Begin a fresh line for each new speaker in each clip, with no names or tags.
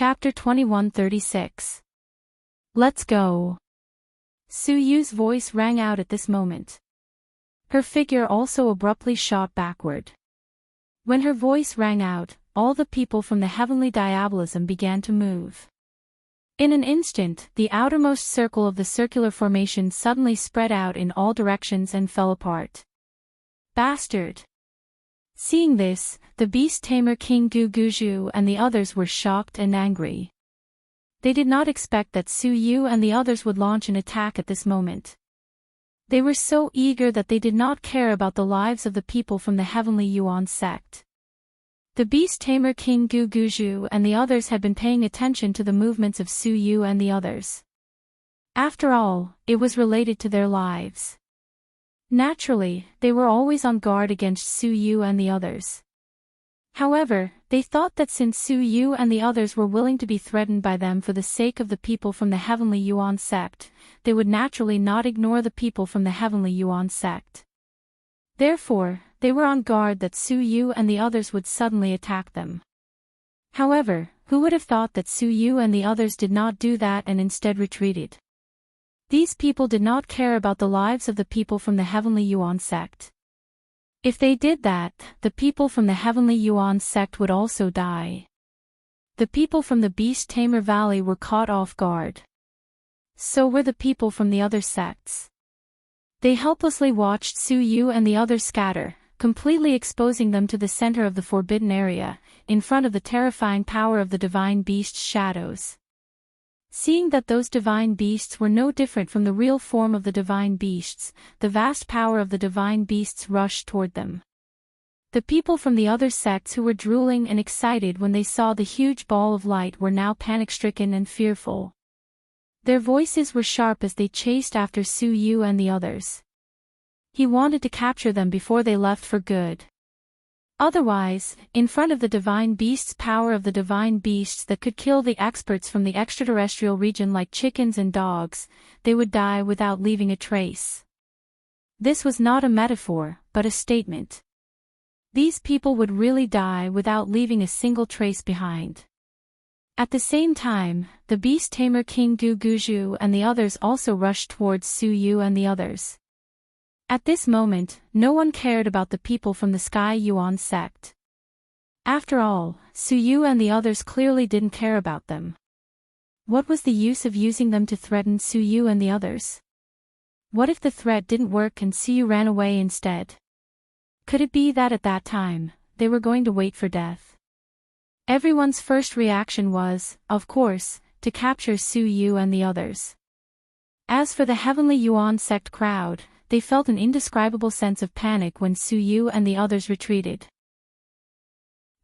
Chapter 2136. Let's go. Su Yu's voice rang out at this moment. Her figure also abruptly shot backward. When her voice rang out, all the people from the heavenly diabolism began to move. In an instant, the outermost circle of the circular formation suddenly spread out in all directions and fell apart. Bastard! Seeing this, the beast tamer King Guguju and the others were shocked and angry. They did not expect that Su Yu and the others would launch an attack at this moment. They were so eager that they did not care about the lives of the people from the heavenly Yuan sect. The beast tamer King Guguju and the others had been paying attention to the movements of Su Yu and the others. After all, it was related to their lives. Naturally, they were always on guard against Su Yu and the others. However, they thought that since Su Yu and the others were willing to be threatened by them for the sake of the people from the heavenly Yuan sect, they would naturally not ignore the people from the heavenly Yuan sect. Therefore, they were on guard that Su Yu and the others would suddenly attack them. However, who would have thought that Su Yu and the others did not do that and instead retreated? These people did not care about the lives of the people from the heavenly Yuan sect. If they did that, the people from the heavenly Yuan sect would also die. The people from the Beast Tamer Valley were caught off guard. So were the people from the other sects. They helplessly watched Su Yu and the others scatter, completely exposing them to the center of the forbidden area, in front of the terrifying power of the divine beast's shadows. Seeing that those divine beasts were no different from the real form of the divine beasts, the vast power of the divine beasts rushed toward them. The people from the other sects who were drooling and excited when they saw the huge ball of light were now panic-stricken and fearful. Their voices were sharp as they chased after Su Yu and the others. He wanted to capture them before they left for good. Otherwise, in front of the divine beast's power of the divine beasts that could kill the experts from the extraterrestrial region like chickens and dogs, they would die without leaving a trace. This was not a metaphor, but a statement. These people would really die without leaving a single trace behind. At the same time, the beast tamer King Guguju and the others also rushed towards Su Yu and the others. At this moment, no one cared about the people from the Sky Yuan sect. After all, Su Yu and the others clearly didn't care about them. What was the use of using them to threaten Su Yu and the others? What if the threat didn't work and Su Yu ran away instead? Could it be that at that time, they were going to wait for death? Everyone's first reaction was, of course, to capture Su Yu and the others. As for the heavenly Yuan sect crowd, they felt an indescribable sense of panic when Su Yu and the others retreated.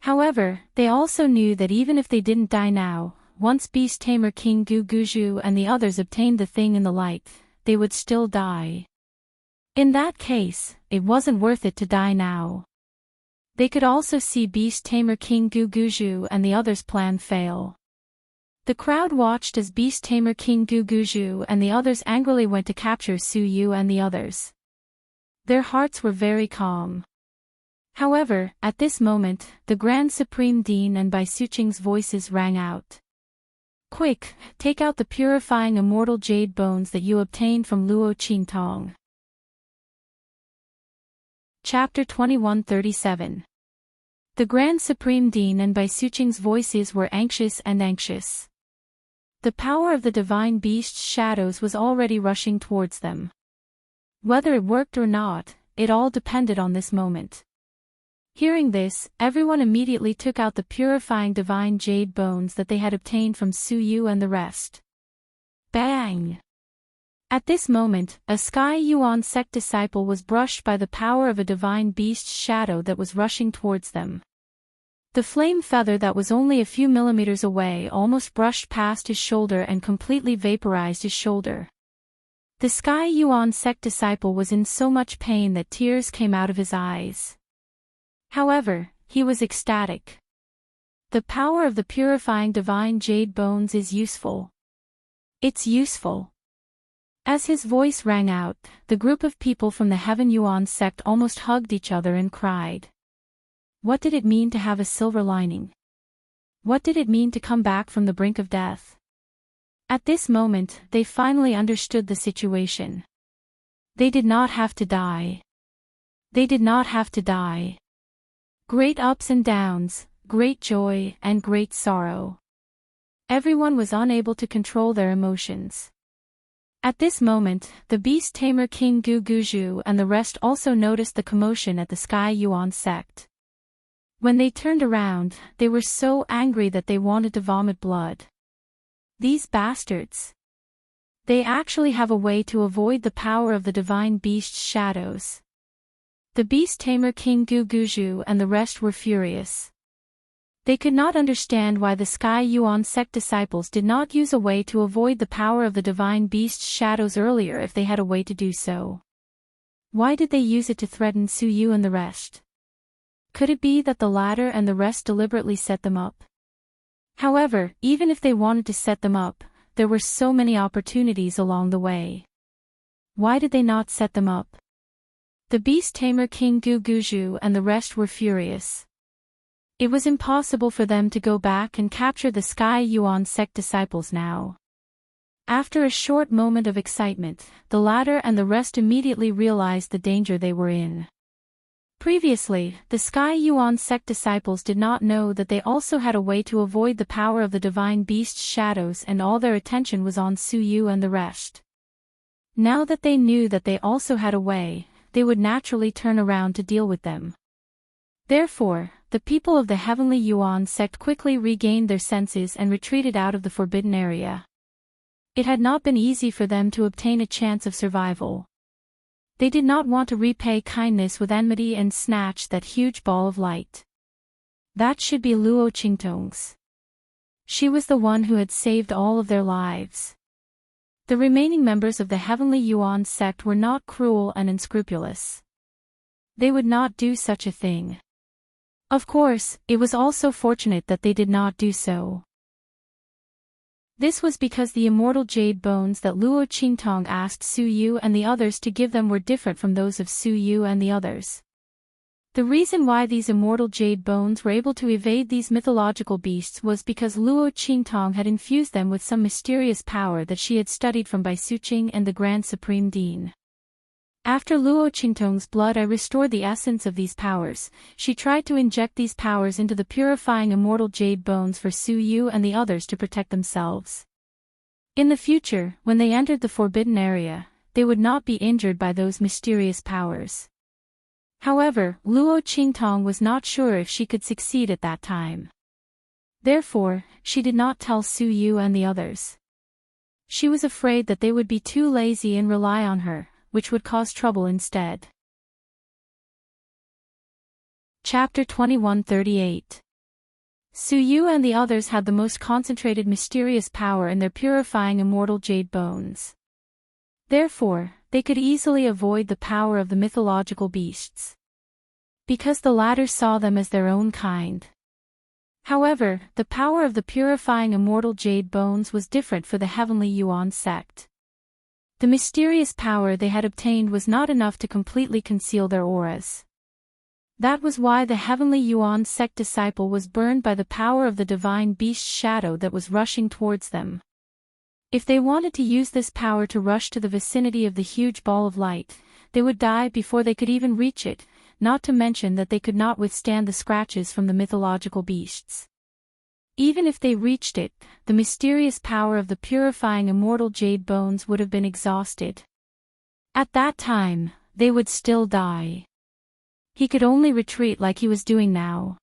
However, they also knew that even if they didn't die now, once Beast Tamer King Guguju and the others obtained the thing in the light, they would still die. In that case, it wasn't worth it to die now. They could also see Beast Tamer King Guguju and the others' plan fail. The crowd watched as Beast Tamer King Guguju and the others angrily went to capture Su Yu and the others. Their hearts were very calm. However, at this moment, the Grand Supreme Dean and Bai Suqing's voices rang out. Quick, take out the purifying immortal jade bones that you obtained from Luo Qingtong. Chapter 2137. The Grand Supreme Dean and Bai Suqing's voices were anxious and anxious. The power of the divine beast's shadows was already rushing towards them. Whether it worked or not, it all depended on this moment. Hearing this, everyone immediately took out the purifying divine jade bones that they had obtained from Su Yu and the rest. Bang! At this moment, a Sky Yuan sect disciple was brushed by the power of a divine beast's shadow that was rushing towards them. The flame feather that was only a few millimeters away almost brushed past his shoulder and completely vaporized his shoulder. The Sky Yuan sect disciple was in so much pain that tears came out of his eyes. However, he was ecstatic. The power of the purifying divine jade bones is useful. It's useful. As his voice rang out, the group of people from the Heaven Yuan sect almost hugged each other and cried. What did it mean to have a silver lining? What did it mean to come back from the brink of death? At this moment, they finally understood the situation. They did not have to die. They did not have to die. Great ups and downs, great joy and great sorrow. Everyone was unable to control their emotions. At this moment, the beast tamer King Guguju and the rest also noticed the commotion at the Sky Yuan sect. When they turned around, they were so angry that they wanted to vomit blood. These bastards. They actually have a way to avoid the power of the divine beast's shadows. The beast tamer King Guguju and the rest were furious. They could not understand why the Sky Yuan sect disciples did not use a way to avoid the power of the divine beast's shadows earlier if they had a way to do so. Why did they use it to threaten Su Yu and the rest? Could it be that the latter and the rest deliberately set them up? However, even if they wanted to set them up, there were so many opportunities along the way. Why did they not set them up? The beast tamer King Guguju and the rest were furious. It was impossible for them to go back and capture the Sky Yuan sect disciples now. After a short moment of excitement, the latter and the rest immediately realized the danger they were in. Previously, the Sky Yuan sect disciples did not know that they also had a way to avoid the power of the divine beast's shadows, and all their attention was on Su Yu and the rest. Now that they knew that they also had a way, they would naturally turn around to deal with them. Therefore, the people of the Heavenly Yuan sect quickly regained their senses and retreated out of the forbidden area. It had not been easy for them to obtain a chance of survival. They did not want to repay kindness with enmity and snatch that huge ball of light. That should be Luo Qingtong's. She was the one who had saved all of their lives. The remaining members of the Heavenly Yuan sect were not cruel and unscrupulous. They would not do such a thing. Of course, it was also fortunate that they did not do so. This was because the immortal jade bones that Luo Qingtong asked Su Yu and the others to give them were different from those of Su Yu and the others. The reason why these immortal jade bones were able to evade these mythological beasts was because Luo Qingtong had infused them with some mysterious power that she had studied from Bai Suqing and the Grand Supreme Dean. After Luo Qingtong's blood I restored the essence of these powers. She tried to inject these powers into the purifying immortal jade bones for Su Yu and the others to protect themselves. In the future, when they entered the forbidden area, they would not be injured by those mysterious powers. However, Luo Qingtong was not sure if she could succeed at that time. Therefore, she did not tell Su Yu and the others. She was afraid that they would be too lazy and rely on her, which would cause trouble instead. Chapter 2138. Su Yu and the others had the most concentrated mysterious power in their purifying immortal jade bones. Therefore, they could easily avoid the power of the mythological beasts, because the latter saw them as their own kind. However, the power of the purifying immortal jade bones was different for the Heavenly Yuan sect. The mysterious power they had obtained was not enough to completely conceal their auras. That was why the Heavenly Yuan sect disciple was burned by the power of the divine beast's shadow that was rushing towards them. If they wanted to use this power to rush to the vicinity of the huge ball of light, they would die before they could even reach it, not to mention that they could not withstand the scratches from the mythological beasts. Even if they reached it, the mysterious power of the purifying immortal jade bones would have been exhausted. At that time, they would still die. He could only retreat like he was doing now.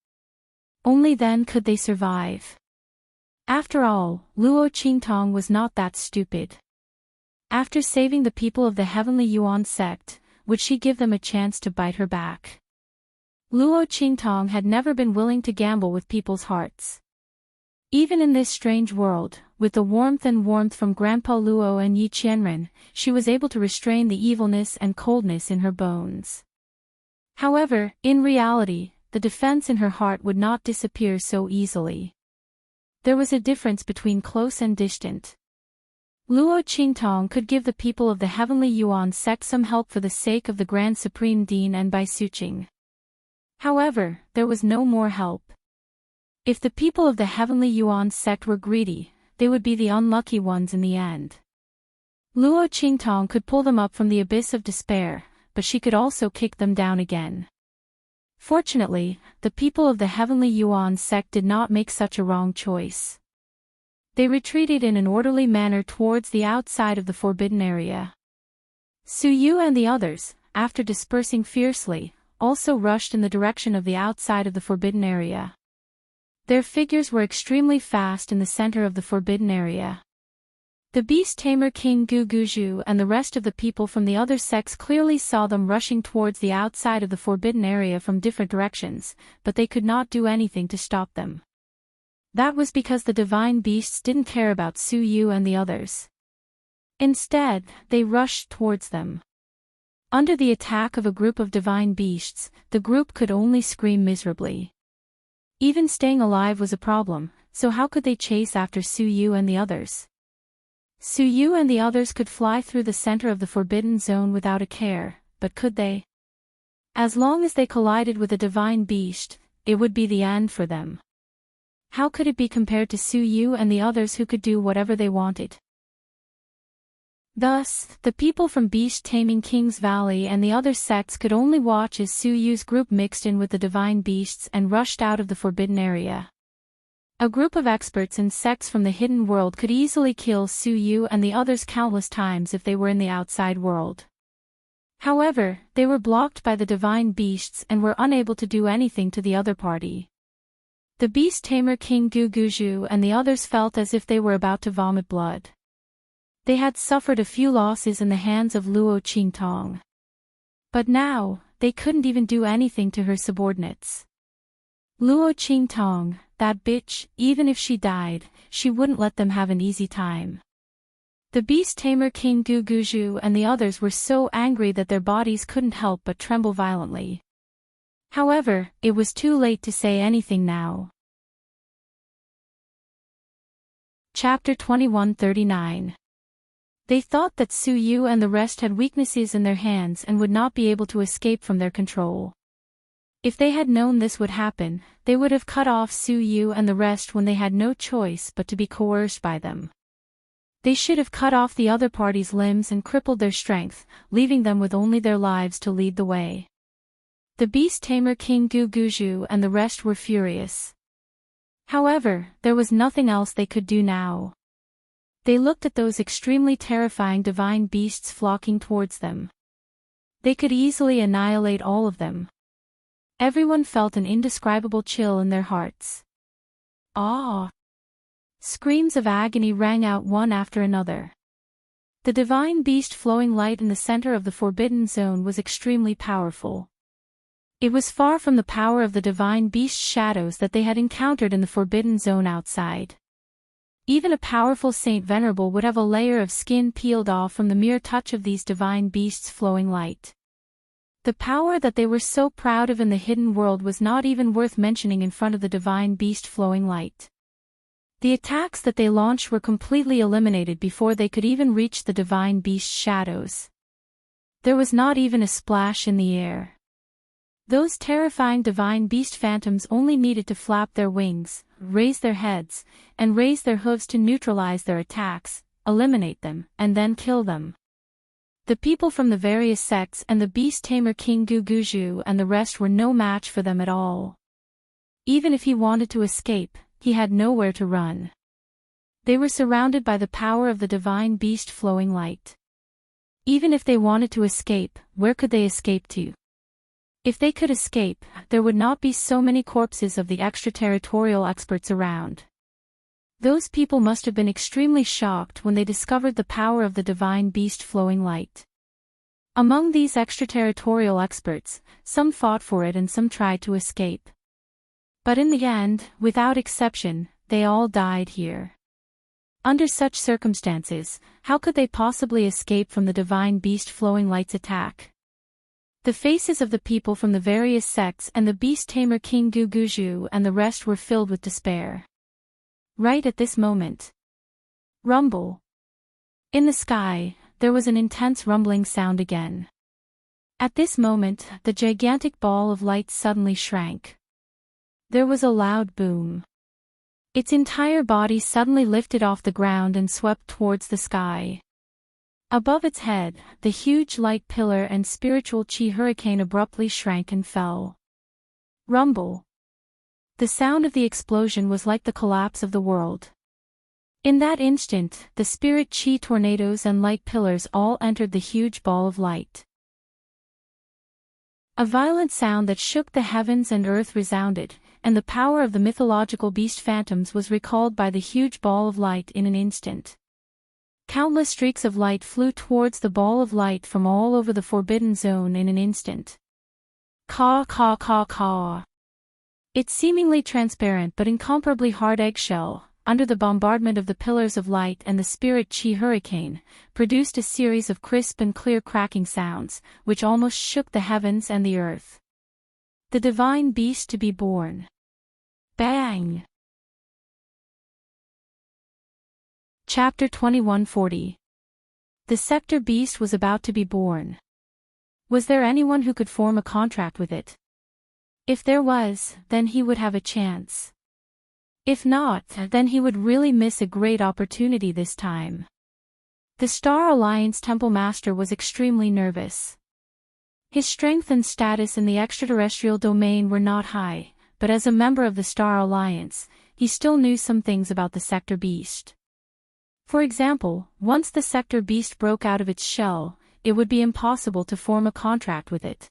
Only then could they survive. After all, Luo Qingtong was not that stupid. After saving the people of the Heavenly Yuan sect, would she give them a chance to bite her back? Luo Qingtong had never been willing to gamble with people's hearts. Even in this strange world, with the warmth from Grandpa Luo and Yi Qianren, she was able to restrain the evilness and coldness in her bones. However, in reality, the defense in her heart would not disappear so easily. There was a difference between close and distant. Luo Qingtong could give the people of the Heavenly Yuan sect some help for the sake of the Grand Supreme Dean and Bai Suqing. However, there was no more help. If the people of the Heavenly Yuan sect were greedy, they would be the unlucky ones in the end. Luo Qingtong could pull them up from the abyss of despair, but she could also kick them down again. Fortunately, the people of the Heavenly Yuan sect did not make such a wrong choice. They retreated in an orderly manner towards the outside of the forbidden area. Su Yu and the others, after dispersing fiercely, also rushed in the direction of the outside of the forbidden area. Their figures were extremely fast in the center of the forbidden area. The beast tamer King Guguju and the rest of the people from the other sects clearly saw them rushing towards the outside of the forbidden area from different directions, but they could not do anything to stop them. That was because the divine beasts didn't care about Su Yu and the others. Instead, they rushed towards them. Under the attack of a group of divine beasts, the group could only scream miserably. Even staying alive was a problem, so how could they chase after Su Yu and the others? Su Yu and the others could fly through the center of the forbidden zone without a care, but could they? As long as they collided with a divine beast, it would be the end for them. How could it be compared to Su Yu and the others who could do whatever they wanted? Thus, the people from Beast Taming King's Valley and the other sects could only watch as Su Yu's group mixed in with the divine beasts and rushed out of the forbidden area. A group of experts and sects from the hidden world could easily kill Su Yu and the others countless times if they were in the outside world. However, they were blocked by the divine beasts and were unable to do anything to the other party. The beast tamer King Guguju and the others felt as if they were about to vomit blood. They had suffered a few losses in the hands of Luo Qingtong. But now, they couldn't even do anything to her subordinates. Luo Qingtong, that bitch, even if she died, she wouldn't let them have an easy time. The beast tamer King Guguju and the others were so angry that their bodies couldn't help but tremble violently. However, it was too late to say anything now. Chapter 2139. They thought that Su Yu and the rest had weaknesses in their hands and would not be able to escape from their control. If they had known this would happen, they would have cut off Su Yu and the rest when they had no choice but to be coerced by them. They should have cut off the other party's limbs and crippled their strength, leaving them with only their lives to lead the way. The beast tamer King Guguju and the rest were furious. However, there was nothing else they could do now. They looked at those extremely terrifying divine beasts flocking towards them. They could easily annihilate all of them. Everyone felt an indescribable chill in their hearts. Ah! Screams of agony rang out one after another. The divine beast flowing light in the center of the forbidden zone was extremely powerful. It was far from the power of the divine beast's shadows that they had encountered in the forbidden zone outside. Even a powerful Saint Venerable would have a layer of skin peeled off from the mere touch of these divine beasts flowing light. The power that they were so proud of in the hidden world was not even worth mentioning in front of the divine beast flowing light. The attacks that they launched were completely eliminated before they could even reach the divine beast's shadows. There was not even a splash in the air. Those terrifying divine beast phantoms only needed to flap their wings, raise their heads, and raise their hooves to neutralize their attacks, eliminate them, and then kill them. The people from the various sects and the beast tamer King Guguju and the rest were no match for them at all. Even if he wanted to escape, he had nowhere to run. They were surrounded by the power of the divine beast flowing light. Even if they wanted to escape, where could they escape to? If they could escape, there would not be so many corpses of the extraterritorial experts around. Those people must have been extremely shocked when they discovered the power of the divine beast flowing light. Among these extraterritorial experts, some fought for it and some tried to escape. But in the end, without exception, they all died here. Under such circumstances, how could they possibly escape from the divine beast flowing light's attack? The faces of the people from the various sects and the beast tamer King Guguju and the rest were filled with despair. Right at this moment. Rumble. In the sky, there was an intense rumbling sound again. At this moment, the gigantic ball of light suddenly shrank. There was a loud boom. Its entire body suddenly lifted off the ground and swept towards the sky. Above its head, the huge light pillar and spiritual chi hurricane abruptly shrank and fell. Rumble. The sound of the explosion was like the collapse of the world. In that instant, the spirit chi tornadoes and light pillars all entered the huge ball of light. A violent sound that shook the heavens and earth resounded, and the power of the mythological beast phantoms was recalled by the huge ball of light in an instant. Countless streaks of light flew towards the ball of light from all over the forbidden zone in an instant. Caw caw caw caw. Its seemingly transparent but incomparably hard eggshell, under the bombardment of the pillars of light and the spirit chi hurricane, produced a series of crisp and clear cracking sounds, which almost shook the heavens and the earth. The divine beast to be born. Bang! Chapter 2140. The Sector Beast was about to be born. Was there anyone who could form a contract with it? If there was, then he would have a chance. If not, then he would really miss a great opportunity this time. The Star Alliance Temple Master was extremely nervous. His strength and status in the extraterrestrial domain were not high, but as a member of the Star Alliance, he still knew some things about the Sector Beast. For example, once the Sector Beast broke out of its shell, it would be impossible to form a contract with it.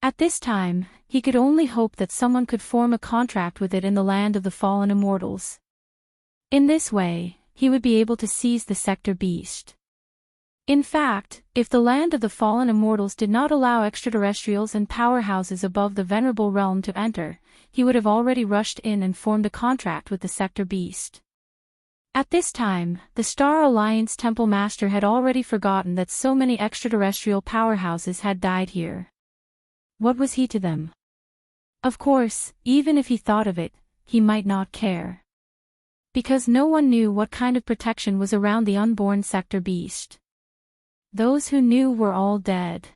At this time, he could only hope that someone could form a contract with it in the land of the fallen immortals. In this way, he would be able to seize the Sector Beast. In fact, if the land of the fallen immortals did not allow extraterrestrials and powerhouses above the venerable realm to enter, he would have already rushed in and formed a contract with the Sector Beast. At this time, the Star Alliance Temple Master had already forgotten that so many extraterrestrial powerhouses had died here. What was he to them? Of course, even if he thought of it, he might not care. Because no one knew what kind of protection was around the unborn Sector Beast. Those who knew were all dead.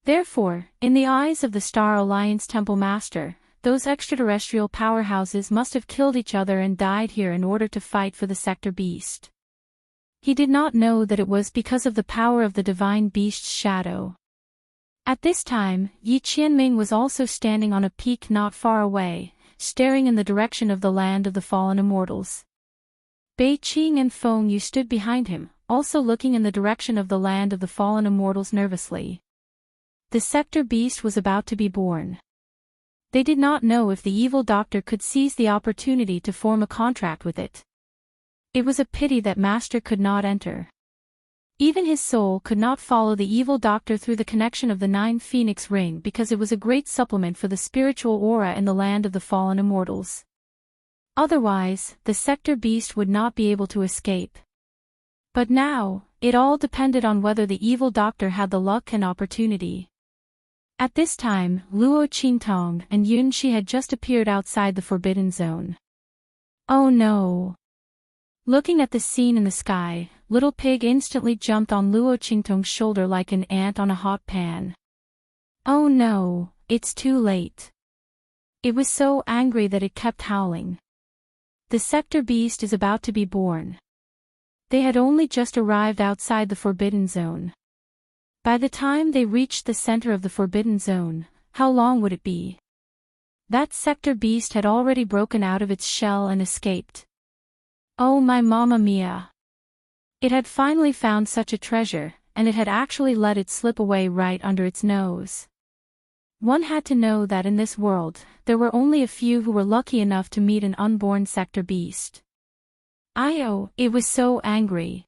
Therefore, in the eyes of the Star Alliance Temple Master, those extraterrestrial powerhouses must have killed each other and died here in order to fight for the Sector Beast. He did not know that it was because of the power of the divine beast's shadow. At this time, Yi Qianming was also standing on a peak not far away, staring in the direction of the land of the fallen immortals. Bei Qing and Feng Yu stood behind him, also looking in the direction of the land of the fallen immortals nervously. The Sector Beast was about to be born. They did not know if the evil doctor could seize the opportunity to form a contract with it. It was a pity that Master could not enter. Even his soul could not follow the evil doctor through the connection of the 9 Phoenix Ring because it was a great supplement for the spiritual aura in the land of the fallen immortals. Otherwise, the Sector Beast would not be able to escape. But now, it all depended on whether the evil doctor had the luck and opportunity. At this time, Luo Qingtong and Yun Shi had just appeared outside the Forbidden Zone. Oh no! Looking at the scene in the sky, Little Pig instantly jumped on Luo Qingtong's shoulder like an ant on a hot pan. Oh no, it's too late. It was so angry that it kept howling. The Sector Beast is about to be born. They had only just arrived outside the Forbidden Zone. By the time they reached the center of the Forbidden Zone, how long would it be? That Sector Beast had already broken out of its shell and escaped. Oh my mamma mia! It had finally found such a treasure, and it had actually let it slip away right under its nose. One had to know that in this world, there were only a few who were lucky enough to meet an unborn Sector Beast. It was so angry.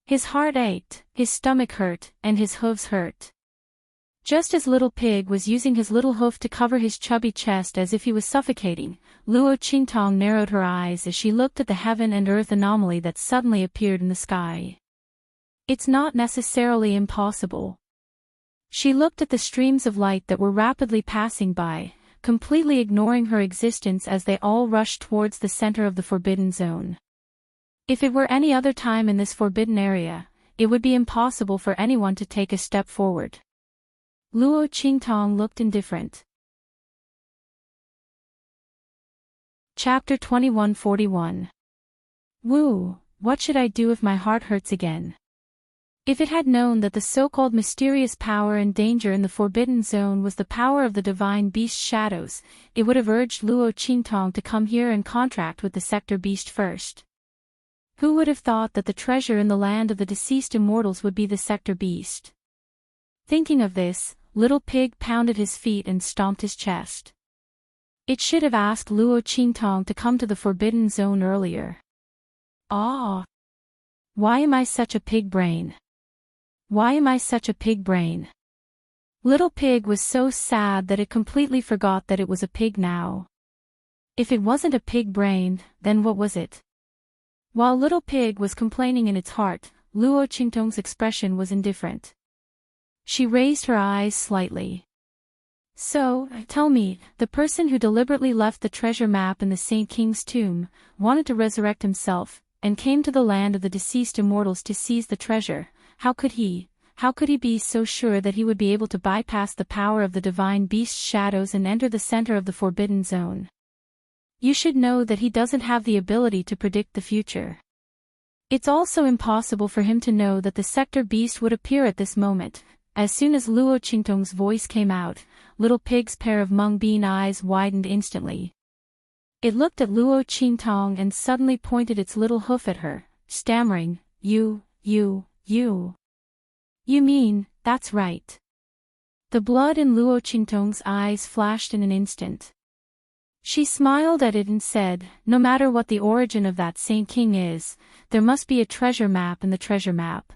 His heart ached, his stomach hurt, and his hooves hurt. Just as Little Pig was using his little hoof to cover his chubby chest as if he was suffocating, Luo Qingtong narrowed her eyes as she looked at the heaven and earth anomaly that suddenly appeared in the sky. It's not necessarily impossible. She looked at the streams of light that were rapidly passing by, completely ignoring her existence as they all rushed towards the center of the Forbidden Zone. If it were any other time in this forbidden area, it would be impossible for anyone to take a step forward. Luo Qingtong looked indifferent. Chapter 2141. Woo, what should I do if my heart hurts again? If it had known that the so-called mysterious power and danger in the Forbidden Zone was the power of the divine beast shadows, it would have urged Luo Qingtong to come here and contract with the sector beast first. Who would have thought that the treasure in the land of the deceased immortals would be the sector beast? Thinking of this, Little Pig pounded his feet and stomped his chest. It should have asked Luo Qingtong to come to the Forbidden Zone earlier. Ah! Why am I such a pig brain? Why am I such a pig brain? Little Pig was so sad that it completely forgot that it was a pig now. If it wasn't a pig brain, then what was it? While Little Pig was complaining in its heart, Luo Qingtong's expression was indifferent. She raised her eyes slightly. So, tell me, the person who deliberately left the treasure map in the Saint King's tomb, wanted to resurrect himself, and came to the land of the deceased immortals to seize the treasure. How could he be so sure that he would be able to bypass the power of the divine beast's shadows and enter the center of the Forbidden Zone? You should know that he doesn't have the ability to predict the future. It's also impossible for him to know that the sector beast would appear at this moment. As soon as Luo Qingtong's voice came out, Little Pig's pair of mung bean eyes widened instantly. It looked at Luo Qingtong and suddenly pointed its little hoof at her, stammering, You mean, that's right. The blood in Luo Qingtong's eyes flashed in an instant. She smiled at it and said, no matter what the origin of that Saint King is, there must be a treasure map in the treasure map.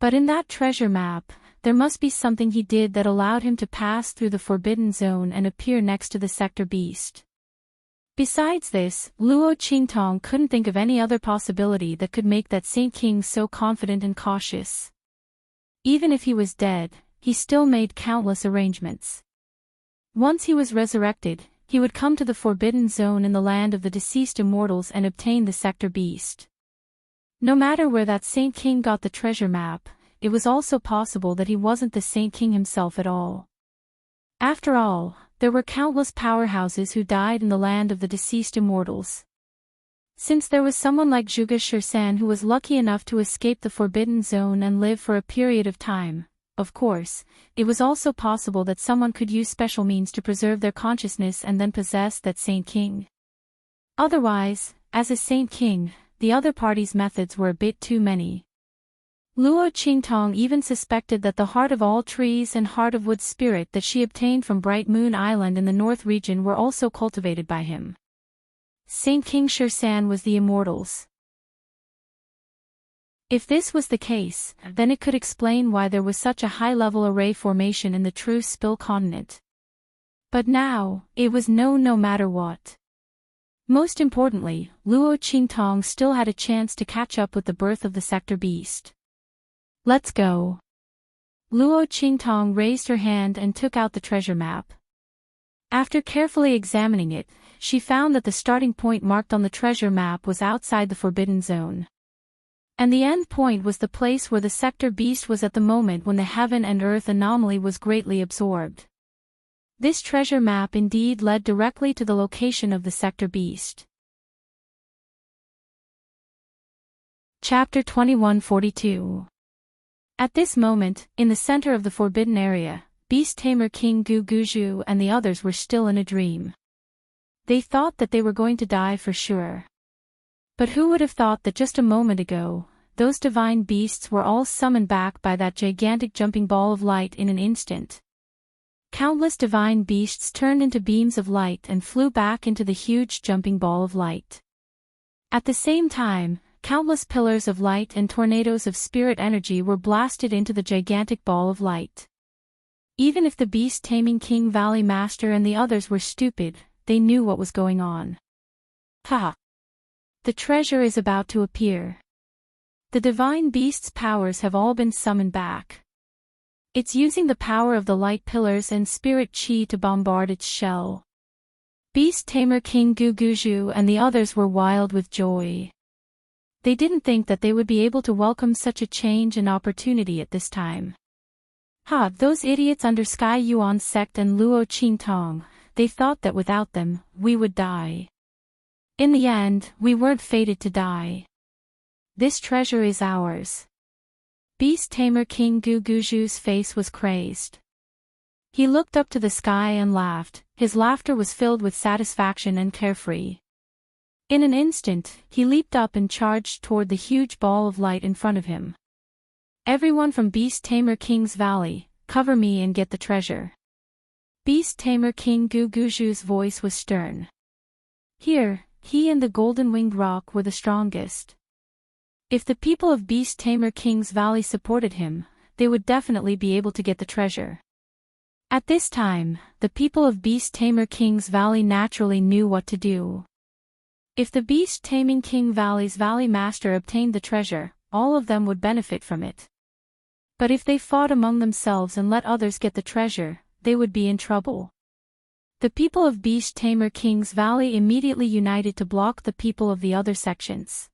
But in that treasure map, there must be something he did that allowed him to pass through the Forbidden Zone and appear next to the sector beast. Besides this, Luo Qingtong couldn't think of any other possibility that could make that Saint King so confident and cautious. Even if he was dead, he still made countless arrangements. Once he was resurrected, he would come to the Forbidden Zone in the land of the deceased immortals and obtain the sector beast. No matter where that Saint King got the treasure map, it was also possible that he wasn't the Saint King himself at all. After all, there were countless powerhouses who died in the land of the deceased immortals. Since there was someone like Zhuge Shirsan who was lucky enough to escape the Forbidden Zone and live for a period of time, of course, it was also possible that someone could use special means to preserve their consciousness and then possess that Saint King. Otherwise, as a Saint King, the other party's methods were a bit too many. Luo Qingtong even suspected that the Heart of All Trees and Heart of Wood spirit that she obtained from Bright Moon Island in the North region were also cultivated by him. Saint King Shirsan was the immortals. If this was the case, then it could explain why there was such a high-level array formation in the true Spill continent. But now, it was known no matter what. Most importantly, Luo Qingtong still had a chance to catch up with the birth of the sector beast. Let's go. Luo Qingtong raised her hand and took out the treasure map. After carefully examining it, she found that the starting point marked on the treasure map was outside the Forbidden Zone. And the end point was the place where the sector beast was at the moment when the heaven and earth anomaly was greatly absorbed. This treasure map indeed led directly to the location of the sector beast. Chapter 2142. At this moment, in the center of the forbidden area, Beast Tamer King Gu Guju and the others were still in a dream. They thought that they were going to die for sure. But who would have thought that just a moment ago, those divine beasts were all summoned back by that gigantic jumping ball of light in an instant. Countless divine beasts turned into beams of light and flew back into the huge jumping ball of light. At the same time, countless pillars of light and tornadoes of spirit energy were blasted into the gigantic ball of light. Even if the beast-taming King Valley Master and the others were stupid, they knew what was going on. Ha! The treasure is about to appear. The divine beast's powers have all been summoned back. It's using the power of the light pillars and spirit chi to bombard its shell. Beast Tamer King Gu Guju and the others were wild with joy. They didn't think that they would be able to welcome such a change and opportunity at this time. Ha! Those idiots under Sky Yuan sect and Luo Qingtong, they thought that without them, we would die. In the end, we weren't fated to die. This treasure is ours. Beast Tamer King Guguju's face was crazed. He looked up to the sky and laughed. His laughter was filled with satisfaction and carefree. In an instant, he leaped up and charged toward the huge ball of light in front of him. Everyone from Beast Tamer King's Valley, cover me and get the treasure. Beast Tamer King Guguju's voice was stern. Here, he and the golden-winged rock were the strongest. If the people of Beast Tamer King's Valley supported him, they would definitely be able to get the treasure. At this time, the people of Beast Tamer King's Valley naturally knew what to do. If the Beast Taming King Valley's Valley Master obtained the treasure, all of them would benefit from it. But if they fought among themselves and let others get the treasure, they would be in trouble. The people of Beast Tamer King's Valley immediately united to block the people of the other sections.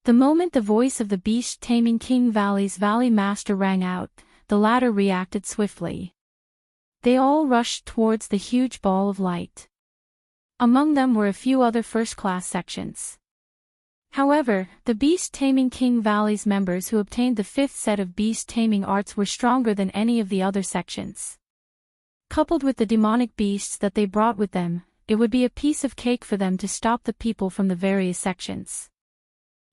The moment the voice of the Beast Taming King Valley's Valley Master rang out, the latter reacted swiftly. They all rushed towards the huge ball of light. Among them were a few other first-class sections. However, the Beast Taming King Valley's members who obtained the fifth set of beast taming arts were stronger than any of the other sections. Coupled with the demonic beasts that they brought with them, it would be a piece of cake for them to stop the people from the various sections.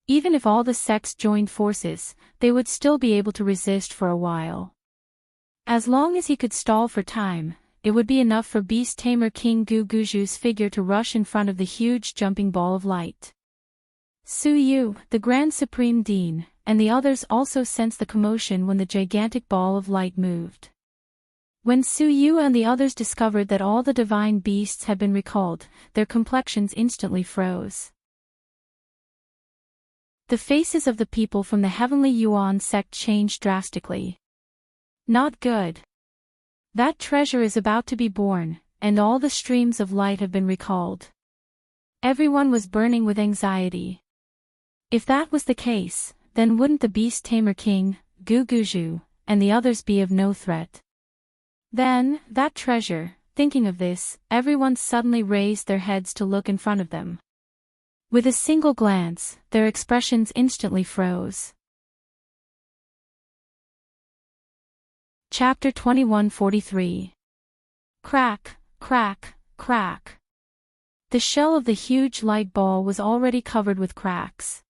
Even if all the sects joined forces, they would still be able to resist for a while. As long as he could stall for time, it would be enough for Beast Tamer King Guguju's figure to rush in front of the huge jumping ball of light. Su Yu, the Grand Supreme Dean, and the others also sensed the commotion when the gigantic ball of light moved. When Su Yu and the others discovered that all the divine beasts had been recalled, their complexions instantly froze. The faces of the people from the Heavenly Yuan sect changed drastically. Not good. That treasure is about to be born, and all the streams of light have been recalled. Everyone was burning with anxiety. If that was the case, then wouldn't the Beast Tamer King, Guguju, and the others be of no threat? Then, that treasure, thinking of this, everyone suddenly raised their heads to look in front of them. With a single glance, their expressions instantly froze. Chapter 2143. Crack, crack, crack. The shell of the huge light ball was already covered with cracks.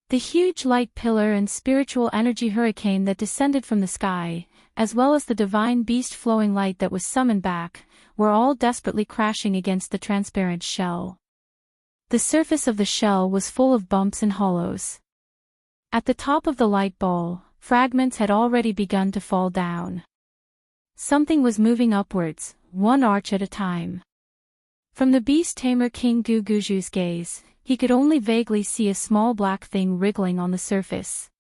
The huge light pillar and spiritual energy hurricane that descended from the sky, as well as the divine beast flowing light that was summoned back, were all desperately crashing against the transparent shell. The surface of the shell was full of bumps and hollows. At the top of the light ball, fragments had already begun to fall down. Something was moving upwards, one arch at a time. From the Beast Tamer King Guguju's gaze, he could only vaguely see a small black thing wriggling on the surface.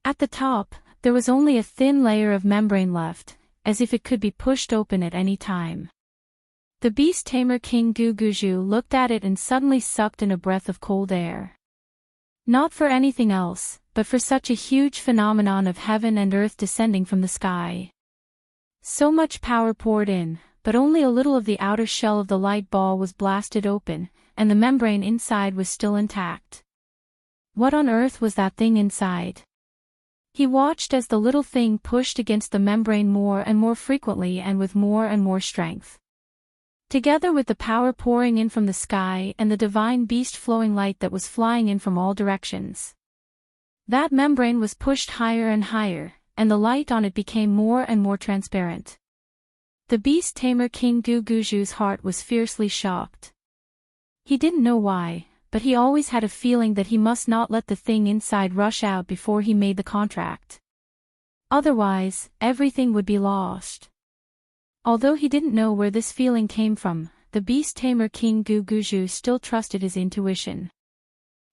At the top, there was only a thin layer of membrane left, as if it could be pushed open at any time. The Beast Tamer King Guguju looked at it and suddenly sucked in a breath of cold air. Not for anything else, but for such a huge phenomenon of heaven and earth descending from the sky. So much power poured in, but only a little of the outer shell of the light ball was blasted open, and the membrane inside was still intact. What on earth was that thing inside? He watched as the little thing pushed against the membrane more and more frequently and with more and more strength. Together with the power pouring in from the sky and the divine beast flowing light that was flying in from all directions, that membrane was pushed higher and higher, and the light on it became more and more transparent. The Beast Tamer King Guguju's heart was fiercely shocked. He didn't know why, but he always had a feeling that he must not let the thing inside rush out before he made the contract. Otherwise, everything would be lost. Although he didn't know where this feeling came from, the Beast Tamer King Guguju still trusted his intuition.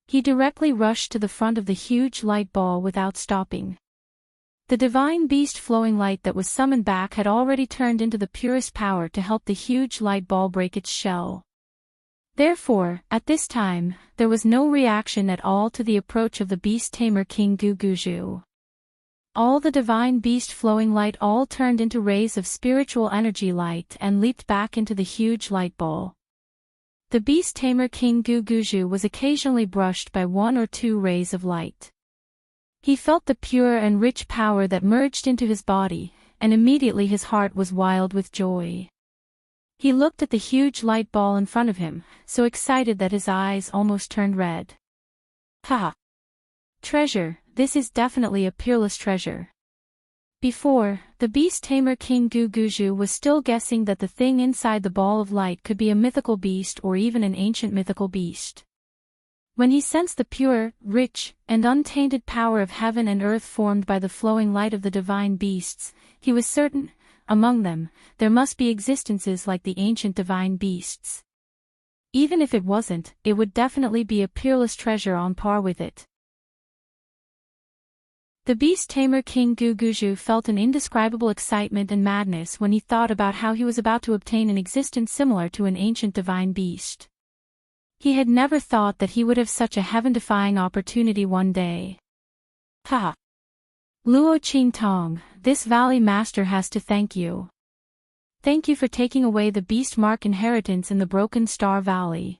He directly rushed to the front of the huge light ball without stopping. The divine beast flowing light that was summoned back had already turned into the purest power to help the huge light ball break its shell. Therefore, at this time, there was no reaction at all to the approach of the Beast Tamer King Guguju. All the divine beast flowing light all turned into rays of spiritual energy light and leaped back into the huge light ball. The beast tamer King Guguju was occasionally brushed by one or two rays of light. He felt the pure and rich power that merged into his body, and immediately his heart was wild with joy. He looked at the huge light ball in front of him, so excited that his eyes almost turned red. Ha! Treasure, this is definitely a peerless treasure. Before, the beast tamer King Guguju was still guessing that the thing inside the ball of light could be a mythical beast or even an ancient mythical beast. When he sensed the pure, rich, and untainted power of heaven and earth formed by the flowing light of the divine beasts, he was certain, among them, there must be existences like the ancient divine beasts. Even if it wasn't, it would definitely be a peerless treasure on par with it. The beast tamer King Guguju felt an indescribable excitement and madness when he thought about how he was about to obtain an existence similar to an ancient divine beast. He had never thought that he would have such a heaven-defying opportunity one day. Ha! Luo Qingtong, this valley master has to thank you. Thank you for taking away the beast mark inheritance in the Broken Star Valley.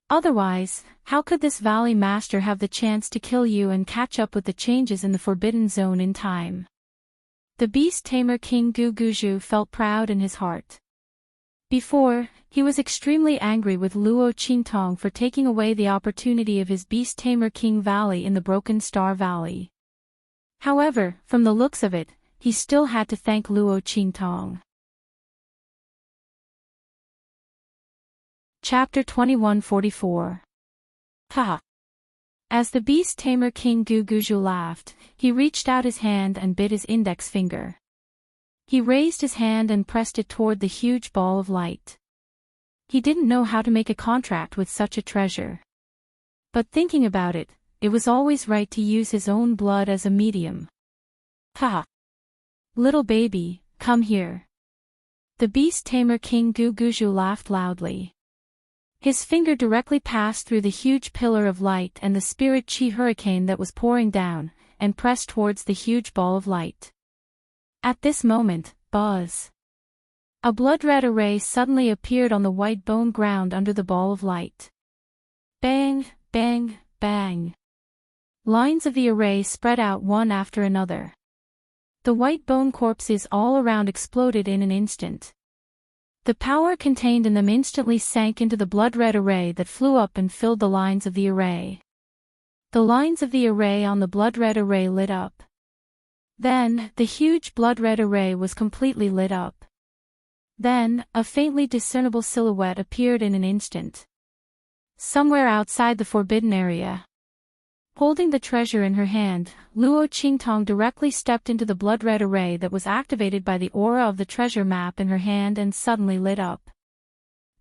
Otherwise, how could this valley master have the chance to kill you and catch up with the changes in the Forbidden Zone in time? The beast tamer King Guguju felt proud in his heart. Before, he was extremely angry with Luo Qingtong for taking away the opportunity of his beast tamer King Valley in the Broken Star Valley. However, from the looks of it, he still had to thank Luo Qingtong. Chapter 2144. Ha! As the beast tamer King Guguju laughed, he reached out his hand and bit his index finger. He raised his hand and pressed it toward the huge ball of light. He didn't know how to make a contract with such a treasure. But thinking about it, it was always right to use his own blood as a medium. Ha! Little baby, come here. The beast tamer King Guguju laughed loudly. His finger directly passed through the huge pillar of light and the spirit chi hurricane that was pouring down, and pressed towards the huge ball of light. At this moment, buzz! A blood-red array suddenly appeared on the white bone ground under the ball of light. Bang, bang, bang. Lines of the array spread out one after another. The white bone corpses all around exploded in an instant. The power contained in them instantly sank into the blood-red array that flew up and filled the lines of the array. The lines of the array on the blood-red array lit up. Then, the huge blood-red array was completely lit up. Then, a faintly discernible silhouette appeared in an instant. Somewhere outside the forbidden area. Holding the treasure in her hand, Luo Qingtong directly stepped into the blood-red array that was activated by the aura of the treasure map in her hand and suddenly lit up.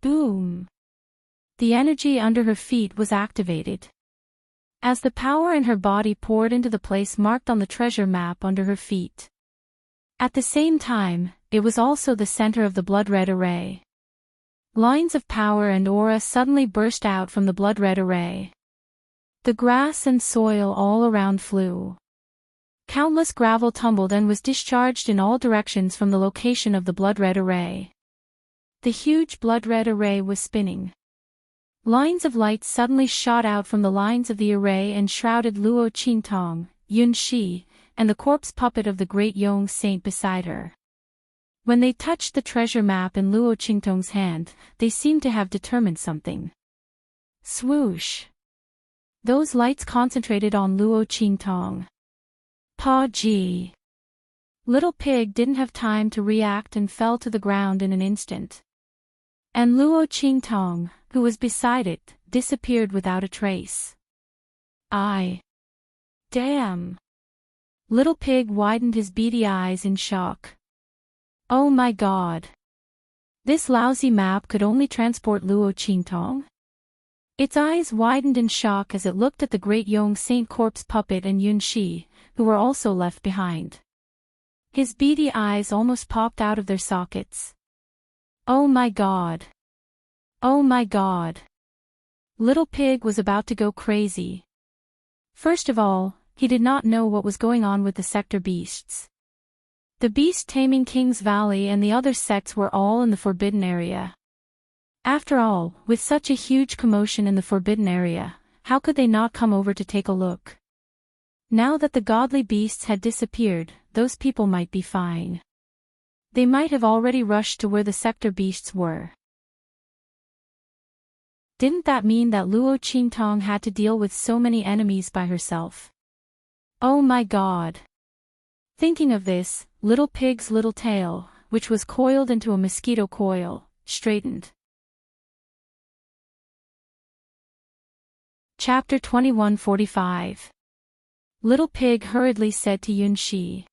Boom! The energy under her feet was activated. As the power in her body poured into the place marked on the treasure map under her feet. At the same time, it was also the center of the blood-red array. Lines of power and aura suddenly burst out from the blood-red array. The grass and soil all around flew. Countless gravel tumbled and was discharged in all directions from the location of the blood-red array. The huge blood-red array was spinning. Lines of light suddenly shot out from the lines of the array and shrouded Luo Qingtong, Yun Shi, and the corpse puppet of the great Yong saint beside her. When they touched the treasure map in Luo Qingtong's hand, they seemed to have determined something. Swoosh! Those lights concentrated on Luo Qingtong. Pa Ji! Little Pig didn't have time to react and fell to the ground in an instant. And Luo Qingtong, who was beside it, disappeared without a trace. Damn! Little Pig widened his beady eyes in shock. Oh my god! This lousy map could only transport Luo Qingtong? Its eyes widened in shock as it looked at the great Yong Saint corpse puppet and Yun Shi, who were also left behind. His beady eyes almost popped out of their sockets. Oh my god! Oh my god! Little Pig was about to go crazy. First of all, he did not know what was going on with the sector beasts. The beast-taming King's Valley and the other sects were all in the forbidden area. After all, with such a huge commotion in the forbidden area, how could they not come over to take a look? Now that the godly beasts had disappeared, those people might be fine. They might have already rushed to where the sector beasts were. Didn't that mean that Luo Qingtong had to deal with so many enemies by herself? Oh my god! Thinking of this, Little Pig's little tail, which was coiled into a mosquito coil, straightened. Chapter 21:45. Little Pig hurriedly said to Yun Shi.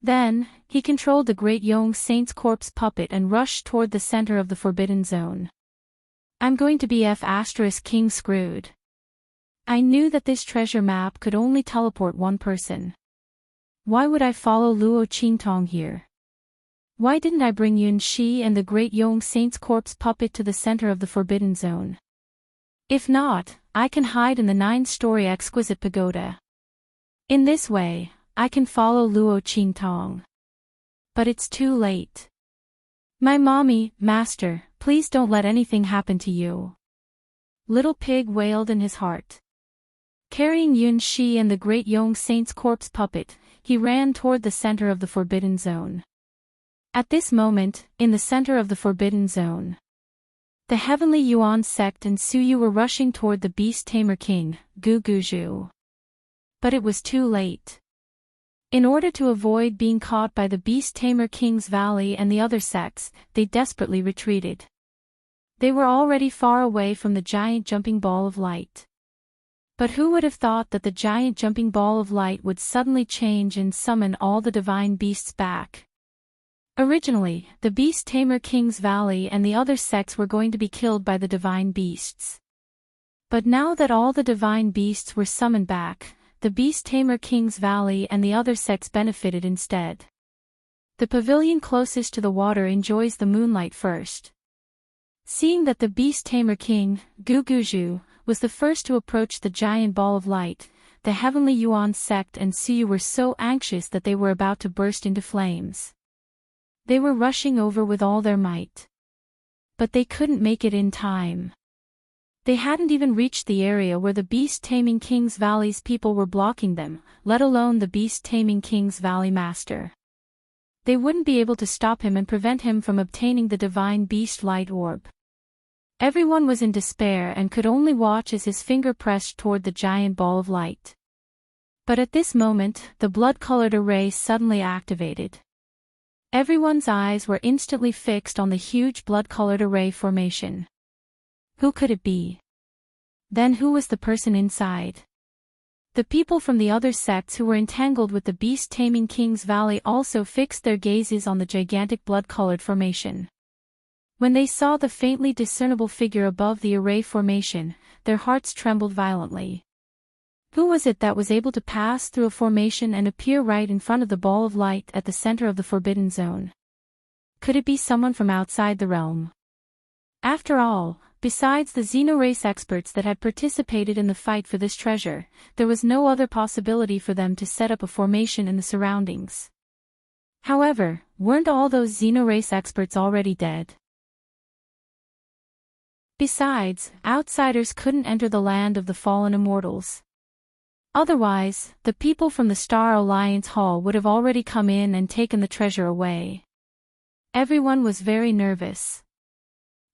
Then, he controlled the great Yong Saint's corpse puppet and rushed toward the center of the forbidden zone. I'm going to be King screwed. I knew that this treasure map could only teleport one person. Why would I follow Luo Qingtong here? Why didn't I bring Yun Shi and the great Yong Saint's corpse puppet to the center of the forbidden zone? If not, I can hide in the 9-story exquisite pagoda. In this way, I can follow Luo Qingtong. But it's too late. My mommy, master, please don't let anything happen to you. Little Pig wailed in his heart. Carrying Yun Shi and the great Yong Saint's corpse puppet, he ran toward the center of the forbidden zone. At this moment, in the center of the forbidden zone, the Heavenly Yuan sect and Suyu were rushing toward the Beast Tamer King, Gu Guzhu. But it was too late. In order to avoid being caught by the Beast Tamer King's Valley and the other sects, they desperately retreated. They were already far away from the giant jumping ball of light. But who would have thought that the giant jumping ball of light would suddenly change and summon all the divine beasts back? Originally, the Beast Tamer King's Valley and the other sects were going to be killed by the divine beasts. But now that all the divine beasts were summoned back, the Beast Tamer King's Valley and the other sects benefited instead. The pavilion closest to the water enjoys the moonlight first. Seeing that the Beast Tamer King, Gu Guzhu, was the first to approach the giant ball of light, the Heavenly Yuan sect and Suyu were so anxious that they were about to burst into flames. They were rushing over with all their might. But they couldn't make it in time. They hadn't even reached the area where the Beast Taming King's Valley's people were blocking them, let alone the Beast Taming King's Valley Master. They wouldn't be able to stop him and prevent him from obtaining the divine beast light orb. Everyone was in despair and could only watch as his finger pressed toward the giant ball of light. But at this moment, the blood-colored array suddenly activated. Everyone's eyes were instantly fixed on the huge blood-colored array formation. Who could it be? Then who was the person inside? The people from the other sects who were entangled with the Beast Taming King's Valley also fixed their gazes on the gigantic blood-colored formation. When they saw the faintly discernible figure above the array formation, their hearts trembled violently. Who was it that was able to pass through a formation and appear right in front of the ball of light at the center of the forbidden zone? Could it be someone from outside the realm? After all, besides the Xenorace experts that had participated in the fight for this treasure, there was no other possibility for them to set up a formation in the surroundings. However, weren't all those Xenorace experts already dead? Besides, outsiders couldn't enter the land of the fallen immortals. Otherwise, the people from the Star Alliance Hall would have already come in and taken the treasure away. Everyone was very nervous.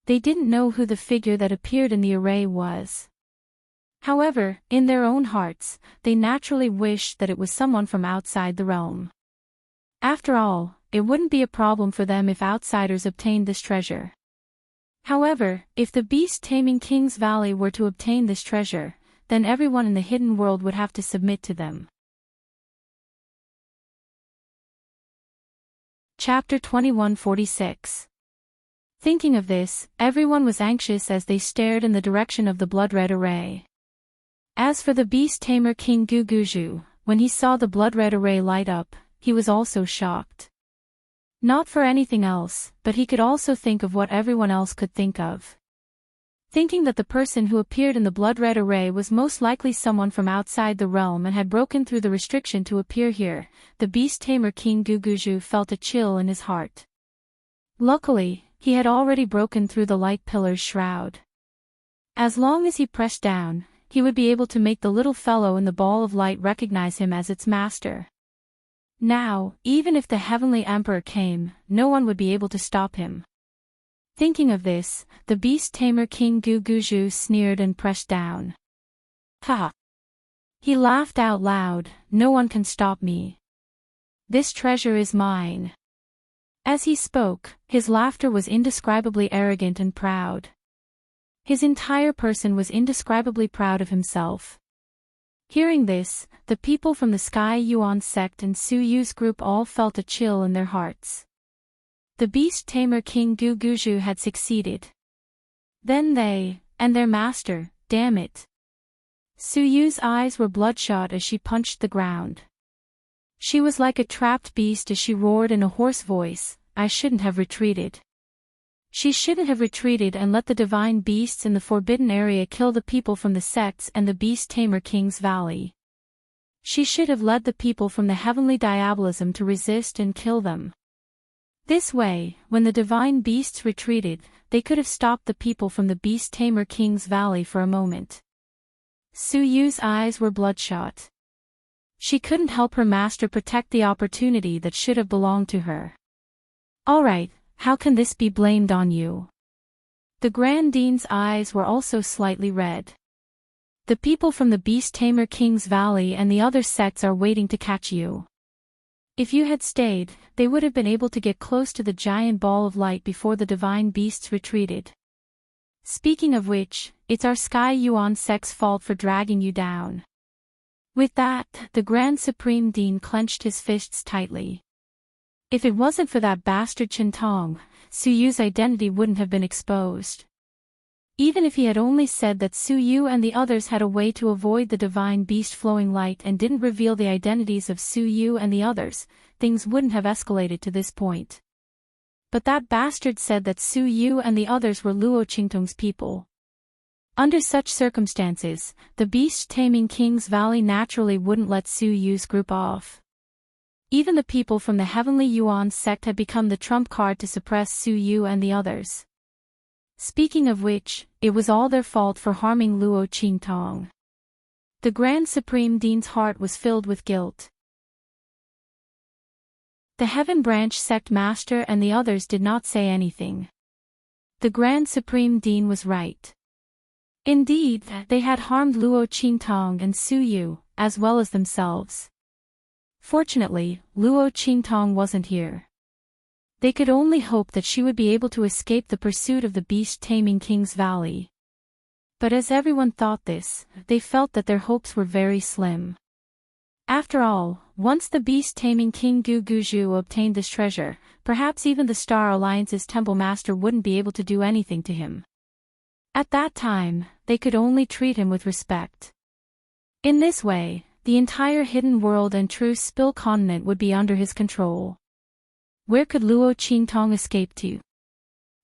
They didn't know who the figure that appeared in the array was. However, in their own hearts, they naturally wished that it was someone from outside the realm. After all, it wouldn't be a problem for them if outsiders obtained this treasure. However, if the Beast Taming King's Valley were to obtain this treasure, then everyone in the hidden world would have to submit to them. Chapter 21:46. Thinking of this, everyone was anxious as they stared in the direction of the blood-red array. As for the Beast Tamer King Gu Guzhu, when he saw the blood-red array light up, he was also shocked. Not for anything else, but he could also think of what everyone else could think of. Thinking that the person who appeared in the blood-red array was most likely someone from outside the realm and had broken through the restriction to appear here, the Beast Tamer King Gu Guzhu felt a chill in his heart. Luckily, he had already broken through the light pillar's shroud. As long as he pressed down, he would be able to make the little fellow in the ball of light recognize him as its master. Now, even if the Heavenly Emperor came, no one would be able to stop him. Thinking of this, the beast tamer King Guguju sneered and pressed down. Ha! He laughed out loud, "No one can stop me. This treasure is mine." As he spoke, his laughter was indescribably arrogant and proud. His entire person was indescribably proud of himself. Hearing this, the people from the Sky Yuan sect and Su Yu's group all felt a chill in their hearts. The beast tamer King Guguju had succeeded. Then they, and their master, damn it. Su Yu's eyes were bloodshot as she punched the ground. She was like a trapped beast as she roared in a hoarse voice, "I shouldn't have retreated. She shouldn't have retreated and let the divine beasts in the forbidden area kill the people from the sects and the beast tamer King's Valley. She should have led the people from the heavenly diabolism to resist and kill them. This way, when the divine beasts retreated, they could have stopped the people from the beast tamer King's Valley for a moment." Su Yu's eyes were bloodshot. She couldn't help her master protect the opportunity that should have belonged to her. "All right, how can this be blamed on you?" The Grand Dean's eyes were also slightly red. "The people from the beast tamer King's Valley and the other sects are waiting to catch you. If you had stayed, they would have been able to get close to the giant ball of light before the divine beasts retreated. Speaking of which, it's our Sky Yuan sect's fault for dragging you down." With that, the Grand Supreme Dean clenched his fists tightly. If it wasn't for that bastard Chintong, Su Yu's identity wouldn't have been exposed. Even if he had only said that Su Yu and the others had a way to avoid the divine beast flowing light and didn't reveal the identities of Su Yu and the others, things wouldn't have escalated to this point. But that bastard said that Su Yu and the others were Luo Qingtong's people. Under such circumstances, the beast-taming King's Valley naturally wouldn't let Su Yu's group off. Even the people from the Heavenly Yuan sect had become the trump card to suppress Su Yu and the others. Speaking of which, it was all their fault for harming Luo Qingtong. The Grand Supreme Dean's heart was filled with guilt. The Heaven Branch sect master and the others did not say anything. The Grand Supreme Dean was right. Indeed, they had harmed Luo Qingtong and Su Yu, as well as themselves. Fortunately, Luo Qingtong wasn't here. They could only hope that she would be able to escape the pursuit of the beast-taming King's Valley. But as everyone thought this, they felt that their hopes were very slim. After all, once the beast-taming King Guguju obtained this treasure, perhaps even the Star Alliance's Temple Master wouldn't be able to do anything to him. At that time, they could only treat him with respect. In this way, the entire hidden world and true Spill continent would be under his control. Where could Luo Qingtong escape to?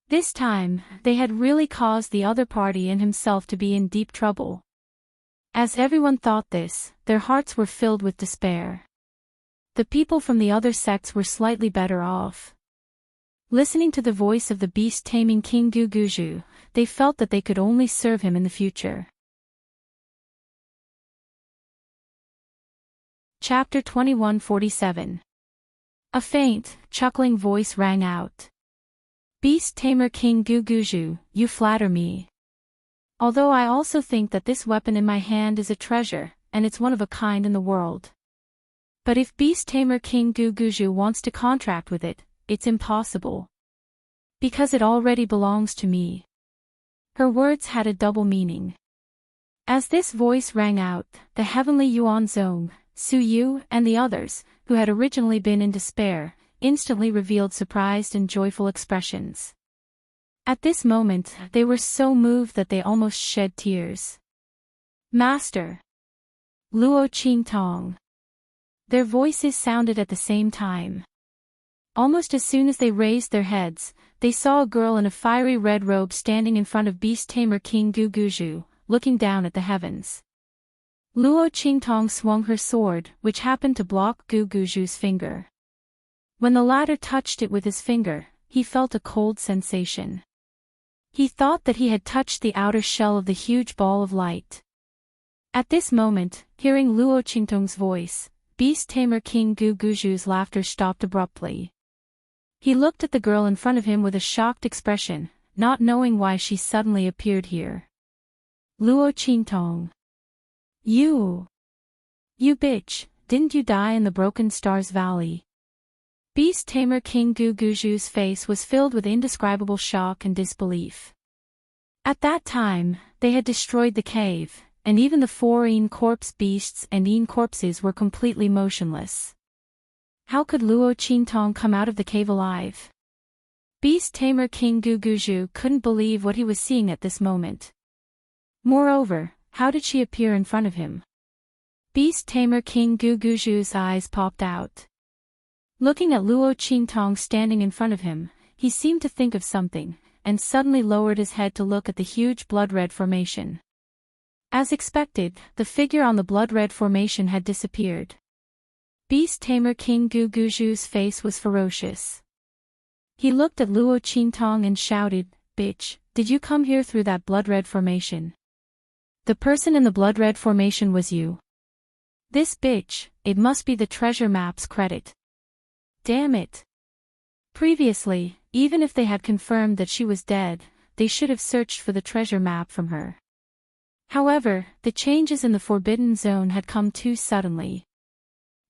This time, they had really caused the other party and himself to be in deep trouble. As everyone thought this, their hearts were filled with despair. The people from the other sects were slightly better off. Listening to the voice of the beast-taming King Guguju, they felt that they could only serve him in the future. Chapter 2147. A faint, chuckling voice rang out. "Beast Tamer King Guguju, you flatter me. Although I also think that this weapon in my hand is a treasure, and it's one of a kind in the world. But if Beast Tamer King Guguju wants to contract with it, it's impossible. Because it already belongs to me." Her words had a double meaning. As this voice rang out, the Heavenly Yuan Zong, Su Yu, and the others, who had originally been in despair, instantly revealed surprised and joyful expressions. At this moment, they were so moved that they almost shed tears. "Master! Luo Qingtong!" Their voices sounded at the same time. Almost as soon as they raised their heads, they saw a girl in a fiery red robe standing in front of Beast Tamer King Guguju, looking down at the heavens. Luo Qingtong swung her sword, which happened to block Guguju's finger. When the latter touched it with his finger, he felt a cold sensation. He thought that he had touched the outer shell of the huge ball of light. At this moment, hearing Luo Qingtong's voice, Beast Tamer King Gu Guju's laughter stopped abruptly. He looked at the girl in front of him with a shocked expression, not knowing why she suddenly appeared here. Luo Qingtong. You bitch, didn't you die in the Broken Stars Valley? Beast Tamer King Gu Guju's face was filled with indescribable shock and disbelief. At that time, they had destroyed the cave, and even the 4 corpse beasts and corpses were completely motionless. How could Luo Qingtong come out of the cave alive? Beast Tamer King Gu Guju couldn't believe what he was seeing at this moment. Moreover, how did she appear in front of him? Beast Tamer King Gu Guju's eyes popped out. Looking at Luo Qingtong standing in front of him, he seemed to think of something, and suddenly lowered his head to look at the huge blood-red formation. As expected, the figure on the blood-red formation had disappeared. Beast Tamer King Gu Guju's face was ferocious. He looked at Luo Qingtong and shouted, "Bitch, did you come here through that blood-red formation? The person in the blood-red formation was you. This bitch, it must be the treasure map's credit. Damn it." Previously, even if they had confirmed that she was dead, they should have searched for the treasure map from her. However, the changes in the Forbidden Zone had come too suddenly.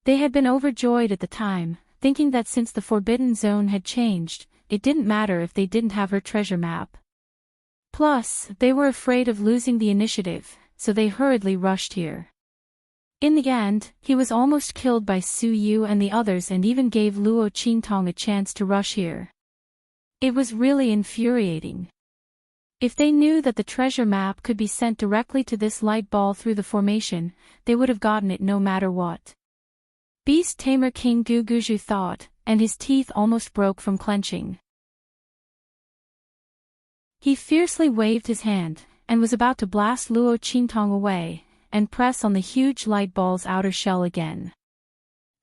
They had been overjoyed at the time, thinking that since the Forbidden Zone had changed, it didn't matter if they didn't have her treasure map. Plus, they were afraid of losing the initiative, so they hurriedly rushed here. In the end, he was almost killed by Su Yu and the others and even gave Luo Qingtong a chance to rush here. It was really infuriating. If they knew that the treasure map could be sent directly to this light ball through the formation, they would have gotten it no matter what. Beast Tamer King Gu Guju thought, and his teeth almost broke from clenching. He fiercely waved his hand, and was about to blast Luo Qingtong away, and press on the huge light ball's outer shell again.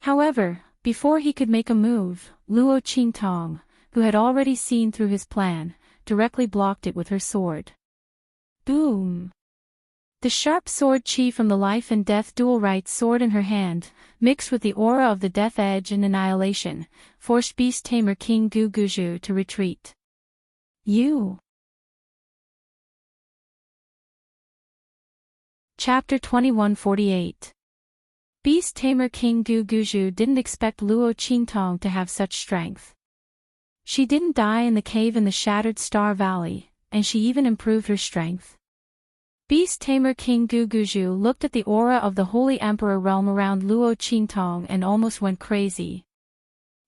However, before he could make a move, Luo Qingtong, who had already seen through his plan, directly blocked it with her sword. Boom! The sharp sword chi from the life and death dual right sword in her hand, mixed with the aura of the death edge and annihilation, forced Beast Tamer King Gu Guju to retreat. You! Chapter 2148. Beast Tamer King Gu Guju didn't expect Luo Qingtong to have such strength. She didn't die in the cave in the Shattered Star Valley, and she even improved her strength. Beast Tamer King Gu Guju looked at the aura of the Holy Emperor realm around Luo Qingtong and almost went crazy.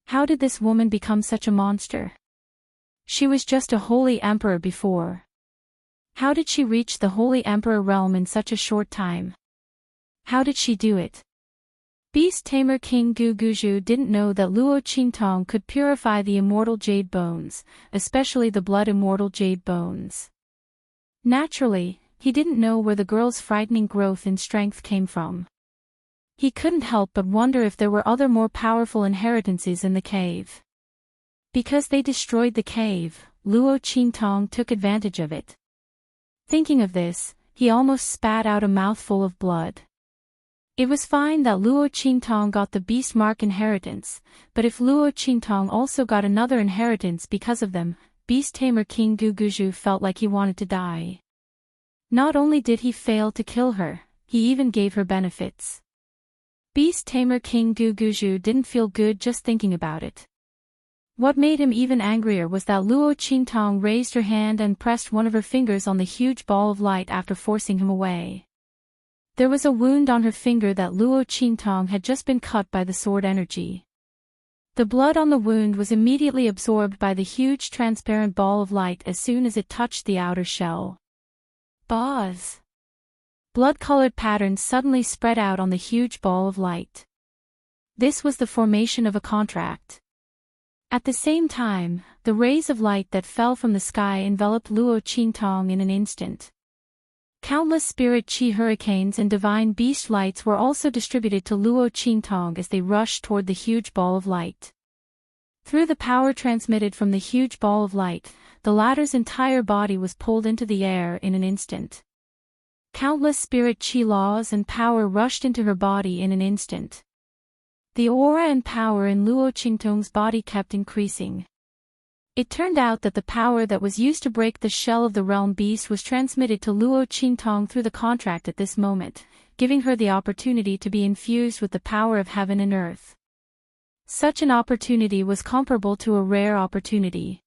How did this woman become such a monster? She was just a Holy Emperor before. How did she reach the Holy Emperor realm in such a short time? How did she do it? Beast Tamer King Gu Guju didn't know that Luo Qingtong could purify the immortal jade bones, especially the blood immortal jade bones. Naturally, he didn't know where the girl's frightening growth in strength came from. He couldn't help but wonder if there were other more powerful inheritances in the cave. Because they destroyed the cave, Luo Qingtong took advantage of it. Thinking of this, he almost spat out a mouthful of blood. It was fine that Luo Qingtong got the beast mark inheritance, but if Luo Qingtong also got another inheritance because of them, Beast Tamer King Gu Guju felt like he wanted to die. Not only did he fail to kill her, he even gave her benefits. Beast Tamer King Gu Guju didn't feel good just thinking about it. What made him even angrier was that Luo Qingtong raised her hand and pressed one of her fingers on the huge ball of light after forcing him away. There was a wound on her finger that Luo Qingtong had just been cut by the sword energy. The blood on the wound was immediately absorbed by the huge transparent ball of light as soon as it touched the outer shell. Buzz! Blood-colored patterns suddenly spread out on the huge ball of light. This was the formation of a contract. At the same time, the rays of light that fell from the sky enveloped Luo Qingtong in an instant. Countless spirit chi hurricanes and divine beast lights were also distributed to Luo Qingtong as they rushed toward the huge ball of light. Through the power transmitted from the huge ball of light, the latter's entire body was pulled into the air in an instant. Countless spirit chi laws and power rushed into her body in an instant. The aura and power in Luo Qingtong's body kept increasing. It turned out that the power that was used to break the shell of the realm beast was transmitted to Luo Qingtong through the contract at this moment, giving her the opportunity to be infused with the power of heaven and earth. Such an opportunity was comparable to a rare opportunity.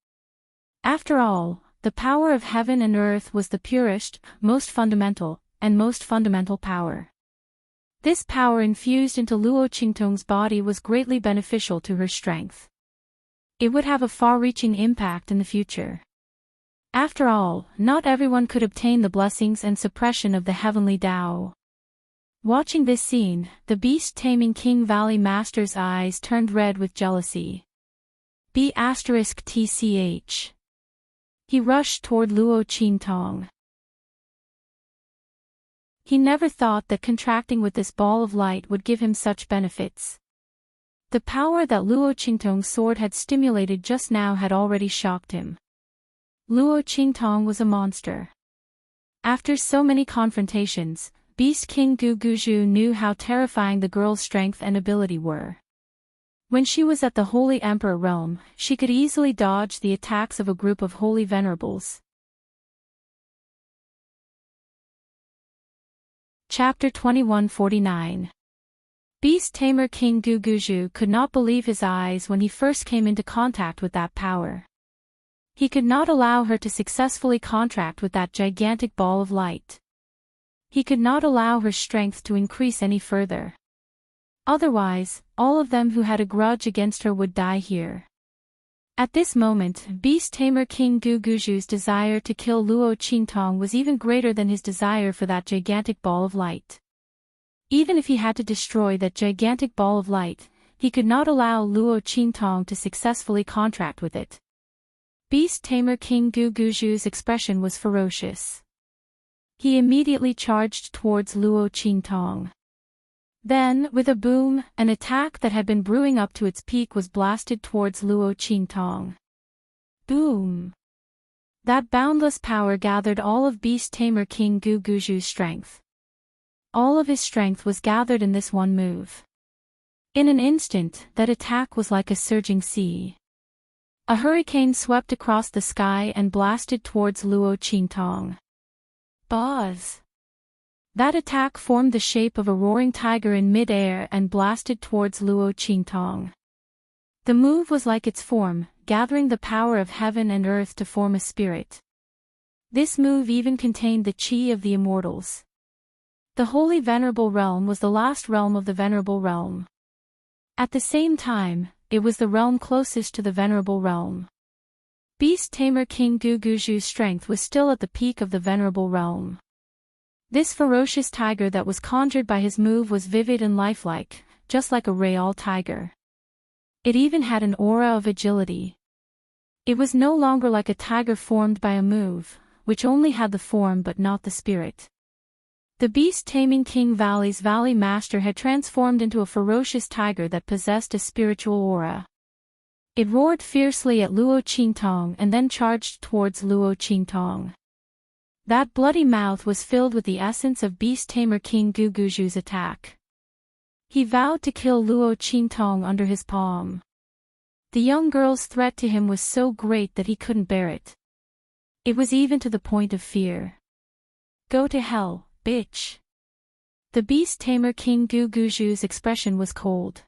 After all, the power of heaven and earth was the purest, most fundamental power. This power infused into Luo Qingtong's body was greatly beneficial to her strength. It would have a far-reaching impact in the future. After all, not everyone could obtain the blessings and suppression of the heavenly Tao. Watching this scene, the beast-taming King Valley Master's eyes turned red with jealousy. *TCH. He rushed toward Luo Qingtong. He never thought that contracting with this ball of light would give him such benefits. The power that Luo Qingtong's sword had stimulated just now had already shocked him. Luo Qingtong was a monster. After so many confrontations, Beast King Gu Guzhu knew how terrifying the girl's strength and ability were. When she was at the Holy Emperor realm, she could easily dodge the attacks of a group of holy venerables. Chapter 2149. Beast Tamer King Gu Guzhu could not believe his eyes when he first came into contact with that power. He could not allow her to successfully contract with that gigantic ball of light. He could not allow her strength to increase any further. Otherwise, all of them who had a grudge against her would die here. At this moment, Beast Tamer King Gu Guzhu's desire to kill Luo Qingtong was even greater than his desire for that gigantic ball of light. Even if he had to destroy that gigantic ball of light, he could not allow Luo Qingtong to successfully contract with it. Beast Tamer King Gu Guzhu's expression was ferocious. He immediately charged towards Luo Qingtong. Then, with a boom, an attack that had been brewing up to its peak was blasted towards Luo Qingtong. Boom! That boundless power gathered all of Beast Tamer King Gu Guzhu's strength. All of his strength was gathered in this one move. In an instant, that attack was like a surging sea. A hurricane swept across the sky and blasted towards Luo Qingtong. Buzz! That attack formed the shape of a roaring tiger in mid-air and blasted towards Luo Qingtong. The move was like its form, gathering the power of heaven and earth to form a spirit. This move even contained the chi of the immortals. The Holy Venerable Realm was the last realm of the Venerable Realm. At the same time, it was the realm closest to the Venerable Realm. Beast Tamer King Gu Guzhu's strength was still at the peak of the Venerable Realm. This ferocious tiger that was conjured by his move was vivid and lifelike, just like a real tiger. It even had an aura of agility. It was no longer like a tiger formed by a move, which only had the form but not the spirit. The beast-taming King Valley's Valley Master had transformed into a ferocious tiger that possessed a spiritual aura. It roared fiercely at Luo Qingtong and then charged towards Luo Qingtong. That bloody mouth was filled with the essence of beast-tamer King Gu Guzhu's attack. He vowed to kill Luo Qingtong under his palm. The young girl's threat to him was so great that he couldn't bear it. It was even to the point of fear. Go to hell, bitch. The beast-tamer King Gu Guzhu's expression was cold.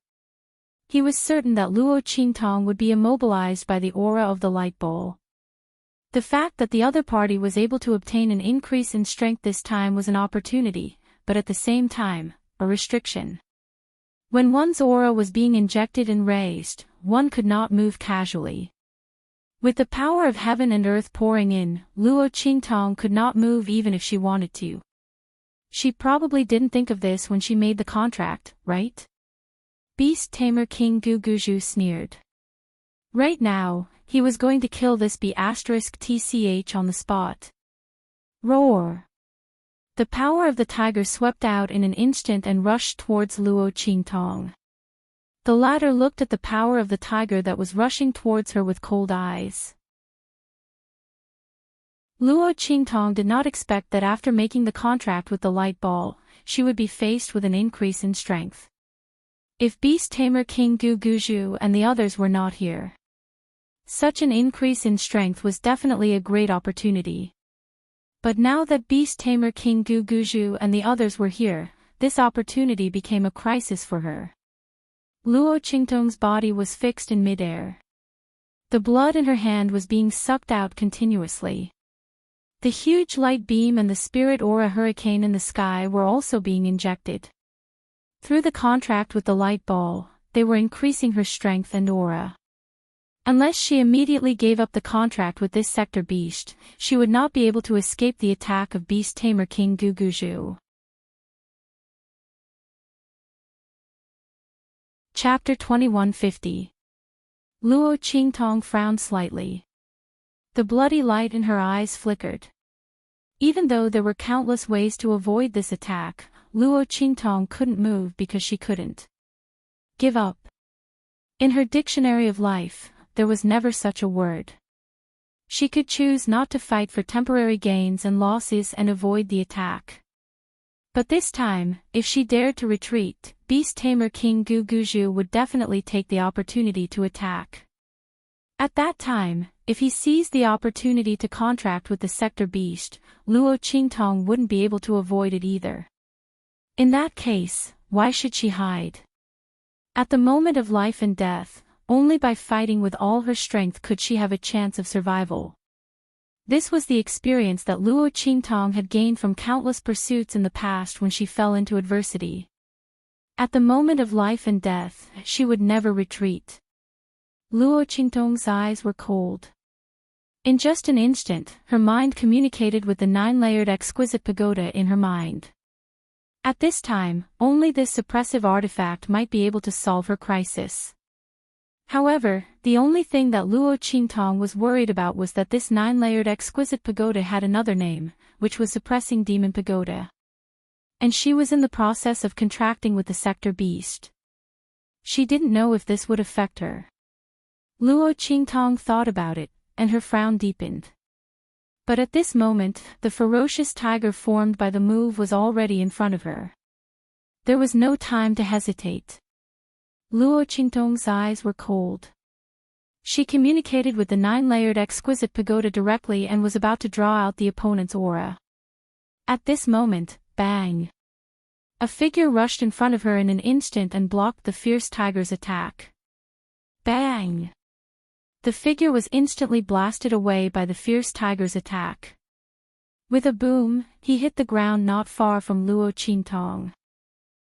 He was certain that Luo Qingtong would be immobilized by the aura of the light ball. The fact that the other party was able to obtain an increase in strength this time was an opportunity, but at the same time, a restriction. When one's aura was being injected and raised, one could not move casually. With the power of heaven and earth pouring in, Luo Qingtong could not move even if she wanted to. She probably didn't think of this when she made the contract, right? Beast-tamer King Gu Guzhu sneered. Right now, he was going to kill this *TCH on the spot. Roar! The power of the tiger swept out in an instant and rushed towards Luo Qingtong. The latter looked at the power of the tiger that was rushing towards her with cold eyes. Luo Qingtong did not expect that after making the contract with the light ball, she would be faced with an increase in strength. If Beast Tamer King Gu Guzhu and the others were not here, such an increase in strength was definitely a great opportunity. But now that Beast Tamer King Gu Guzhu and the others were here, this opportunity became a crisis for her. Luo Qingtong's body was fixed in midair. The blood in her hand was being sucked out continuously. The huge light beam and the spirit aura hurricane in the sky were also being injected. Through the contract with the light ball, they were increasing her strength and aura. Unless she immediately gave up the contract with this sector beast, she would not be able to escape the attack of Beast Tamer King Gu Guzhu. Chapter 2150. Luo Qingtong frowned slightly. The bloody light in her eyes flickered. Even though there were countless ways to avoid this attack, Luo Qingtong couldn't move because she couldn't give up. In her dictionary of life, there was never such a word. She could choose not to fight for temporary gains and losses and avoid the attack. But this time, if she dared to retreat, Beast Tamer King Gu Guzhu would definitely take the opportunity to attack. At that time, if he seized the opportunity to contract with the sector beast, Luo Qingtong wouldn't be able to avoid it either. In that case, why should she hide? At the moment of life and death, only by fighting with all her strength could she have a chance of survival. This was the experience that Luo Qingtong had gained from countless pursuits in the past when she fell into adversity. At the moment of life and death, she would never retreat. Luo Qingtong's eyes were cold. In just an instant, her mind communicated with the 9-layered exquisite pagoda in her mind. At this time, only this suppressive artifact might be able to solve her crisis. However, the only thing that Luo Qingtong was worried about was that this 9-layered exquisite pagoda had another name, which was suppressing demon pagoda. And she was in the process of contracting with the sector beast. She didn't know if this would affect her. Luo Qingtong thought about it, and her frown deepened. But at this moment, the ferocious tiger formed by the move was already in front of her. There was no time to hesitate. Luo Qingtong's eyes were cold. She communicated with the 9-layered exquisite pagoda directly and was about to draw out the opponent's aura. At this moment, bang! A figure rushed in front of her in an instant and blocked the fierce tiger's attack. Bang! The figure was instantly blasted away by the fierce tiger's attack. With a boom, he hit the ground not far from Luo Qingtong.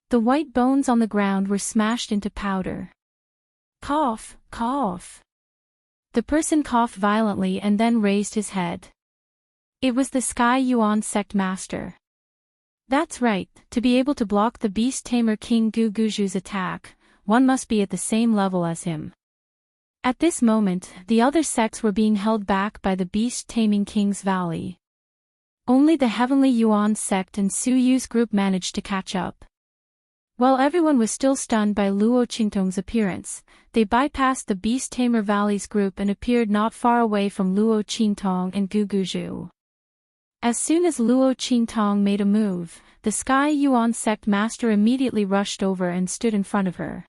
The white bones on the ground were smashed into powder. Cough, cough. The person coughed violently and then raised his head. It was the Sky Yuan sect master. That's right, to be able to block the Beast Tamer King Gu Guzhu's attack, one must be at the same level as him. At this moment, the other sects were being held back by the Beast Taming King's Valley. Only the Heavenly Yuan sect and Su Yu's group managed to catch up. While everyone was still stunned by Luo Qingtong's appearance, they bypassed the Beast Tamer Valley's group and appeared not far away from Luo Qingtong and Gu Guzhu. As soon as Luo Qingtong made a move, the Sky Yuan sect master immediately rushed over and stood in front of her.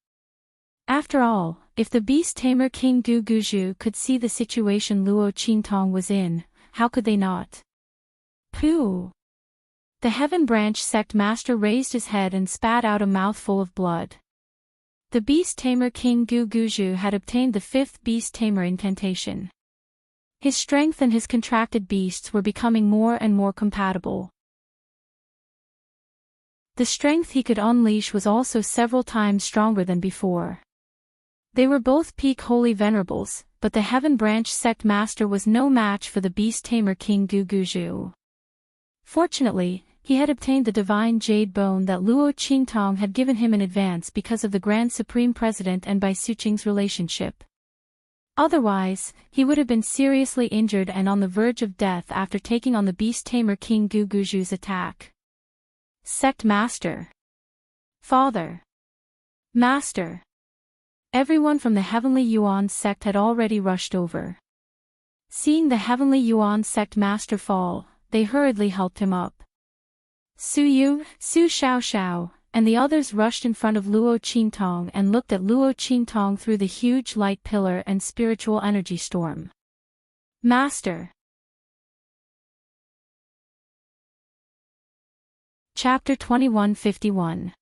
After all, if the Beast Tamer King Gu Guzhu could see the situation Luo Qingtong was in, how could they not? Pooh! The Heaven Branch sect master raised his head and spat out a mouthful of blood. The Beast Tamer King Gu Guzhu had obtained the 5th Beast Tamer incantation. His strength and his contracted beasts were becoming more and more compatible. The strength he could unleash was also several times stronger than before. They were both peak holy venerables, but the Heaven Branch sect master was no match for the Beast Tamer King Gu Guzhu. Fortunately, he had obtained the divine jade bone that Luo Qingtong had given him in advance because of the Grand Supreme President and Bai Suqing's relationship. Otherwise, he would have been seriously injured and on the verge of death after taking on the Beast Tamer King Gu Guzhu's attack. Sect Master. Father. Master. Everyone from the Heavenly Yuan sect had already rushed over. Seeing the Heavenly Yuan sect master fall, they hurriedly helped him up. Su Yu, Su Xiaoxiao, and the others rushed in front of Luo Qingtong and looked at Luo Qingtong through the huge light pillar and spiritual energy storm. Master. Chapter 2151.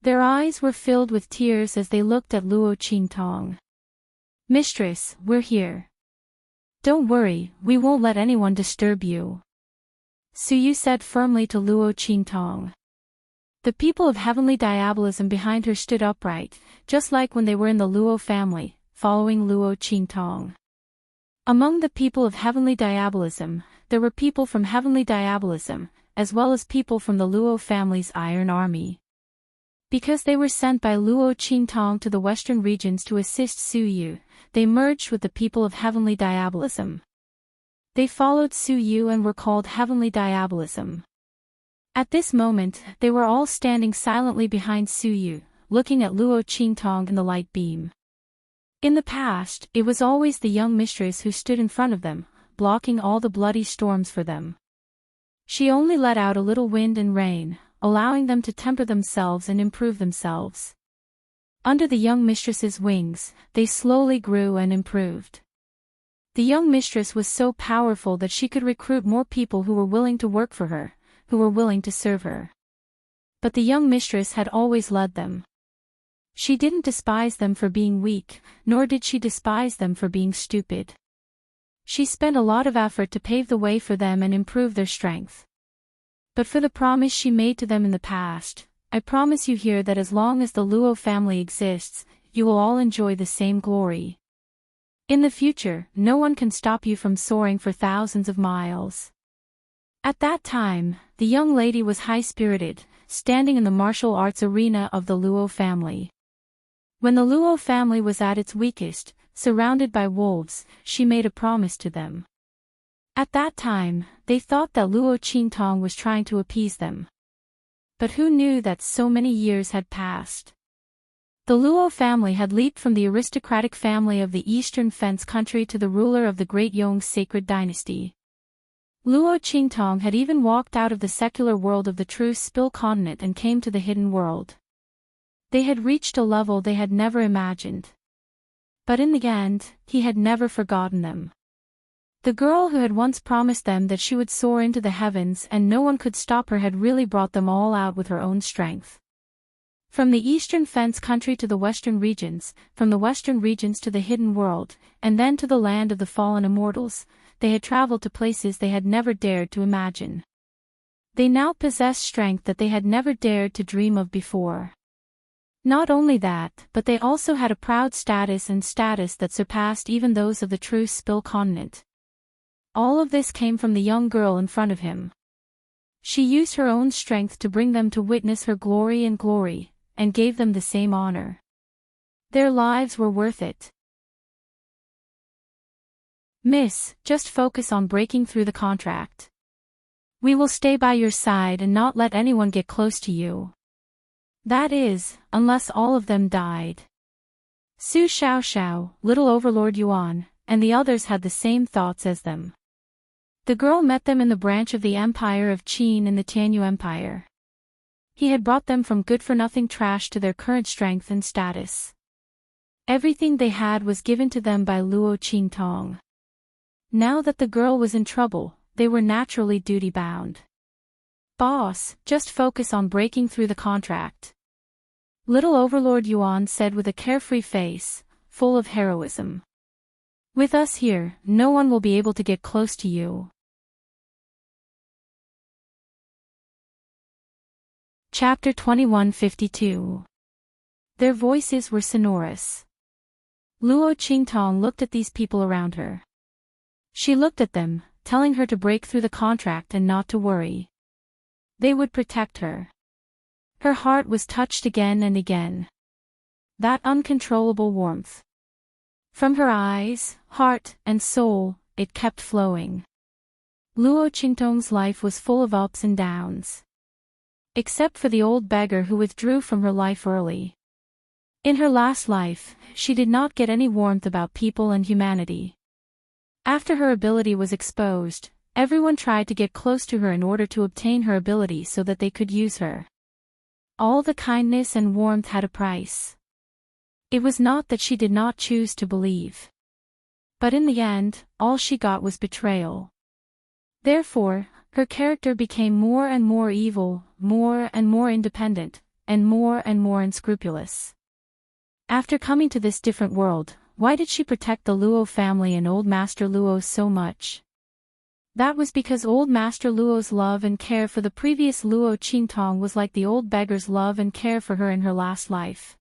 Their eyes were filled with tears as they looked at Luo Qingtong. Mistress, we're here. Don't worry, we won't let anyone disturb you. Su Yu said firmly to Luo Qingtong. The people of heavenly diabolism behind her stood upright, just like when they were in the Luo family, following Luo Qingtong. Among the people of heavenly diabolism, there were people from heavenly diabolism, as well as people from the Luo family's Iron Army. Because they were sent by Luo Qingtong to the western regions to assist Su Yu, they merged with the people of heavenly diabolism. They followed Su Yu and were called heavenly diabolism. At this moment, they were all standing silently behind Su Yu, looking at Luo Qingtong in the light beam. In the past, it was always the young mistress who stood in front of them, blocking all the bloody storms for them. She only let out a little wind and rain, allowing them to temper themselves and improve themselves. Under the young mistress's wings, they slowly grew and improved. The young mistress was so powerful that she could recruit more people who were willing to work for her, who were willing to serve her. But the young mistress had always led them. She didn't despise them for being weak, nor did she despise them for being stupid. She spent a lot of effort to pave the way for them and improve their strength. But for the promise she made to them in the past, I promise you here that as long as the Luo family exists, you will all enjoy the same glory. In the future, no one can stop you from soaring for thousands of miles. At that time, the young lady was high-spirited, standing in the martial arts arena of the Luo family. When the Luo family was at its weakest, surrounded by wolves, she made a promise to them. At that time, they thought that Luo Qingtong was trying to appease them. But who knew that so many years had passed? The Luo family had leaped from the aristocratic family of the Eastern Fence country to the ruler of the Great Yong sacred dynasty. Luo Qingtong had even walked out of the secular world of the true Spill continent and came to the hidden world. They had reached a level they had never imagined. But in the end, he had never forgotten them. The girl who had once promised them that she would soar into the heavens and no one could stop her had really brought them all out with her own strength. From the Eastern Fence country to the Western regions, from the Western regions to the hidden world, and then to the land of the fallen immortals, they had traveled to places they had never dared to imagine. They now possessed strength that they had never dared to dream of before. Not only that, but they also had a proud status that surpassed even those of the true Spill continent. All of this came from the young girl in front of him. She used her own strength to bring them to witness her glory, and gave them the same honor. Their lives were worth it. Miss, just focus on breaking through the contract. We will stay by your side and not let anyone get close to you. That is, unless all of them died. Su Xiaoxiao, Little Overlord Yuan, and the others had the same thoughts as them. The girl met them in the branch of the Empire of Qin in the Tianyu Empire. He had brought them from good-for-nothing trash to their current strength and status. Everything they had was given to them by Luo Qingtong. Now that the girl was in trouble, they were naturally duty-bound. Boss, just focus on breaking through the contract. Little Overlord Yuan said with a carefree face, full of heroism. With us here, no one will be able to get close to you. Chapter 2152. Their voices were sonorous. Luo Qingtong looked at these people around her. She looked at them, telling her to break through the contract and not to worry. They would protect her. Her heart was touched again and again. That uncontrollable warmth. From her eyes, heart, and soul, it kept flowing. Luo Qingtong's life was full of ups and downs. Except for the old beggar who withdrew from her life early. In her last life, she did not get any warmth about people and humanity. After her ability was exposed, everyone tried to get close to her in order to obtain her ability so that they could use her. All the kindness and warmth had a price. It was not that she did not choose to believe. But in the end, all she got was betrayal. Therefore, her character became more and more evil, more and more independent, and more unscrupulous. After coming to this different world, why did she protect the Luo family and Old Master Luo so much? That was because Old Master Luo's love and care for the previous Luo Qingtong was like the old beggar's love and care for her in her last life.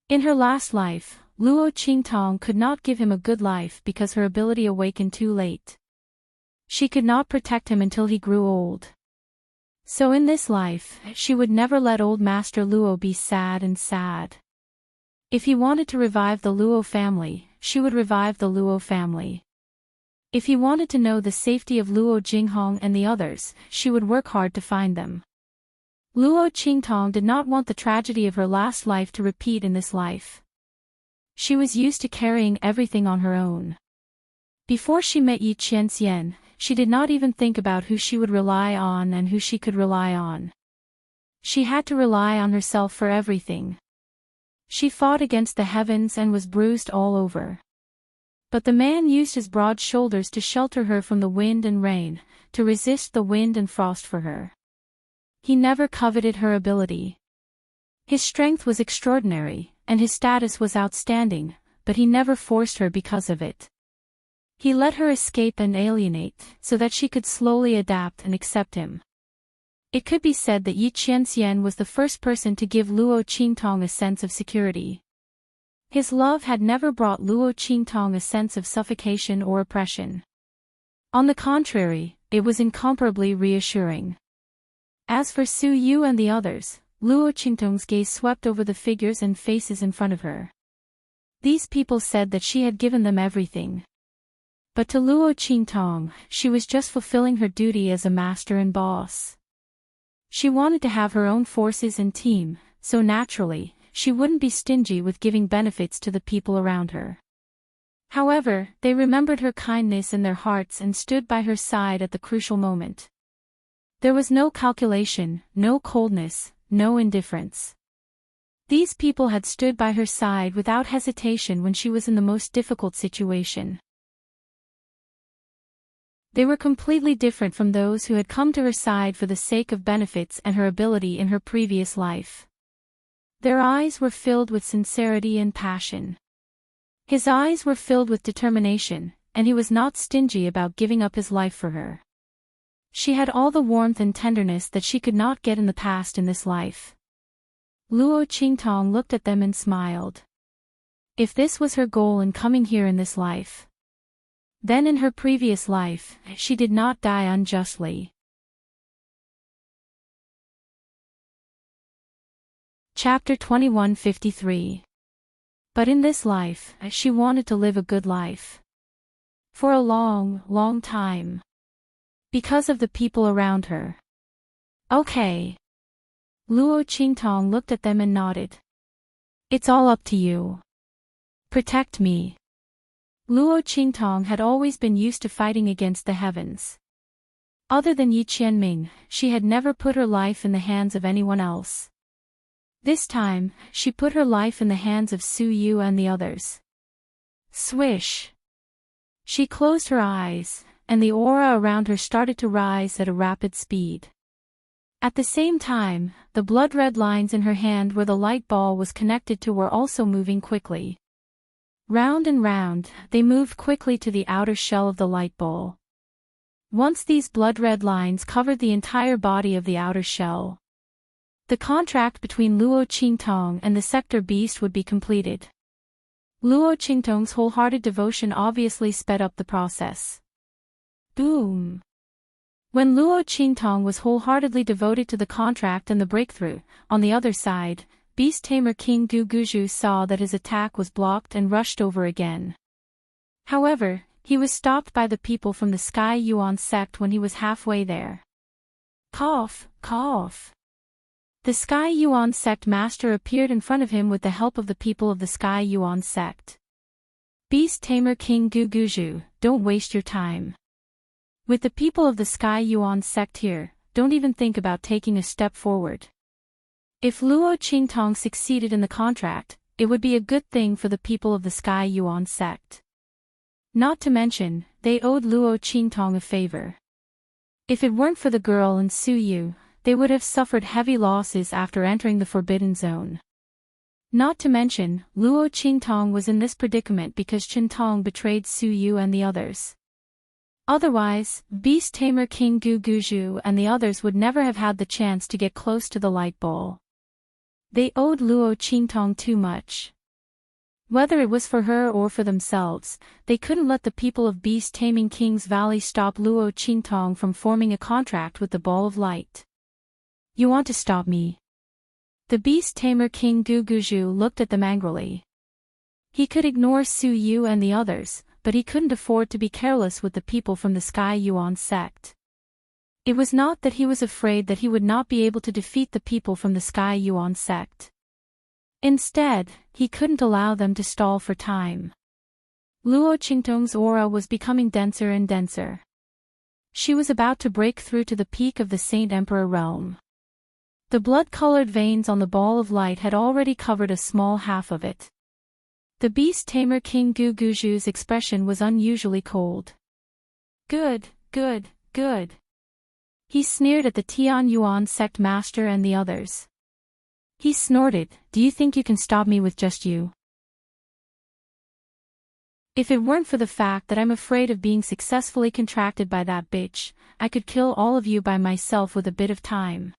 In her last life, Luo Qingtong could not give him a good life because her ability awakened too late. She could not protect him until he grew old. So in this life, she would never let Old Master Luo be sad. If he wanted to revive the Luo family, she would revive the Luo family. If he wanted to know the safety of Luo Jinghong and the others, she would work hard to find them. Luo Qingtong did not want the tragedy of her last life to repeat in this life. She was used to carrying everything on her own. Before she met Yi Qianxian, she did not even think about who she would rely on and who she could rely on. She had to rely on herself for everything. She fought against the heavens and was bruised all over. But the man used his broad shoulders to shelter her from the wind and rain, to resist the wind and frost for her. He never coveted her ability. His strength was extraordinary, and his status was outstanding, but he never forced her because of it. He let her escape and alienate, so that she could slowly adapt and accept him. It could be said that Yi Qianxian was the first person to give Luo Qingtong a sense of security. His love had never brought Luo Qingtong a sense of suffocation or oppression. On the contrary, it was incomparably reassuring. As for Su Yu and the others, Luo Qingtong's gaze swept over the figures and faces in front of her. These people said that she had given them everything. But to Luo Qingtong, she was just fulfilling her duty as a master and boss. She wanted to have her own forces and team, so naturally, she wouldn't be stingy with giving benefits to the people around her. However, they remembered her kindness in their hearts and stood by her side at the crucial moment. There was no calculation, no coldness, no indifference. These people had stood by her side without hesitation when she was in the most difficult situation. They were completely different from those who had come to her side for the sake of benefits and her ability in her previous life. Their eyes were filled with sincerity and passion. His eyes were filled with determination, and he was not stingy about giving up his life for her. She had all the warmth and tenderness that she could not get in the past in this life. Luo Qingtong looked at them and smiled. If this was her goal in coming here in this life, then in her previous life, she did not die unjustly. Chapter 2153. But in this life, she wanted to live a good life. For a long time. Because of the people around her. Okay. Luo Qingtong looked at them and nodded. It's all up to you. Protect me. Luo Qingtong had always been used to fighting against the heavens. Other than Yi Qianming, she had never put her life in the hands of anyone else. This time, she put her life in the hands of Su Yu and the others. Swish! She closed her eyes, and the aura around her started to rise at a rapid speed. At the same time, the blood-red lines in her hand where the light ball was connected to were also moving quickly. Round and round, they moved quickly to the outer shell of the light ball. Once these blood-red lines covered the entire body of the outer shell, the contract between Luo Qingtong and the sector beast would be completed. Luo Qingtong's wholehearted devotion obviously sped up the process. Boom! When Luo Qingtong was wholeheartedly devoted to the contract and the breakthrough, on the other side, Beast Tamer King Gu Guzhu saw that his attack was blocked and rushed over again. However, he was stopped by the people from the Sky Yuan sect when he was halfway there. Cough, cough. The Sky Yuan sect master appeared in front of him with the help of the people of the Sky Yuan sect. Beast Tamer King Guguju, don't waste your time. With the people of the Sky Yuan sect here, don't even think about taking a step forward. If Luo Qingtong succeeded in the contract, it would be a good thing for the people of the Sky Yuan sect. Not to mention, they owed Luo Qingtong a favor. If it weren't for the girl and Su Yu, they would have suffered heavy losses after entering the Forbidden Zone. Not to mention, Luo Qingtong was in this predicament because Qintong betrayed Su Yu and the others. Otherwise, Beast Tamer King Guguju and the others would never have had the chance to get close to the light ball. They owed Luo Qingtong too much. Whether it was for her or for themselves, they couldn't let the people of Beast Taming King's Valley stop Luo Qingtong from forming a contract with the Ball of Light. You want to stop me? The Beast Tamer King Guguju looked at them angrily. He could ignore Su Yu and the others, but he couldn't afford to be careless with the people from the Sky Yuan sect. It was not that he was afraid that he would not be able to defeat the people from the Sky Yuan sect. Instead, he couldn't allow them to stall for time. Luo Qingtong's aura was becoming denser and denser. She was about to break through to the peak of the Saint Emperor realm. The blood-colored veins on the ball of light had already covered a small half of it. The Beast Tamer King Guguju's expression was unusually cold. Good, good, good. He sneered at the Tian Yuan sect master and the others. He snorted, do you think you can stop me with just you? If it weren't for the fact that I'm afraid of being successfully contracted by that bitch, I could kill all of you by myself with a bit of time.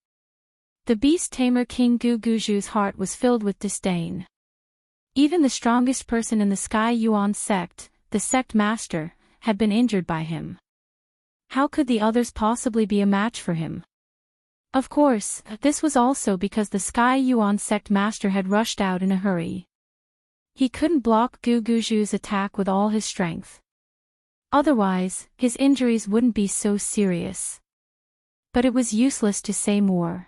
The Beast Tamer King Guguju's heart was filled with disdain. Even the strongest person in the Sky Yuan sect, the sect master, had been injured by him. How could the others possibly be a match for him? Of course, this was also because the Sky Yuan sect master had rushed out in a hurry. He couldn't block Guguju's attack with all his strength. Otherwise, his injuries wouldn't be so serious. But it was useless to say more.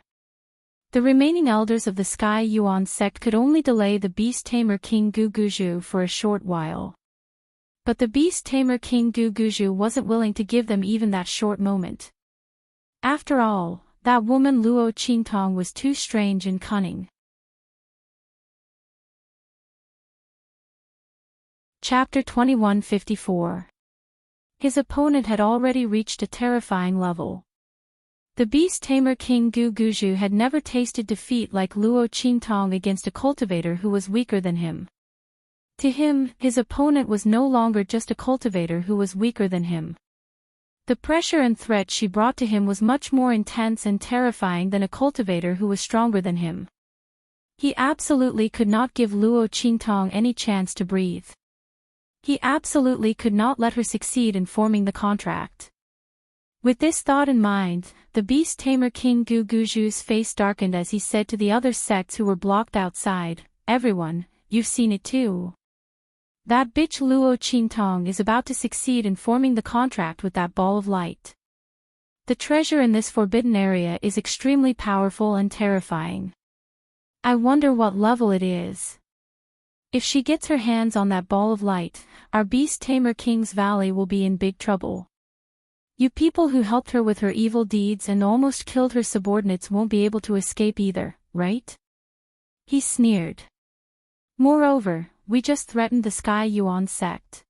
The remaining elders of the Sky Yuan sect could only delay the Beast Tamer King Guguju for a short while. But the Beast Tamer King Guguju wasn't willing to give them even that short moment. After all, that woman Luo Qingtong was too strange and cunning. Chapter 2154. His opponent had already reached a terrifying level. The Beast Tamer King Guguju had never tasted defeat like Luo Qingtong against a cultivator who was weaker than him. To him, his opponent was no longer just a cultivator who was weaker than him. The pressure and threat she brought to him was much more intense and terrifying than a cultivator who was stronger than him. He absolutely could not give Luo Qingtong any chance to breathe. He absolutely could not let her succeed in forming the contract. With this thought in mind, the Beast Tamer King Guguju's face darkened as he said to the other sects who were blocked outside, "Everyone, you've seen it too. That bitch Luo Qingtong is about to succeed in forming the contract with that ball of light. The treasure in this forbidden area is extremely powerful and terrifying. I wonder what level it is. If she gets her hands on that ball of light, our Beast Tamer King's Valley will be in big trouble. You people who helped her with her evil deeds and almost killed her subordinates won't be able to escape either, right?" He sneered. "Moreover, we just threatened the Sky Yuan sect.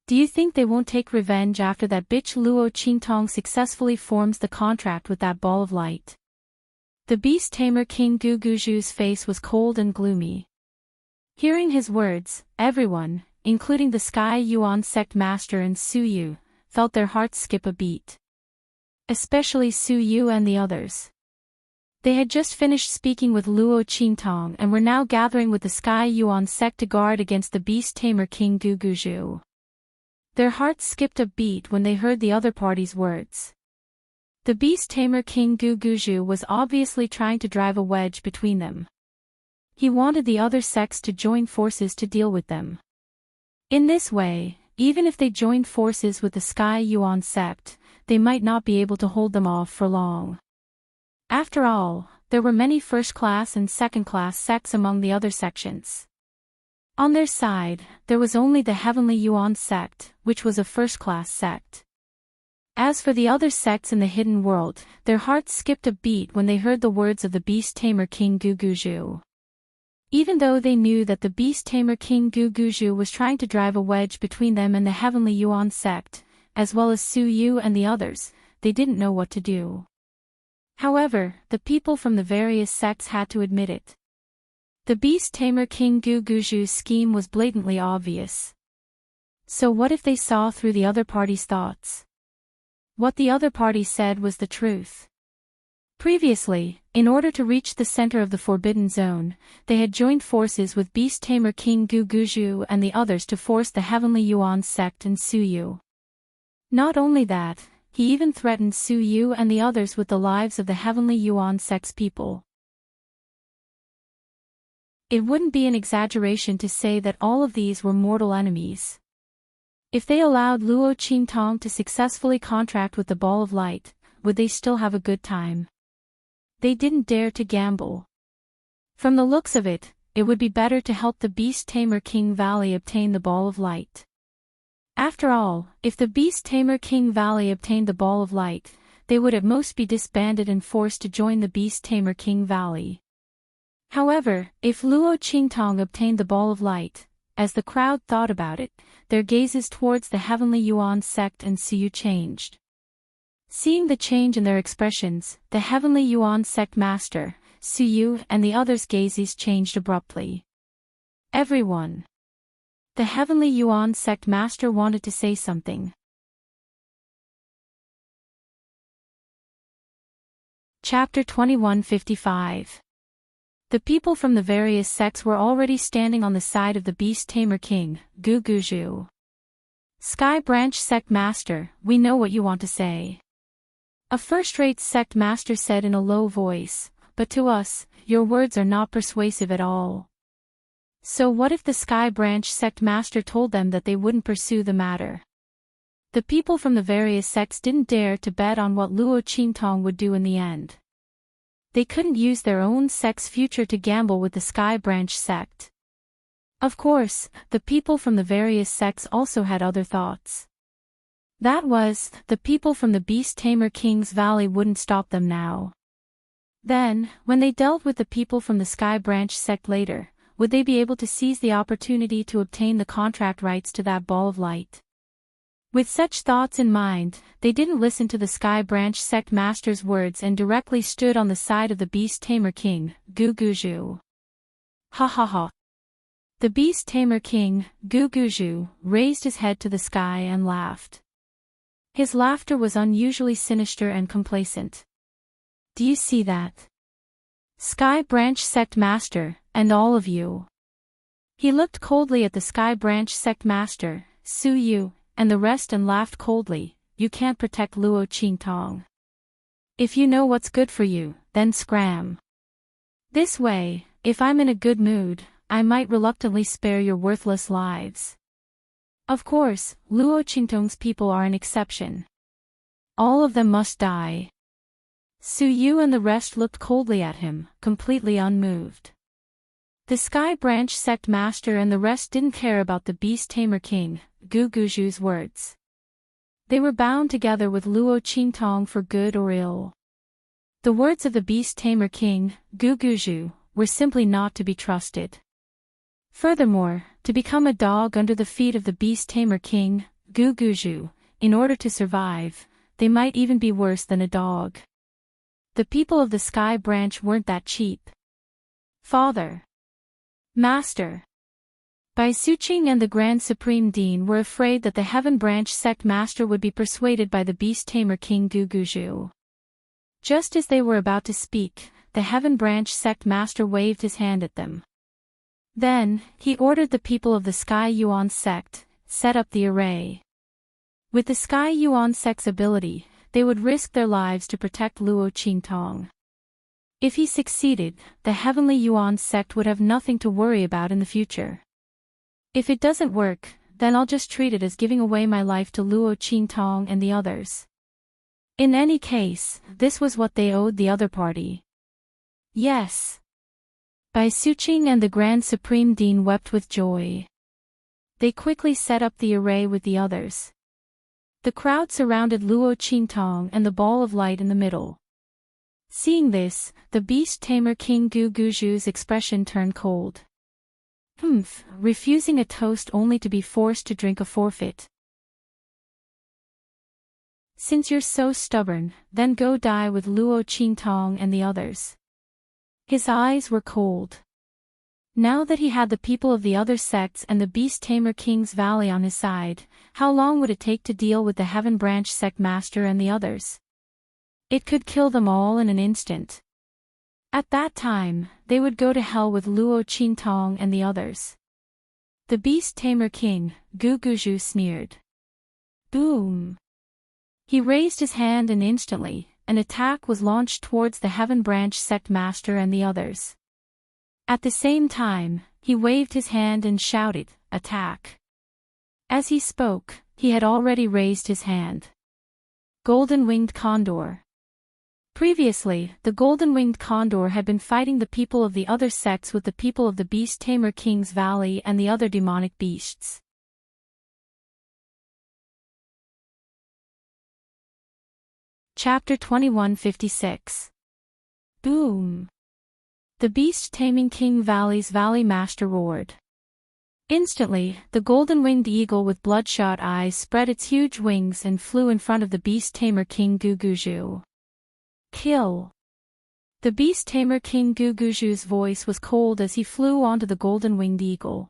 Do you think they won't take revenge after that bitch Luo Qingtong successfully forms the contract with that ball of light?" The Beast Tamer King Guguju's face was cold and gloomy. Hearing his words, everyone, including the Sky Yuan sect master and Su Yu, felt their hearts skip a beat. Especially Su Yu and the others. They had just finished speaking with Luo Qingtong and were now gathering with the Sky Yuan sect to guard against the Beast Tamer King Guguju. Their hearts skipped a beat when they heard the other party's words. The Beast Tamer King Guguju was obviously trying to drive a wedge between them. He wanted the other sects to join forces to deal with them. In this way, even if they joined forces with the Sky Yuan sect, they might not be able to hold them off for long. After all, there were many first-class and second-class sects among the other sections. On their side, there was only the Heavenly Yuan sect, which was a first-class sect. As for the other sects in the hidden world, their hearts skipped a beat when they heard the words of the Beast Tamer King Guguju. Even though they knew that the Beast Tamer King Guguju was trying to drive a wedge between them and the Heavenly Yuan sect, as well as Su Yu and the others, they didn't know what to do. However, the people from the various sects had to admit it. The Beast Tamer King Guguju's scheme was blatantly obvious. So what if they saw through the other party's thoughts? What the other party said was the truth. Previously, in order to reach the center of the Forbidden Zone, they had joined forces with Beast Tamer King Guguju and the others to force the Heavenly Yuan sect and Su Yu. Not only that, he even threatened Su Yu and the others with the lives of the Heavenly Yuan sect's people. It wouldn't be an exaggeration to say that all of these were mortal enemies. If they allowed Luo Qingtong to successfully contract with the Ball of Light, would they still have a good time? They didn't dare to gamble. From the looks of it, it would be better to help the Beast Tamer King Valley obtain the Ball of Light. After all, if the Beast Tamer King Valley obtained the Ball of Light, they would at most be disbanded and forced to join the Beast Tamer King Valley. However, if Luo Qingtong obtained the Ball of Light, as the crowd thought about it, their gazes towards the Heavenly Yuan sect and Su Yu changed. Seeing the change in their expressions, the Heavenly Yuan sect master, Su Yu and the others' gazes changed abruptly. Everyone. The Heavenly Yuan sect master wanted to say something. Chapter 2155. The people from the various sects were already standing on the side of the Beast Tamer King, Guguju. Sky Branch Sect Master, we know what you want to say. A first-rate sect master said in a low voice, but to us, your words are not persuasive at all. So what if the Sky Branch Sect Master told them that they wouldn't pursue the matter? The people from the various sects didn't dare to bet on what Luo Qingtong would do in the end. They couldn't use their own sect's future to gamble with the Sky Branch sect. Of course, the people from the various sects also had other thoughts. That was, the people from the Beast Tamer King's Valley wouldn't stop them now. Then, when they dealt with the people from the Sky Branch sect later, would they be able to seize the opportunity to obtain the contract rights to that Ball of Light? With such thoughts in mind, they didn't listen to the Sky Branch sect master's words and directly stood on the side of the Beast Tamer King, Guguju. Ha ha ha. The Beast Tamer King, Guguju, raised his head to the sky and laughed. His laughter was unusually sinister and complacent. Do you see that? Sky Branch Sect Master, and all of you. He looked coldly at the Sky Branch Sect Master, Su Yu, and the rest and laughed coldly. You can't protect Luo Qingtong. If you know what's good for you, then scram. This way, if I'm in a good mood, I might reluctantly spare your worthless lives. Of course, Luo Qingtong's people are an exception. All of them must die. Su Yu and the rest looked coldly at him, completely unmoved. The Sky Branch Sect Master and the rest didn't care about the Beast Tamer King, Guguju's words. They were bound together with Luo Qingtong for good or ill. The words of the Beast Tamer King, Guguju, were simply not to be trusted. Furthermore, to become a dog under the feet of the Beast Tamer King, Guguju, in order to survive, they might even be worse than a dog. The people of the Sky Branch weren't that cheap. Father. Master. Bai Suqing and the Grand Supreme Dean were afraid that the Heaven Branch Sect Master would be persuaded by the Beast Tamer King Guguju. Just as they were about to speak, the Heaven Branch Sect Master waved his hand at them. Then, he ordered the people of the Sky Yuan sect, set up the array. With the Sky Yuan sect's ability, they would risk their lives to protect Luo Qingtong. If he succeeded, the Heavenly Yuan sect would have nothing to worry about in the future. If it doesn't work, then I'll just treat it as giving away my life to Luo Qingtong and the others. In any case, this was what they owed the other party. Yes. Bai Suqing and the Grand Supreme Dean wept with joy. They quickly set up the array with the others. The crowd surrounded Luo Qingtong and the ball of light in the middle. Seeing this, the beast tamer King Gu Guzhu's expression turned cold. Refusing a toast only to be forced to drink a forfeit. Since you're so stubborn, then go die with Luo Qingtong and the others. His eyes were cold. Now that he had the people of the other sects and the Beast Tamer King's Valley on his side, how long would it take to deal with the Heaven Branch sect master and the others? It could kill them all in an instant. At that time, they would go to hell with Luo Qingtong and the others. The Beast Tamer King, Gu Guzhu, sneered. Boom! He raised his hand and instantly, an attack was launched towards the Heaven Branch sect master and the others. At the same time, he waved his hand and shouted, "Attack!" As he spoke, he had already raised his hand. Golden-winged condor. Previously, the golden-winged condor had been fighting the people of the other sects with the people of the Beast Tamer King's Valley and the other demonic beasts. Chapter 2156. Boom! The beast-taming King Valley's Valley Master roared. Instantly, the golden-winged eagle with bloodshot eyes spread its huge wings and flew in front of the beast-tamer King Gu Guzhu. Kill! The beast-tamer King Gu Guzhu's voice was cold as he flew onto the golden-winged eagle.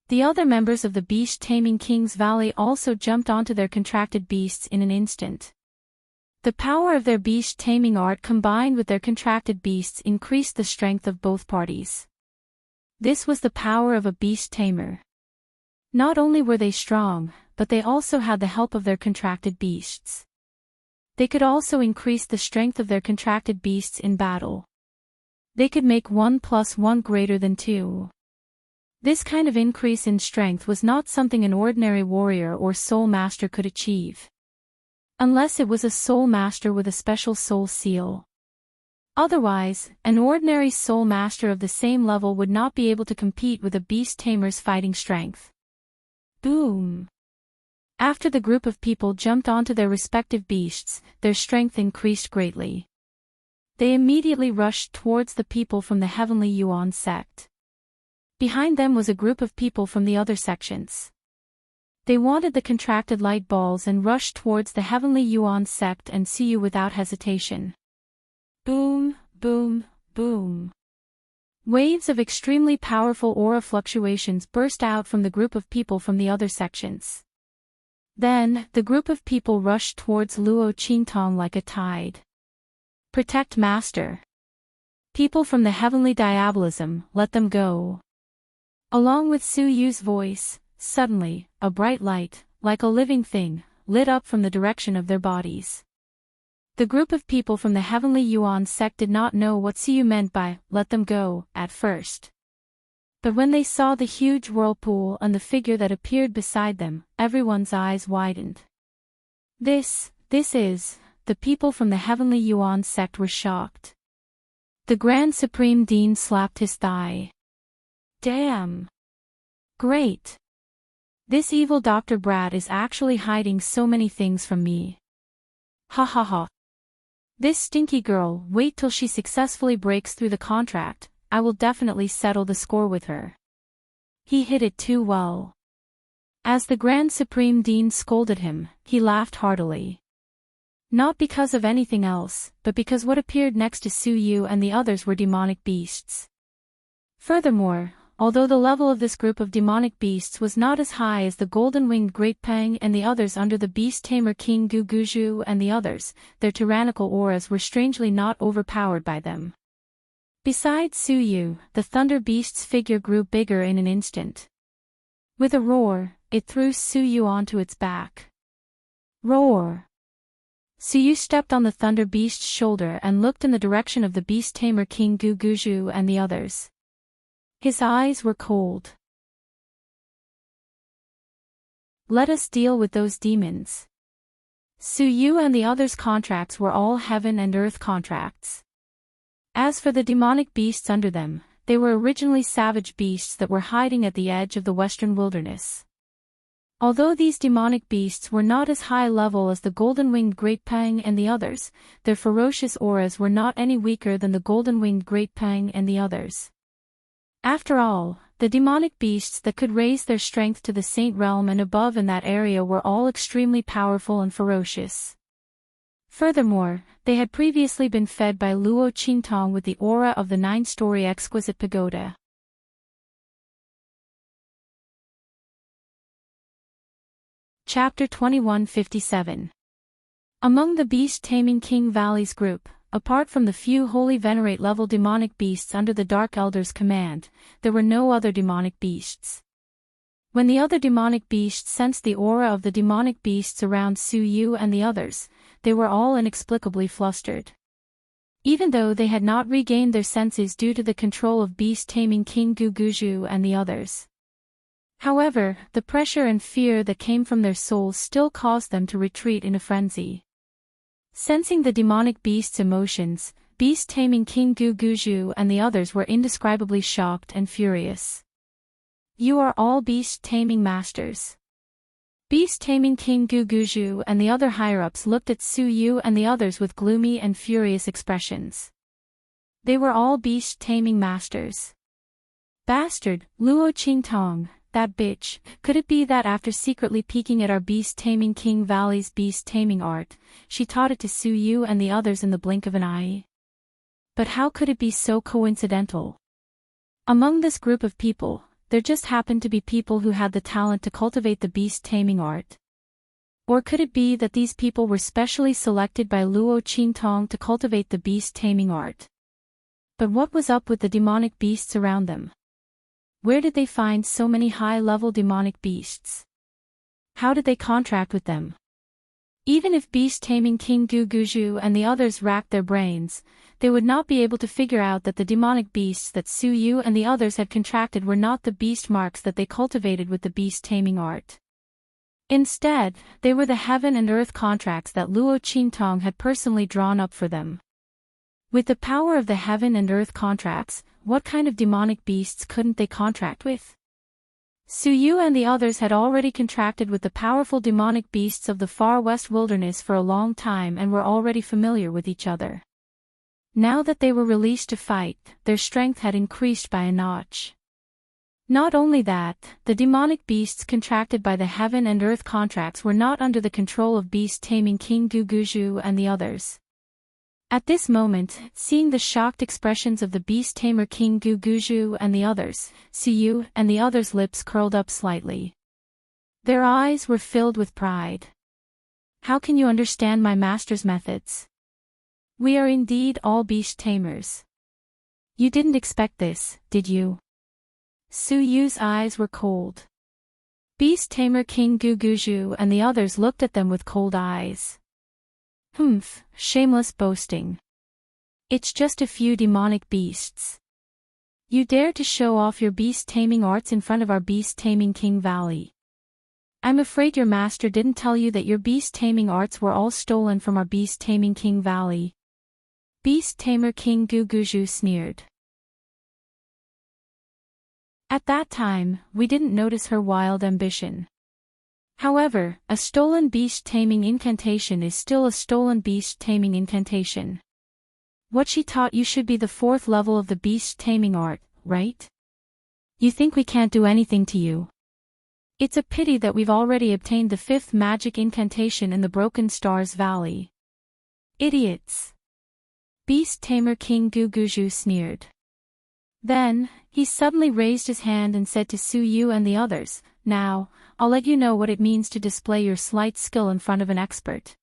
The other members of the beast-taming King's Valley also jumped onto their contracted beasts in an instant. The power of their beast-taming art combined with their contracted beasts increased the strength of both parties. This was the power of a beast-tamer. Not only were they strong, but they also had the help of their contracted beasts. They could also increase the strength of their contracted beasts in battle. They could make 1 + 1 greater than 2. This kind of increase in strength was not something an ordinary warrior or soul master could achieve. Unless it was a soul master with a special soul seal. Otherwise, an ordinary soul master of the same level would not be able to compete with a beast tamer's fighting strength. Boom! After the group of people jumped onto their respective beasts, their strength increased greatly. They immediately rushed towards the people from the Heavenly Yuan sect. Behind them was a group of people from the other sections. They wanted the contracted light balls and rushed towards the Heavenly Yuan sect and Siyu without hesitation. Boom, boom, boom. Waves of extremely powerful aura fluctuations burst out from the group of people from the other sections. Then, the group of people rushed towards Luo Qingtong like a tide. Protect Master. People from the Heavenly Diabolism, let them go. Along with Su Yu's voice, suddenly, a bright light, like a living thing, lit up from the direction of their bodies. The group of people from the Heavenly Yuan sect did not know what Su Yu meant by, "let them go," at first. But when they saw the huge whirlpool and the figure that appeared beside them, everyone's eyes widened. This is, the people from the Heavenly Yuan sect were shocked. The Grand Supreme Dean slapped his thigh. Damn! Great! This evil Dr. Brat is actually hiding so many things from me. Ha ha ha. This stinky girl, wait till she successfully breaks through the contract, I will definitely settle the score with her. He hit it too well. As the Grand Supreme Dean scolded him, he laughed heartily. Not because of anything else, but because what appeared next to Su Yu and the others were demonic beasts. Furthermore, although the level of this group of demonic beasts was not as high as the golden-winged Great Peng and the others under the beast-tamer King Gu Guzhu and the others, their tyrannical auras were strangely not overpowered by them. Besides Su Yu, the Thunder Beast's figure grew bigger in an instant. With a roar, it threw Su Yu onto its back. Roar! Su Yu stepped on the Thunder Beast's shoulder and looked in the direction of the beast-tamer King Gu Guzhu and the others. His eyes were cold. Let us deal with those demons. Su Yu and the others' contracts were all heaven and earth contracts. As for the demonic beasts under them, they were originally savage beasts that were hiding at the edge of the western wilderness. Although these demonic beasts were not as high level as the golden-winged greatpang and the others, their ferocious auras were not any weaker than the golden-winged greatpang and the others. After all, the demonic beasts that could raise their strength to the saint realm and above in that area were all extremely powerful and ferocious. Furthermore, they had previously been fed by Luo Qingtong with the aura of the 9-story exquisite pagoda. Chapter 2157. Among the beast-taming King Valley's group, apart from the few holy venerate-level demonic beasts under the Dark Elder's command, there were no other demonic beasts. When the other demonic beasts sensed the aura of the demonic beasts around Su Yu and the others, they were all inexplicably flustered. Even though they had not regained their senses due to the control of beast-taming King Guguju and the others. However, the pressure and fear that came from their souls still caused them to retreat in a frenzy. Sensing the demonic beast's emotions, beast-taming King Guguju and the others were indescribably shocked and furious. "You are all beast-taming masters." Beast-taming King Guguju and the other higher-ups looked at Su Yu and the others with gloomy and furious expressions. They were all beast-taming masters. "Bastard, Luo Qingtong, that bitch, could it be that after secretly peeking at our beast-taming King Valley's beast-taming art, she taught it to Su Yu and the others in the blink of an eye? But how could it be so coincidental? Among this group of people, there just happened to be people who had the talent to cultivate the beast-taming art. Or could it be that these people were specially selected by Luo Qingtong to cultivate the beast-taming art? But what was up with the demonic beasts around them? Where did they find so many high-level demonic beasts? How did they contract with them? Even if beast-taming King Guguju and the others racked their brains, they would not be able to figure out that the demonic beasts that Su Yu and the others had contracted were not the beast marks that they cultivated with the beast-taming art. Instead, they were the heaven and earth contracts that Luo Qingtong had personally drawn up for them. With the power of the heaven and earth contracts, what kind of demonic beasts couldn't they contract with? Su Yu and the others had already contracted with the powerful demonic beasts of the far west wilderness for a long time and were already familiar with each other. Now that they were released to fight, their strength had increased by a notch. Not only that, the demonic beasts contracted by the heaven and earth contracts were not under the control of beast-taming King Guguju and the others. At this moment, seeing the shocked expressions of the beast-tamer King Guguju and the others, Su Yu and the others' lips curled up slightly. Their eyes were filled with pride. "How can you understand my master's methods? We are indeed all beast-tamers. You didn't expect this, did you?" Su Yu's eyes were cold. Beast-tamer King Guguju and the others looked at them with cold eyes. "Humph, shameless boasting. It's just a few demonic beasts. You dare to show off your beast-taming arts in front of our beast-taming King Valley. I'm afraid your master didn't tell you that your beast-taming arts were all stolen from our beast-taming King Valley." Beast-tamer King Guguju sneered. At that time, we didn't notice her wild ambition. However, a stolen beast-taming incantation is still a stolen beast-taming incantation. What she taught you should be the 4th level of the beast-taming art, right? You think we can't do anything to you? It's a pity that we've already obtained the 5th magic incantation in the Broken Stars Valley. Idiots! Beast-tamer King Guguju sneered. Then, he suddenly raised his hand and said to Su Yu and the others, "Now, I'll let you know what it means to display your slight skill in front of an expert.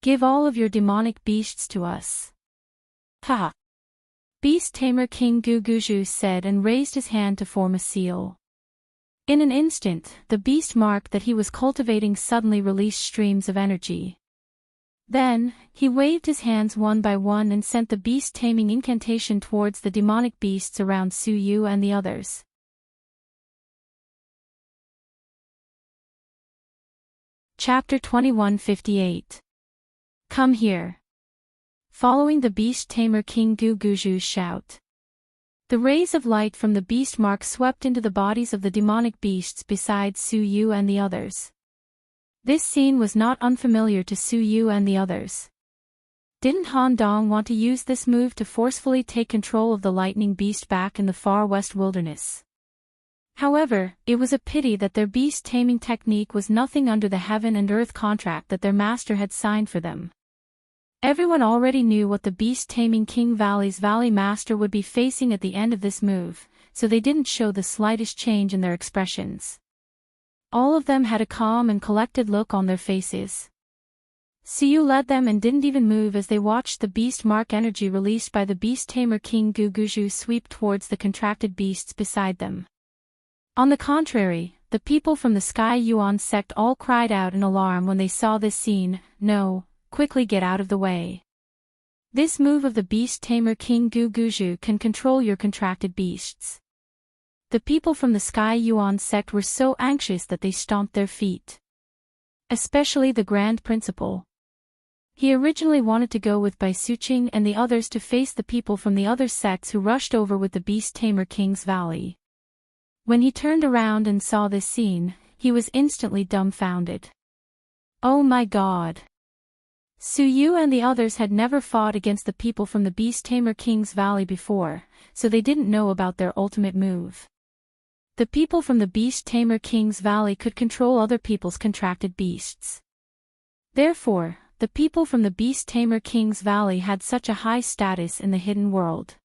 Give all of your demonic beasts to us." "Ha!" Beast-tamer King Guguju said and raised his hand to form a seal. In an instant, the beast mark that he was cultivating suddenly released streams of energy. Then, he waved his hands one by one and sent the beast-taming incantation towards the demonic beasts around Su Yu and the others. Chapter 2158. Come here. following the beast tamer King Guguju's shout. The rays of light from the beast mark swept into the bodies of the demonic beasts beside Su Yu and the others. This scene was not unfamiliar to Su Yu and the others. Didn't Han Dong want to use this move to forcefully take control of the lightning beast back in the far west wilderness? However, it was a pity that their beast-taming technique was nothing under the heaven and earth contract that their master had signed for them. Everyone already knew what the beast-taming King Valley's Valley Master would be facing at the end of this move, so they didn't show the slightest change in their expressions. All of them had a calm and collected look on their faces. Su Yu led them and didn't even move as they watched the beast mark energy released by the beast-tamer King Guguju sweep towards the contracted beasts beside them. On the contrary, the people from the Sky Yuan sect all cried out in alarm when they saw this scene. No, quickly get out of the way. This move of the beast-tamer King Guguju can control your contracted beasts. The people from the Sky Yuan sect were so anxious that they stomped their feet. Especially the Grand Principal. He originally wanted to go with Bai Suqing and the others to face the people from the other sects who rushed over with the beast-tamer King's Valley. When he turned around and saw this scene, he was instantly dumbfounded. Oh my God! Su Yu and the others had never fought against the people from the beast-tamer King's Valley before, so they didn't know about their ultimate move. The people from the beast-tamer King's Valley could control other people's contracted beasts. Therefore, the people from the beast-tamer King's Valley had such a high status in the hidden world.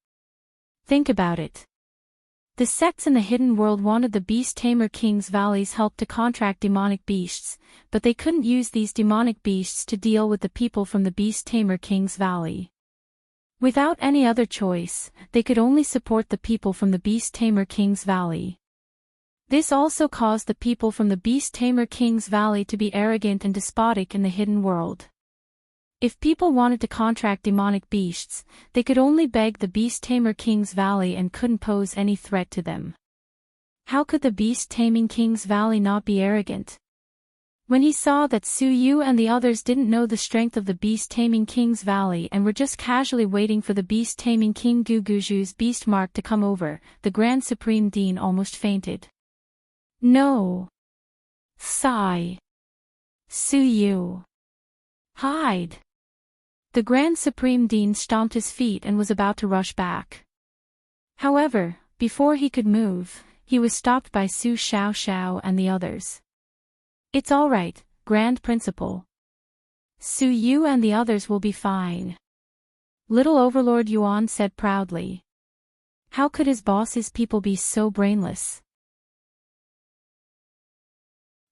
Think about it. The sects in the hidden world wanted the beast-tamer King's Valley's help to contract demonic beasts, but they couldn't use these demonic beasts to deal with the people from the beast-tamer King's Valley. Without any other choice, they could only support the people from the beast-tamer King's Valley. This also caused the people from the beast-tamer King's Valley to be arrogant and despotic in the hidden world. If people wanted to contract demonic beasts, they could only beg the beast-tamer King's Valley and couldn't pose any threat to them. How could the beast-taming King's Valley not be arrogant? When he saw that Su Yu and the others didn't know the strength of the beast-taming King's Valley and were just casually waiting for the beast-taming King Guguju's beast mark to come over, the Grand Supreme Dean almost fainted. No! Sigh! Su Yu! Hide! The Grand Supreme Dean stomped his feet and was about to rush back. However, before he could move, he was stopped by Su Xiao and the others. It's all right, Grand Principal. Su Yu and the others will be fine. Little Overlord Yuan said proudly. How could his boss's people be so brainless?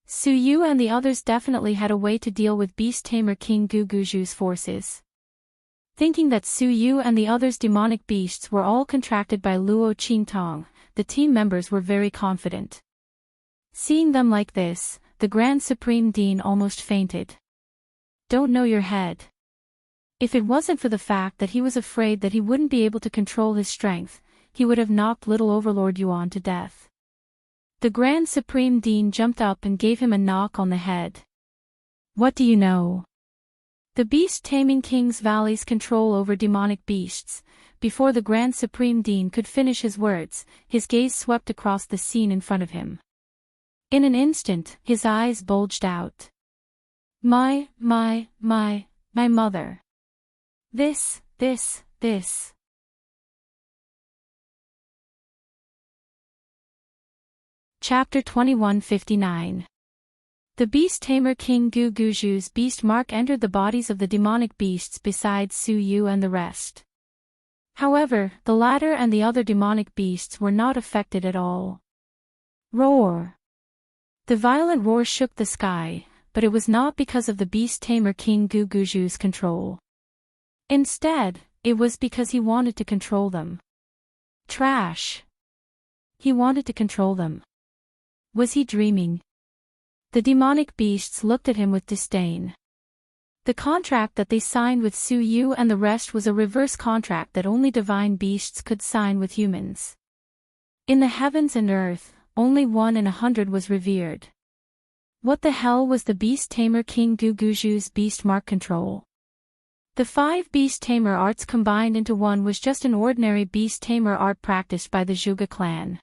Su Yu and the others definitely had a way to deal with beast-tamer King Guguju's forces. Thinking that Su Yu and the others' demonic beasts were all contracted by Luo Qingtong, the team members were very confident. Seeing them like this, the Grand Supreme Dean almost fainted. Don't know your head. If it wasn't for the fact that he was afraid that he wouldn't be able to control his strength, he would have knocked little Overlord Yuan to death. The Grand Supreme Dean jumped up and gave him a knock on the head. What do you know? The beast-taming King's Valley's control over demonic beasts. Before the Grand Supreme Dean could finish his words, his gaze swept across the scene in front of him. In an instant, his eyes bulged out. My mother. This. Chapter 2159. The beast-tamer King Guguju's beast mark entered the bodies of the demonic beasts besides Su Yu and the rest. However, the latter and the other demonic beasts were not affected at all. Roar! The violent roar shook the sky, but it was not because of the beast-tamer King Guguju's control. Instead, it was because he wanted to control them. Trash! He wanted to control them. Was he dreaming? The demonic beasts looked at him with disdain. The contract that they signed with Su Yu and the rest was a reverse contract that only divine beasts could sign with humans. In the heavens and earth, only 1 in 100 was revered. What the hell was the beast-tamer King Guguju's beast mark control? The 5 beast tamer arts combined into one was just an ordinary beast tamer art practiced by the Zhuge clan.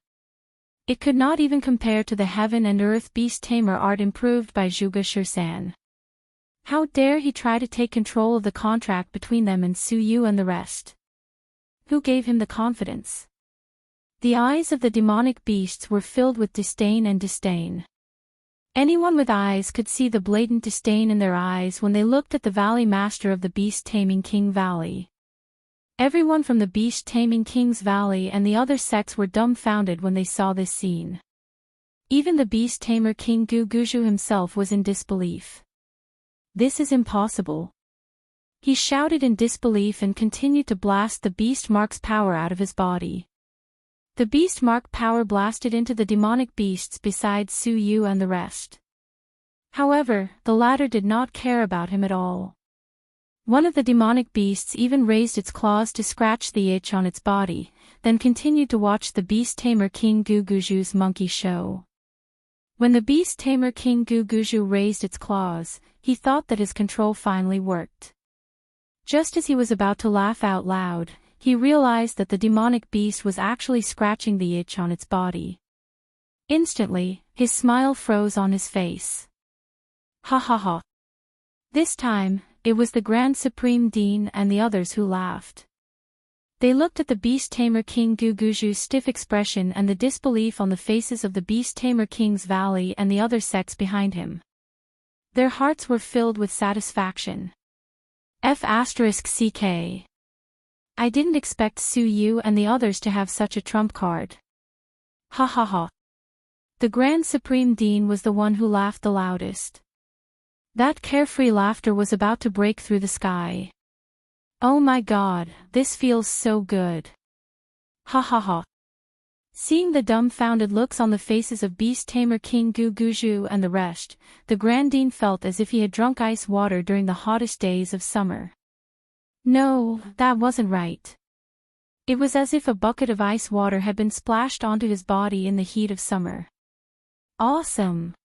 It could not even compare to the heaven and earth beast tamer art improved by Zhuge Shursan. How dare he try to take control of the contract between them and Su Yu and the rest? Who gave him the confidence? The eyes of the demonic beasts were filled with disdain and disdain. Anyone with eyes could see the blatant disdain in their eyes when they looked at the Valley Master of the Beast-Taming King Valley. Everyone from the Beast-Taming King's Valley and the other sects were dumbfounded when they saw this scene. Even the Beast-Tamer King Guguju himself was in disbelief. This is impossible. He shouted in disbelief and continued to blast the Beast Mark's power out of his body. The Beast Mark power blasted into the demonic beasts besides Su Yu and the rest. However, the latter did not care about him at all. One of the demonic beasts even raised its claws to scratch the itch on its body, then continued to watch the Beast Tamer King Guguju's monkey show. When the Beast Tamer King Guguju raised its claws, he thought that his control finally worked. Just as he was about to laugh out loud, he realized that the demonic beast was actually scratching the itch on its body. Instantly, his smile froze on his face. Ha ha ha. This time, it was the Grand Supreme Dean and the others who laughed. They looked at the Beast Tamer King Guguju's stiff expression and the disbelief on the faces of the Beast Tamer King's Valley and the other sects behind him. Their hearts were filled with satisfaction. F***CK. I didn't expect Su Yu and the others to have such a trump card. Ha ha ha. The Grand Supreme Dean was the one who laughed the loudest. That carefree laughter was about to break through the sky. Oh my god, this feels so good. Ha ha ha. Seeing the dumbfounded looks on the faces of Beast Tamer King Guguju and the rest, the Grand Dean felt as if he had drunk ice water during the hottest days of summer. No, that wasn't right. It was as if a bucket of ice water had been splashed onto his body in the heat of summer. Awesome.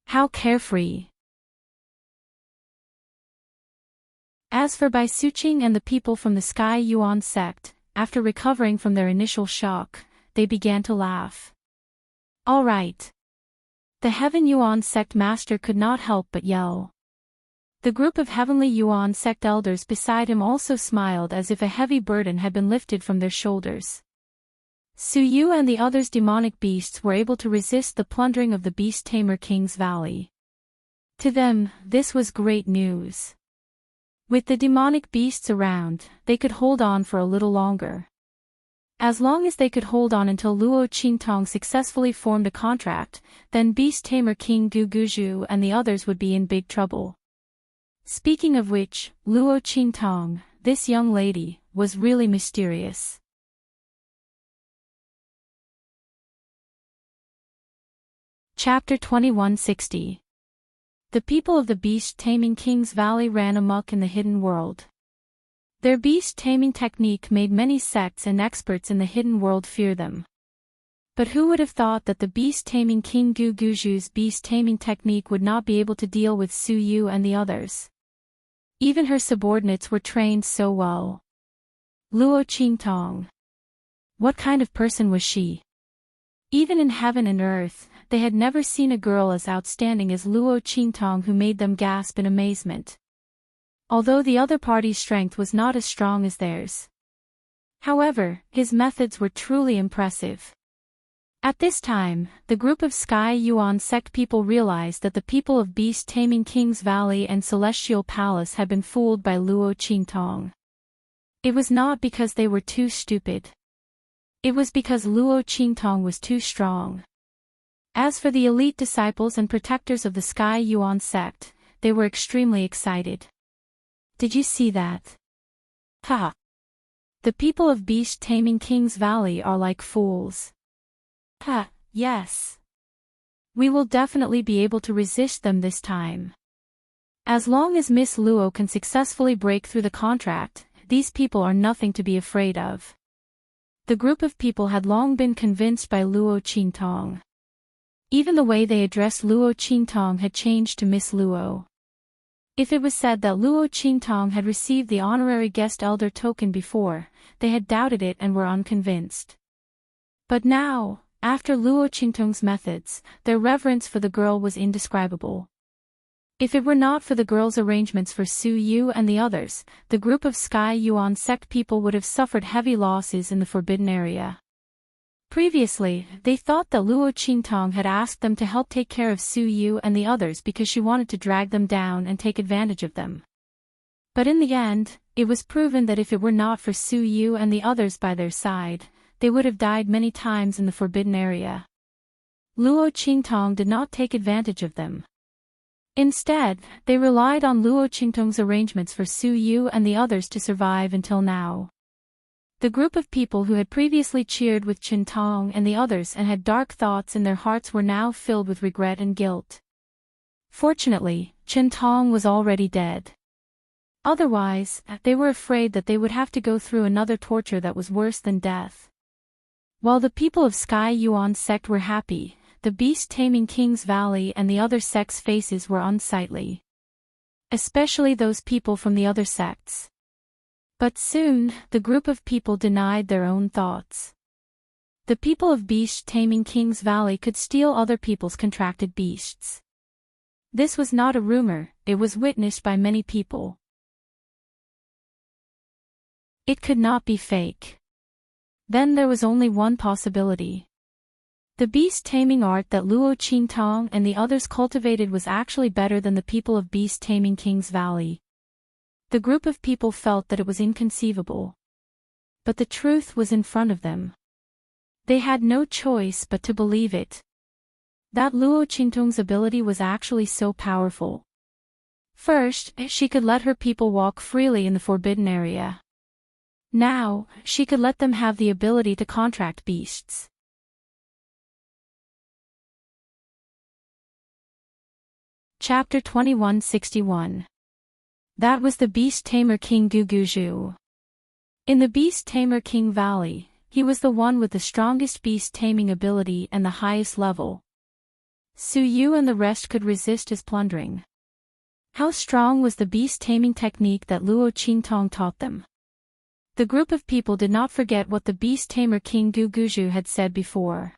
How carefree. As for Bai Suqing and the people from the Sky Yuan sect, after recovering from their initial shock, they began to laugh. All right. The Heaven Yuan sect master could not help but yell. The group of Heavenly Yuan sect elders beside him also smiled as if a heavy burden had been lifted from their shoulders. Su Yu and the others demonic beasts were able to resist the plundering of the Beast Tamer King's Valley. To them, this was great news. With the demonic beasts around, they could hold on for a little longer. As long as they could hold on until Luo Qingtong successfully formed a contract, then Beast Tamer King Guguju and the others would be in big trouble. Speaking of which, Luo Qingtong, this young lady, was really mysterious. Chapter 2160. The people of the beast-taming King's Valley ran amok in the hidden world. Their beast-taming technique made many sects and experts in the hidden world fear them. But who would have thought that the beast-taming King Guguju's beast-taming technique would not be able to deal with Su Yu and the others? Even her subordinates were trained so well. Luo Qingtong. What kind of person was she? Even in heaven and earth, they had never seen a girl as outstanding as Luo Qingtong, who made them gasp in amazement. Although the other party's strength was not as strong as theirs. However, his methods were truly impressive. At this time, the group of Sky Yuan sect people realized that the people of Beast-Taming King's Valley and Celestial Palace had been fooled by Luo Qingtong. It was not because they were too stupid. It was because Luo Qingtong was too strong. As for the elite disciples and protectors of the Sky Yuan sect, they were extremely excited. Did you see that? Ha! The people of Beast-Taming King's Valley are like fools. Ha, yes. We will definitely be able to resist them this time. As long as Miss Luo can successfully break through the contract, these people are nothing to be afraid of. The group of people had long been convinced by Luo Qingtong. Even the way they addressed Luo Qingtong had changed to Miss Luo. If it was said that Luo Qingtong had received the honorary guest elder token before, they had doubted it and were unconvinced. But now, after Luo Qingtong's methods, their reverence for the girl was indescribable. If it were not for the girl's arrangements for Su Yu and the others, the group of Sky Yuan sect people would have suffered heavy losses in the forbidden area. Previously, they thought that Luo Qingtong had asked them to help take care of Su Yu and the others because she wanted to drag them down and take advantage of them. But in the end, it was proven that if it were not for Su Yu and the others by their side, they would have died many times in the forbidden area. Luo Qingtong did not take advantage of them. Instead, they relied on Luo Qingtong's arrangements for Su Yu and the others to survive until now. The group of people who had previously cheered with Qingtong and the others and had dark thoughts in their hearts were now filled with regret and guilt. Fortunately, Qingtong was already dead. Otherwise, they were afraid that they would have to go through another torture that was worse than death. While the people of Sky Yuan sect were happy, the beast-taming King's Valley and the other sects' faces were unsightly. Especially those people from the other sects. But soon, the group of people denied their own thoughts. The people of beast-taming King's Valley could steal other people's contracted beasts. This was not a rumor, it was witnessed by many people. It could not be fake. Then there was only one possibility. The beast-taming art that Luo Qingtong and the others cultivated was actually better than the people of beast-taming King's Valley. The group of people felt that it was inconceivable. But the truth was in front of them. They had no choice but to believe it. That Luo Qingtong's ability was actually so powerful. First, she could let her people walk freely in the forbidden area. Now, she could let them have the ability to contract beasts. Chapter 2161. That was the beast-tamer King Guguju. In the beast-tamer King Valley, he was the one with the strongest beast-taming ability and the highest level. Su Yu and the rest could resist his plundering. How strong was the beast-taming technique that Luo Qingtong taught them? The group of people did not forget what the beast-tamer King Guguju had said before.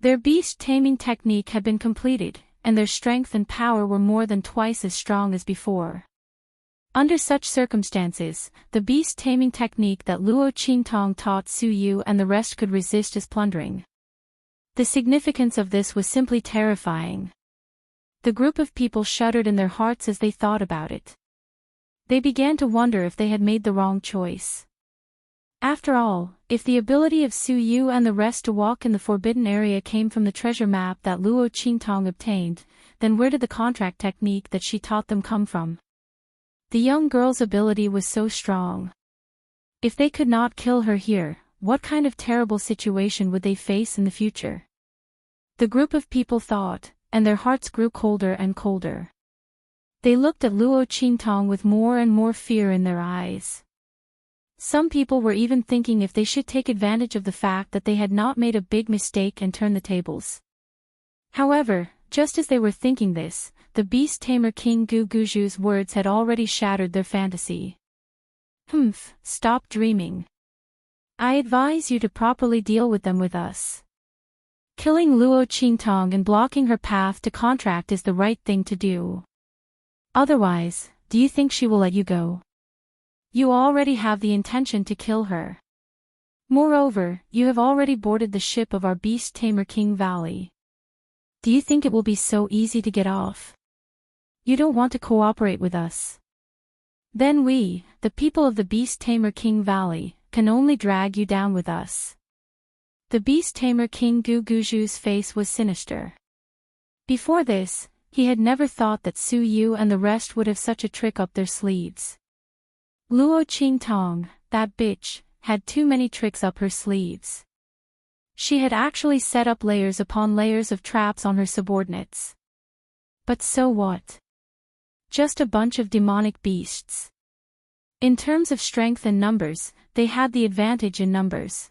Their beast-taming technique had been completed, and their strength and power were more than twice as strong as before. Under such circumstances, the beast-taming technique that Luo Qingtong taught Su Yu and the rest could resist his plundering. The significance of this was simply terrifying. The group of people shuddered in their hearts as they thought about it. They began to wonder if they had made the wrong choice. After all, if the ability of Su Yu and the rest to walk in the forbidden area came from the treasure map that Luo Qingtong obtained, then where did the contract technique that she taught them come from? The young girl's ability was so strong. If they could not kill her here, what kind of terrible situation would they face in the future? The group of people thought, and their hearts grew colder and colder. They looked at Luo Qingtong with more and more fear in their eyes. Some people were even thinking if they should take advantage of the fact that they had not made a big mistake and turn the tables. However, just as they were thinking this, the beast-tamer King Guguju's words had already shattered their fantasy. Stop dreaming. I advise you to properly deal with them with us. Killing Luo Qingtong and blocking her path to contract is the right thing to do. Otherwise, do you think she will let you go? You already have the intention to kill her. Moreover, you have already boarded the ship of our beast-tamer King Valley. Do you think it will be so easy to get off? You don't want to cooperate with us. Then we, the people of the beast-tamer King Valley, can only drag you down with us. The beast-tamer King Guguju's face was sinister. Before this, he had never thought that Su Yu and the rest would have such a trick up their sleeves. Luo Qingtong, that bitch, had too many tricks up her sleeves. She had actually set up layers upon layers of traps on her subordinates. But so what? Just a bunch of demonic beasts. In terms of strength and numbers, they had the advantage in numbers.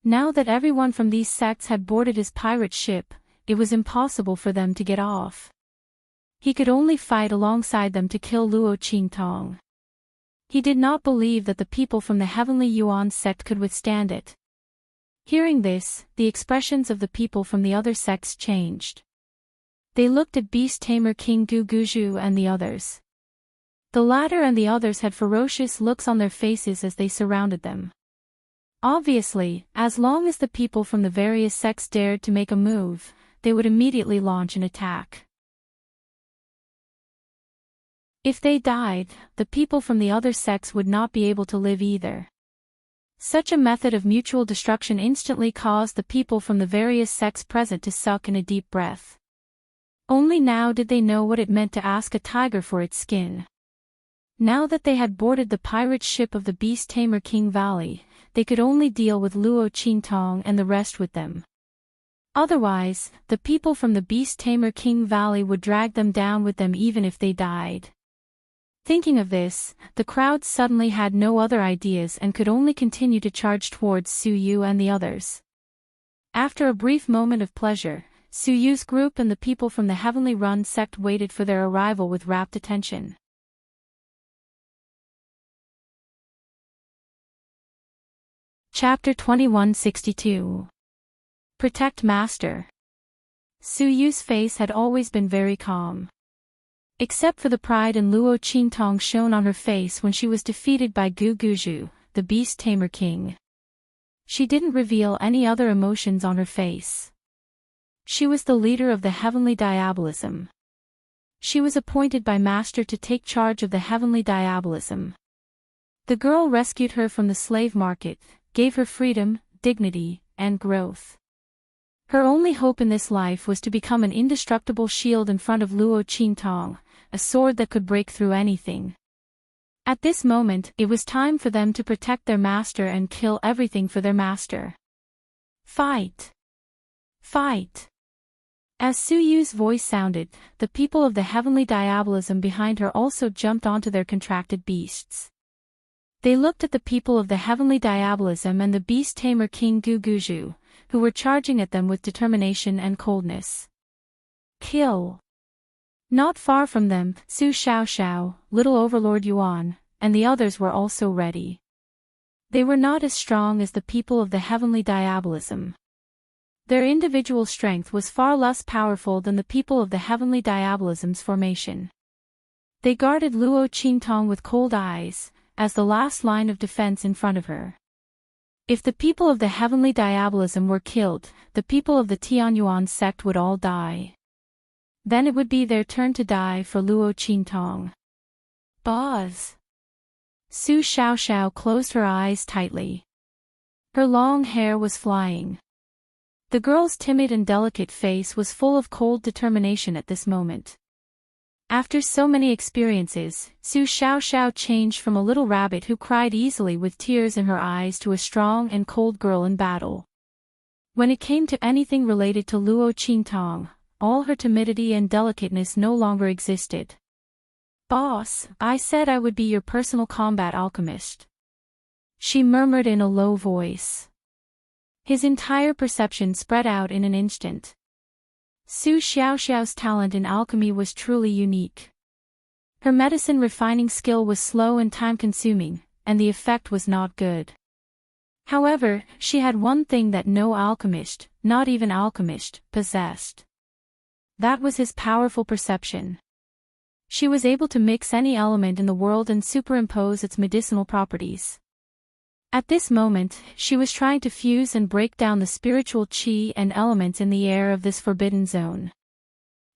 Now that everyone from these sects had boarded his pirate ship, it was impossible for them to get off. He could only fight alongside them to kill Luo Qingtong. He did not believe that the people from the Heavenly Yuan sect could withstand it. Hearing this, the expressions of the people from the other sects changed. They looked at Beast Tamer King Gu Guju and the others. The latter and the others had ferocious looks on their faces as they surrounded them. Obviously, as long as the people from the various sects dared to make a move, they would immediately launch an attack. If they died, the people from the other sects would not be able to live either. Such a method of mutual destruction instantly caused the people from the various sects present to suck in a deep breath. Only now did they know what it meant to ask a tiger for its skin. Now that they had boarded the pirate ship of the Beast Tamer King Valley, they could only deal with Luo Qingtong and the rest with them. Otherwise, the people from the Beast Tamer King Valley would drag them down with them even if they died. Thinking of this, the crowd suddenly had no other ideas and could only continue to charge towards Su Yu and the others. After a brief moment of pleasure, Su Yu's group and the people from the Heavenly Run sect waited for their arrival with rapt attention. Chapter 2162. Protect Master. Su Yu's face had always been very calm. Except for the pride and Luo Qingtong shown on her face when she was defeated by Gu Guju, the Beast Tamer King. She didn't reveal any other emotions on her face. She was the leader of the Heavenly Diabolism. She was appointed by Master to take charge of the Heavenly Diabolism. The girl rescued her from the slave market, gave her freedom, dignity, and growth. Her only hope in this life was to become an indestructible shield in front of Luo Qingtong, a sword that could break through anything. At this moment, it was time for them to protect their master and kill everything for their master. Fight! Fight! As Su Yu's voice sounded, the people of the Heavenly Diabolism behind her also jumped onto their contracted beasts. They looked at the people of the Heavenly Diabolism and the Beast Tamer King Gu Guju, who were charging at them with determination and coldness. Kill! Not far from them, Su Xiaoxiao, Little Overlord Yuan, and the others were also ready. They were not as strong as the people of the Heavenly Diabolism. Their individual strength was far less powerful than the people of the Heavenly Diabolism's formation. They guarded Luo Qingtong with cold eyes, as the last line of defense in front of her. If the people of the Heavenly Diabolism were killed, the people of the Tianyuan sect would all die. Then it would be their turn to die for Luo Qingtong. Boz! Su Xiaoxiao closed her eyes tightly. Her long hair was flying. The girl's timid and delicate face was full of cold determination at this moment. After so many experiences, Su Xiaoxiao changed from a little rabbit who cried easily with tears in her eyes to a strong and cold girl in battle. When it came to anything related to Luo Qingtong, all her timidity and delicateness no longer existed. Boss, I said I would be your personal combat alchemist. She murmured in a low voice. His entire perception spread out in an instant. Su Xiaoxiao's talent in alchemy was truly unique. Her medicine refining skill was slow and time-consuming, and the effect was not good. However, she had one thing that no alchemist, not even alchemist, possessed. That was his powerful perception. She was able to mix any element in the world and superimpose its medicinal properties. At this moment, she was trying to fuse and break down the spiritual qi and elements in the air of this forbidden zone.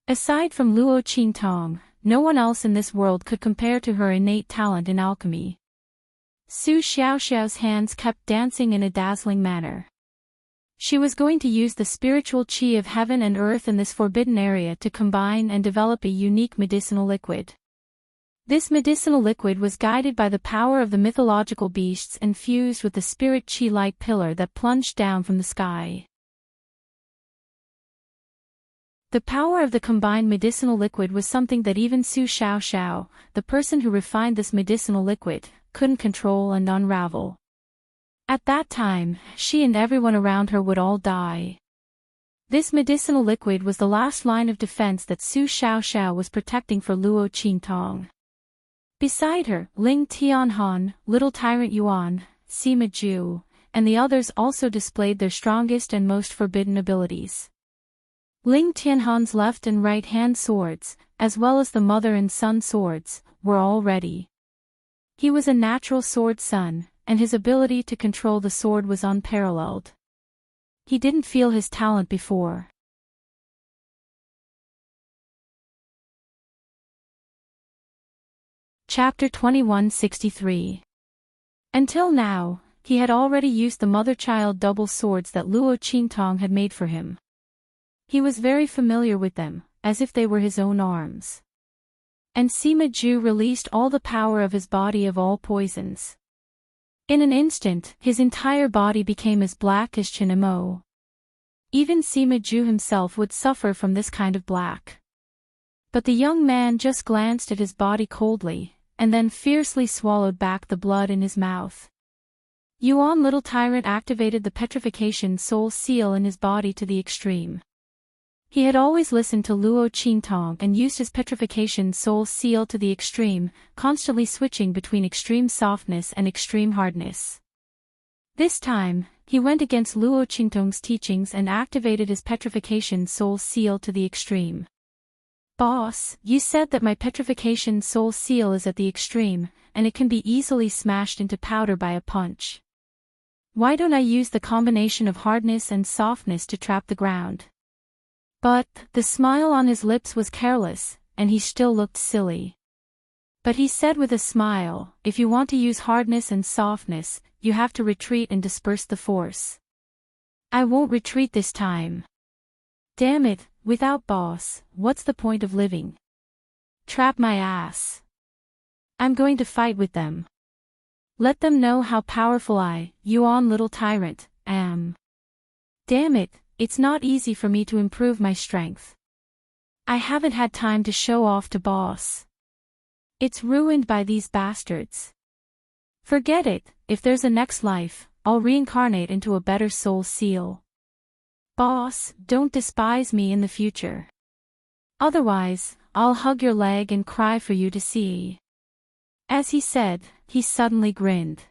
Aside from Luo Qingtong, no one else in this world could compare to her innate talent in alchemy. Su Xiaoxiao's hands kept dancing in a dazzling manner. She was going to use the spiritual qi of heaven and earth in this forbidden area to combine and develop a unique medicinal liquid. This medicinal liquid was guided by the power of the mythological beasts and fused with the spirit qi light pillar that plunged down from the sky. The power of the combined medicinal liquid was something that even Su Xiaoxiao, the person who refined this medicinal liquid, couldn't control and unravel. At that time, she and everyone around her would all die. This medicinal liquid was the last line of defense that Su Xiaoxiao was protecting for Luo Qingtong. Beside her, Ling Tianhan, Little Tyrant Yuan, Sima Ju, and the others also displayed their strongest and most forbidden abilities. Ling Tianhan's left and right hand swords, as well as the mother and son swords, were all ready. He was a natural sword son, and his ability to control the sword was unparalleled. He didn't feel his talent before. Chapter 2163. Until now, he had already used the mother-child double swords that Luo Qingtong had made for him. He was very familiar with them, as if they were his own arms. And Sima Ju released all the power of his body of all poisons. In an instant, his entire body became as black as Chinamo. Even Sima Ju himself would suffer from this kind of black. But the young man just glanced at his body coldly, and then fiercely swallowed back the blood in his mouth. Yuan Little Tyrant activated the petrification soul seal in his body to the extreme. He had always listened to Luo Qingtong and used his petrification soul seal to the extreme, constantly switching between extreme softness and extreme hardness. This time, he went against Luo Qingtong's teachings and activated his petrification soul seal to the extreme. "Boss, you said that my petrification soul seal is at the extreme, and it can be easily smashed into powder by a punch. Why don't I use the combination of hardness and softness to trap the ground?" But the smile on his lips was careless, and he still looked silly. But he said with a smile, "If you want to use hardness and softness, you have to retreat and disperse the force. I won't retreat this time. Damn it, without boss, what's the point of living? Trap my ass. I'm going to fight with them. Let them know how powerful I, Yuan Little Tyrant, am. Damn it. It's not easy for me to improve my strength. I haven't had time to show off to boss. It's ruined by these bastards. Forget it, if there's a next life, I'll reincarnate into a better soul seal. Boss, don't despise me in the future. Otherwise, I'll hug your leg and cry for you to see." As he said, he suddenly grinned.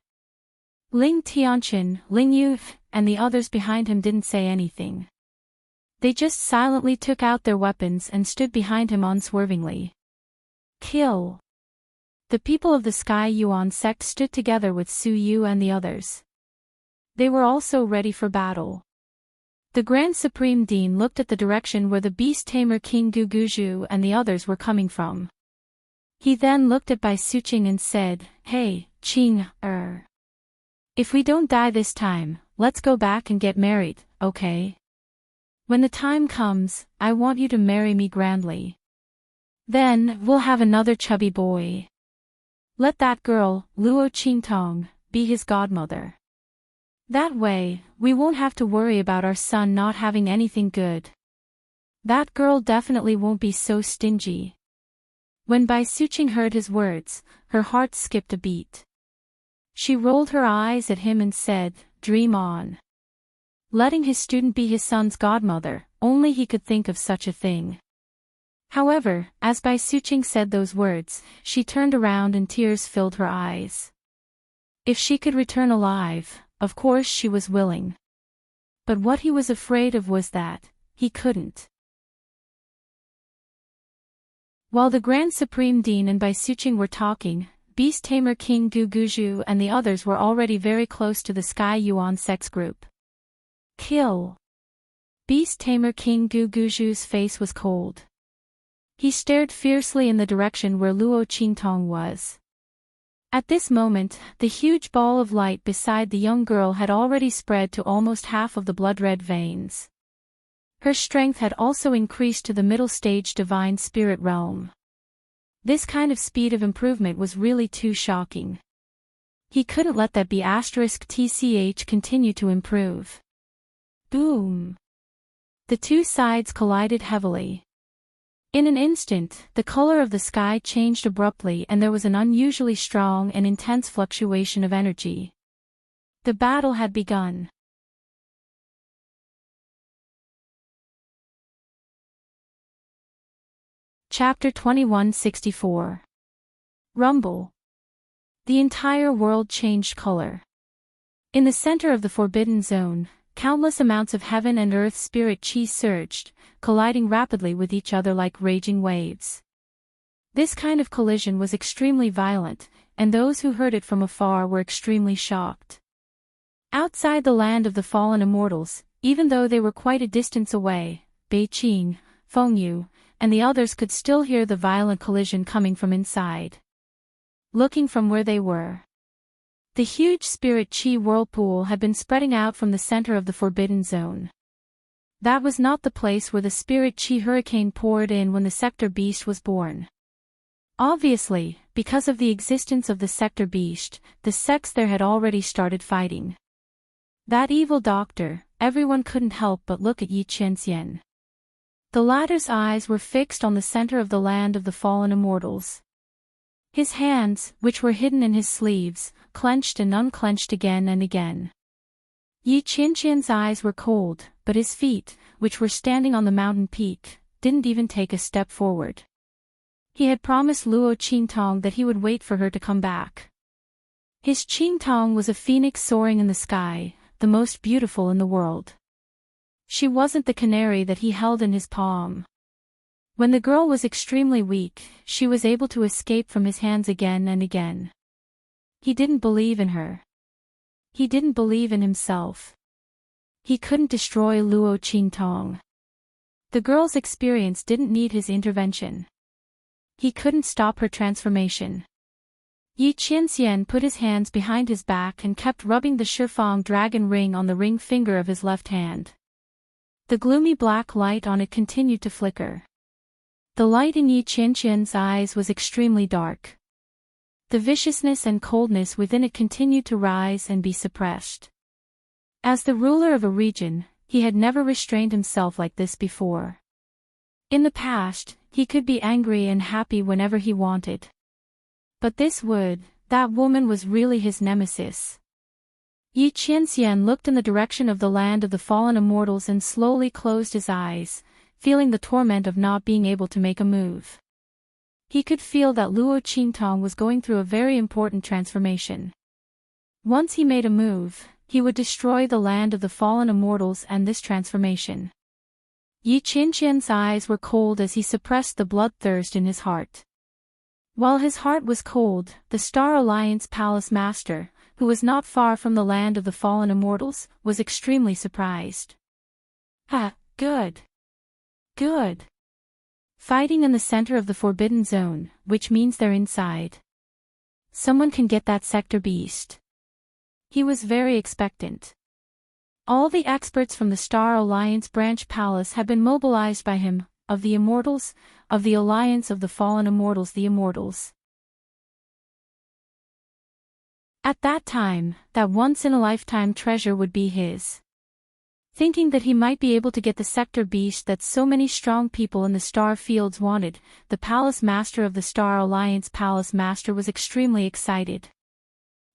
Ling Tianqin, Ling Yu, and the others behind him didn't say anything. They just silently took out their weapons and stood behind him unswervingly. Kill! The people of the Sky Yuan sect stood together with Su Yu and the others. They were also ready for battle. The Grand Supreme Dean looked at the direction where the beast tamer King Guguju and the others were coming from. He then looked at Bai Suqing and said, "Hey, Qing, if we don't die this time, let's go back and get married, okay? When the time comes, I want you to marry me grandly. Then, we'll have another chubby boy. Let that girl, Luo Qingtong, be his godmother. That way, we won't have to worry about our son not having anything good. That girl definitely won't be so stingy." When Bai Suqing heard his words, her heart skipped a beat. She rolled her eyes at him and said, "Dream on." Letting his student be his son's godmother, only he could think of such a thing. However, as Bai Suqing said those words, she turned around and tears filled her eyes. If she could return alive, of course she was willing. But what he was afraid of was that he couldn't. While the Grand Supreme Dean and Bai Suqing were talking, Beast Tamer King Guguju and the others were already very close to the Sky Yuan sex group. Kill! Beast Tamer King Guguju's face was cold. He stared fiercely in the direction where Luo Qingtong was. At this moment, the huge ball of light beside the young girl had already spread to almost half of the blood-red veins. Her strength had also increased to the middle stage divine spirit realm. This kind of speed of improvement was really too shocking. He couldn't let that *TCH continue to improve. Boom! The two sides collided heavily. In an instant, the color of the sky changed abruptly and there was an unusually strong and intense fluctuation of energy. The battle had begun. Chapter 2164. Rumble. The entire world changed color. In the center of the Forbidden Zone, countless amounts of heaven and earth spirit chi surged, colliding rapidly with each other like raging waves. This kind of collision was extremely violent, and those who heard it from afar were extremely shocked. Outside the land of the fallen immortals, even though they were quite a distance away, Bei Qing, Feng Yu, and the others could still hear the violent collision coming from inside. Looking from where they were, the huge spirit chi whirlpool had been spreading out from the center of the Forbidden Zone. That was not the place where the spirit chi hurricane poured in when the Sector Beast was born. Obviously, because of the existence of the Sector Beast, the sects there had already started fighting. That evil doctor, everyone couldn't help but look at Yi Qianxian. The latter's eyes were fixed on the center of the land of the fallen immortals. His hands, which were hidden in his sleeves, clenched and unclenched again and again. Yi Qianxian's eyes were cold, but his feet, which were standing on the mountain peak, didn't even take a step forward. He had promised Luo Qingtong that he would wait for her to come back. His Qingtong was a phoenix soaring in the sky, the most beautiful in the world. She wasn't the canary that he held in his palm. When the girl was extremely weak, she was able to escape from his hands again and again. He didn't believe in her. He didn't believe in himself. He couldn't destroy Luo Qingtong. The girl's experience didn't need his intervention. He couldn't stop her transformation. Yi Qianxian put his hands behind his back and kept rubbing the Shifang dragon ring on the ring finger of his left hand. The gloomy black light on it continued to flicker. The light in Yi Qianxian's eyes was extremely dark. The viciousness and coldness within it continued to rise and be suppressed. As the ruler of a region, he had never restrained himself like this before. In the past, he could be angry and happy whenever he wanted. But that woman was really his nemesis. Yi Qianxian looked in the direction of the land of the fallen immortals and slowly closed his eyes, feeling the torment of not being able to make a move. He could feel that Luo Qingtong was going through a very important transformation. Once he made a move, he would destroy the land of the fallen immortals and this transformation. Yi Qianxian's eyes were cold as he suppressed the bloodthirst in his heart. While his heart was cold, the Star Alliance Palace Master, who was not far from the land of the fallen immortals, was extremely surprised. Good. Good. Fighting in the center of the Forbidden Zone, which means they're inside. Someone can get that Sector Beast. He was very expectant. All the experts from the Star Alliance Branch Palace had been mobilized by him, of the Immortals, of the Alliance of the Fallen Immortals, the Immortals. At that time, that once-in-a-lifetime treasure would be his. Thinking that he might be able to get the Sector Beast that so many strong people in the Star Fields wanted, the Palace Master of the Star Alliance Palace Master was extremely excited.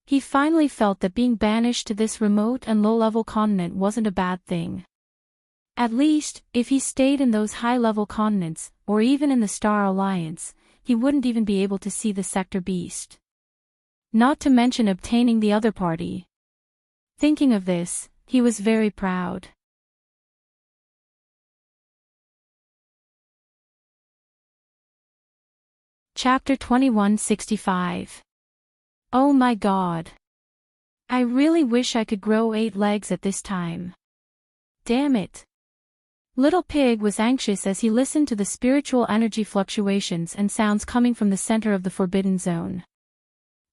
He finally felt that being banished to this remote and low-level continent wasn't a bad thing. At least, if he stayed in those high-level continents, or even in the Star Alliance, he wouldn't even be able to see the Sector Beast. Not to mention obtaining the other party. Thinking of this, he was very proud. Chapter 2165. Oh my God. I really wish I could grow 8 legs at this time. Damn it. Little Pig was anxious as he listened to the spiritual energy fluctuations and sounds coming from the center of the Forbidden Zone.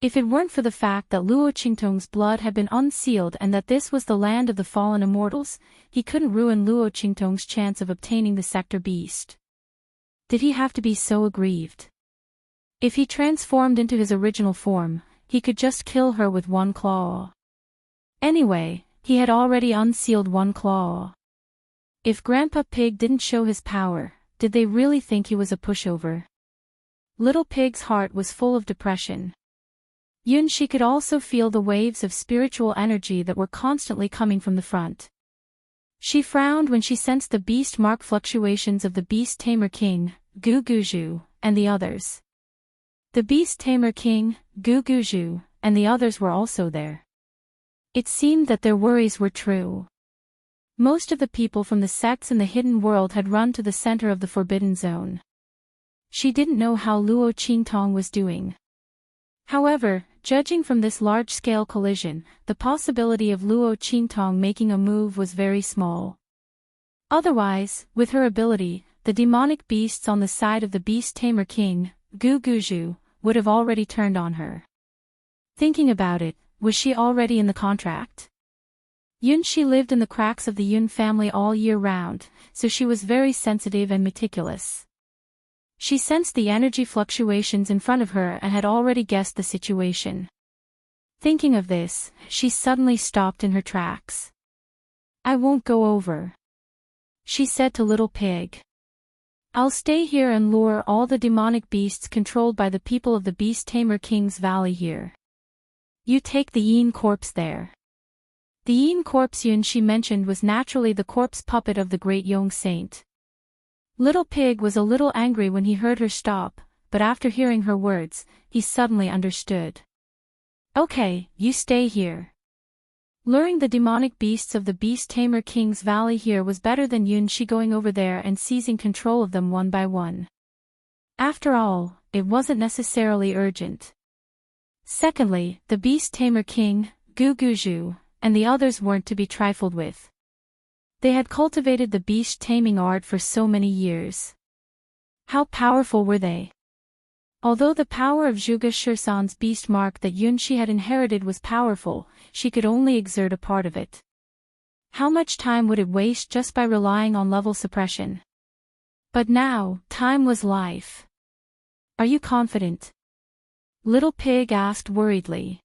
If it weren't for the fact that Luo Qingtong's blood had been unsealed and that this was the land of the fallen immortals, he couldn't ruin Luo Qingtong's chance of obtaining the Sector Beast. Did he have to be so aggrieved? If he transformed into his original form, he could just kill her with one claw. Anyway, he had already unsealed one claw. If Grandpa Pig didn't show his power, did they really think he was a pushover? Little Pig's heart was full of depression. She could also feel the waves of spiritual energy that were constantly coming from the front. She frowned when she sensed the beast mark fluctuations of the beast tamer king, Guguju, and the others. The beast tamer king, Guguju, and the others were also there. It seemed that their worries were true. Most of the people from the sects in the hidden world had run to the center of the forbidden zone. She didn't know how Luo Qingtong was doing. However, judging from this large-scale collision, the possibility of Luo Qingtong making a move was very small. Otherwise, with her ability, the demonic beasts on the side of the beast tamer king, Guguju, would have already turned on her. Thinking about it, was she already in the contract? Yunxi lived in the cracks of the Yun family all year round, so she was very sensitive and meticulous. She sensed the energy fluctuations in front of her and had already guessed the situation. Thinking of this, she suddenly stopped in her tracks. "I won't go over," she said to Little Pig. "I'll stay here and lure all the demonic beasts controlled by the people of the Beast Tamer King's Valley here. You take the Yin corpse there." The Yin corpse Yun she mentioned was naturally the corpse puppet of the great Yong saint. Little Pig was a little angry when he heard her stop, but after hearing her words, he suddenly understood. "Okay, you stay here." Luring the demonic beasts of the Beast Tamer King's Valley here was better than Yunxi going over there and seizing control of them one by one. After all, it wasn't necessarily urgent. Secondly, the Beast Tamer King, Guguju, and the others weren't to be trifled with. They had cultivated the beast taming art for so many years. How powerful were they? Although the power of Zhuge Shursan's beast mark that Yunxi had inherited was powerful, she could only exert a part of it. How much time would it waste just by relying on level suppression? But now, time was life. "Are you confident?" Little Pig asked worriedly.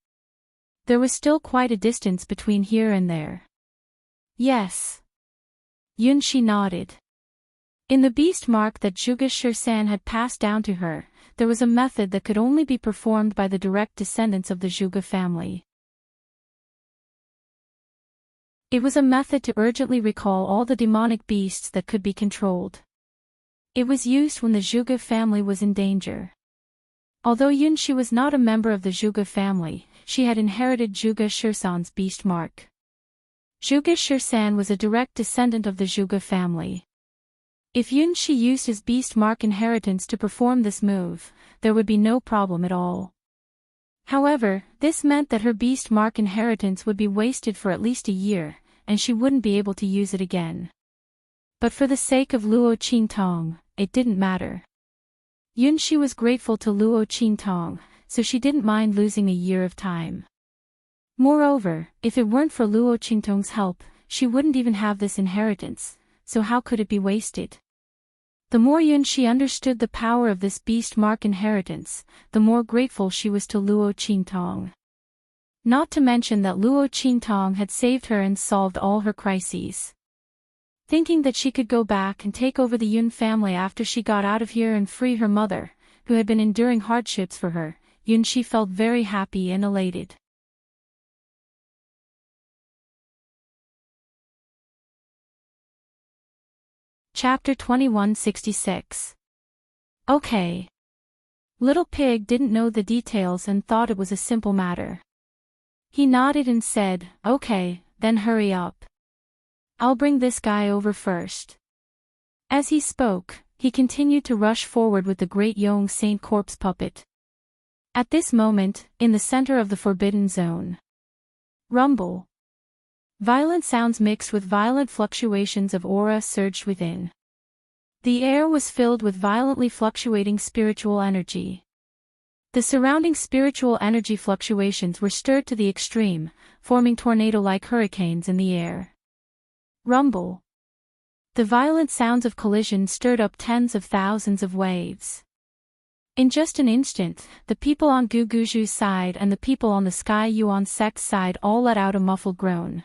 There was still quite a distance between here and there. "Yes." Yunxi nodded. In the beast mark that Zhuge Shursan had passed down to her, there was a method that could only be performed by the direct descendants of the Zhuge family. It was a method to urgently recall all the demonic beasts that could be controlled. It was used when the Zhuge family was in danger. Although Yunxi was not a member of the Zhuge family, she had inherited Zhuge Shursan's beast mark. Zhuge Shursan was a direct descendant of the Zhuge family. If Yunxi used his beast mark inheritance to perform this move, there would be no problem at all. However, this meant that her beast mark inheritance would be wasted for at least a year, and she wouldn't be able to use it again. But for the sake of Luo Qingtong, it didn't matter. Yunxi was grateful to Luo Qingtong, so she didn't mind losing a year of time. Moreover, if it weren't for Luo Qingtong's help, she wouldn't even have this inheritance, so how could it be wasted? The more Yunxi understood the power of this beast mark inheritance, the more grateful she was to Luo Qingtong. Not to mention that Luo Qingtong had saved her and solved all her crises. Thinking that she could go back and take over the Yun family after she got out of here and free her mother, who had been enduring hardships for her, Yunxi felt very happy and elated. Chapter 2166. Okay. Little Pig didn't know the details and thought it was a simple matter. He nodded and said, "Okay, then hurry up. I'll bring this guy over first." As he spoke, he continued to rush forward with the great Yong Saint corpse puppet. At this moment, in the center of the forbidden zone. Rumble. Violent sounds mixed with violent fluctuations of aura surged within. The air was filled with violently fluctuating spiritual energy. The surrounding spiritual energy fluctuations were stirred to the extreme, forming tornado-like hurricanes in the air. Rumble. The violent sounds of collision stirred up tens of thousands of waves. In just an instant, the people on Guguju's side and the people on the Sky Yuan sect's side all let out a muffled groan.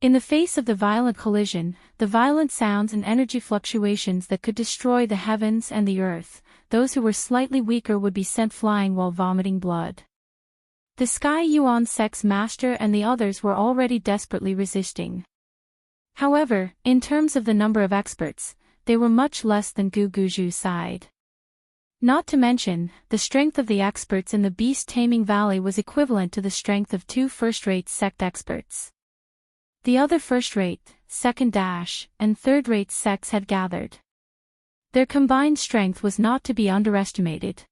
In the face of the violent collision, the violent sounds and energy fluctuations that could destroy the heavens and the earth, those who were slightly weaker would be sent flying while vomiting blood. The Sky Yuan sect's master and the others were already desperately resisting. However, in terms of the number of experts, they were much less than Guguju's side. Not to mention, the strength of the experts in the beast-taming valley was equivalent to the strength of 2 first-rate sect experts. The other first-rate, second-, and third-rate sects had gathered. Their combined strength was not to be underestimated.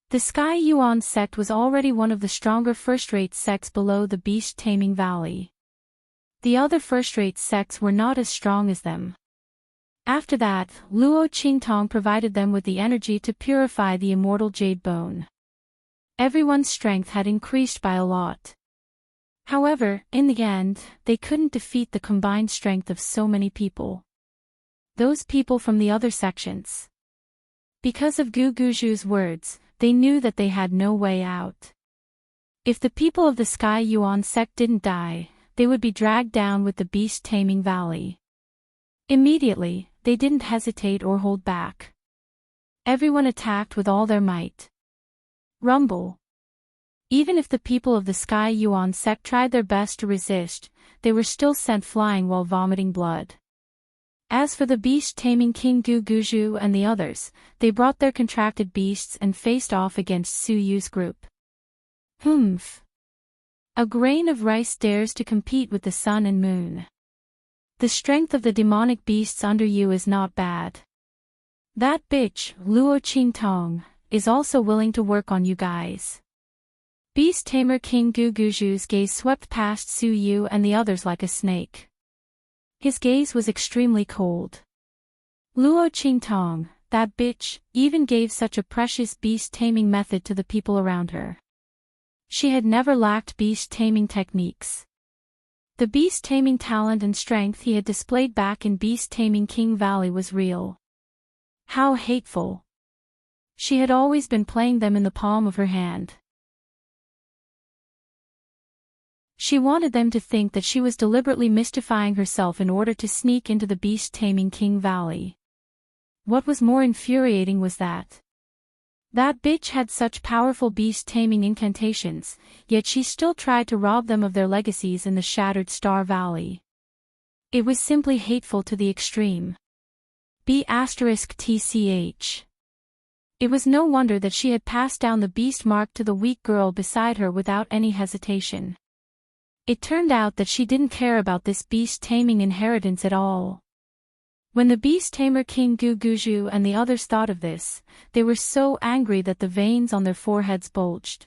The Sky Yuan sect was already one of the stronger first-rate sects below the beast-taming valley. The other first-rate sects were not as strong as them. After that, Luo Qingtong provided them with the energy to purify the immortal jade bone. Everyone's strength had increased by a lot. However, in the end, they couldn't defeat the combined strength of so many people. Those people from the other sections. Because of Guguju's words, they knew that they had no way out. If the people of the Sky Yuan sect didn't die, they would be dragged down with the beast-taming valley. Immediately, they didn't hesitate or hold back. Everyone attacked with all their might. Rumble. Even if the people of the Sky Yuan sect tried their best to resist, they were still sent flying while vomiting blood. As for the beast-taming King Guguju and the others, they brought their contracted beasts and faced off against Su Yu's group. Humph. A grain of rice dares to compete with the sun and moon. The strength of the demonic beasts under you is not bad. That bitch, Luo Qingtong, is also willing to work on you guys. Beast Tamer King Guguju's gaze swept past Su Yu and the others like a snake. His gaze was extremely cold. Luo Qingtong, that bitch, even gave such a precious beast-taming method to the people around her. She had never lacked beast-taming techniques. The beast-taming talent and strength he had displayed back in beast-taming King Valley was real. How hateful. She had always been playing them in the palm of her hand. She wanted them to think that she was deliberately mystifying herself in order to sneak into the beast-taming King Valley. What was more infuriating was that bitch had such powerful beast-taming incantations, yet she still tried to rob them of their legacies in the Shattered Star Valley. It was simply hateful to the extreme. B*TCH. It was no wonder that she had passed down the beast mark to the weak girl beside her without any hesitation. It turned out that she didn't care about this beast-taming inheritance at all. When the beast-tamer King Guguju and the others thought of this, they were so angry that the veins on their foreheads bulged.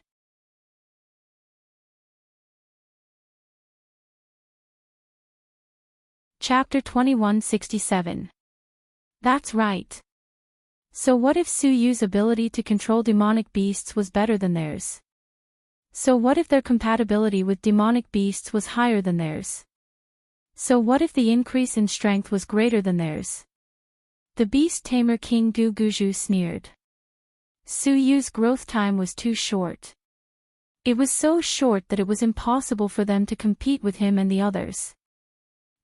Chapter 2167. That's right. So what if Su Yu's ability to control demonic beasts was better than theirs? So what if their compatibility with demonic beasts was higher than theirs? So what if the increase in strength was greater than theirs? The beast-tamer King Guguju sneered. Su Yu's growth time was too short. It was so short that it was impossible for them to compete with him and the others.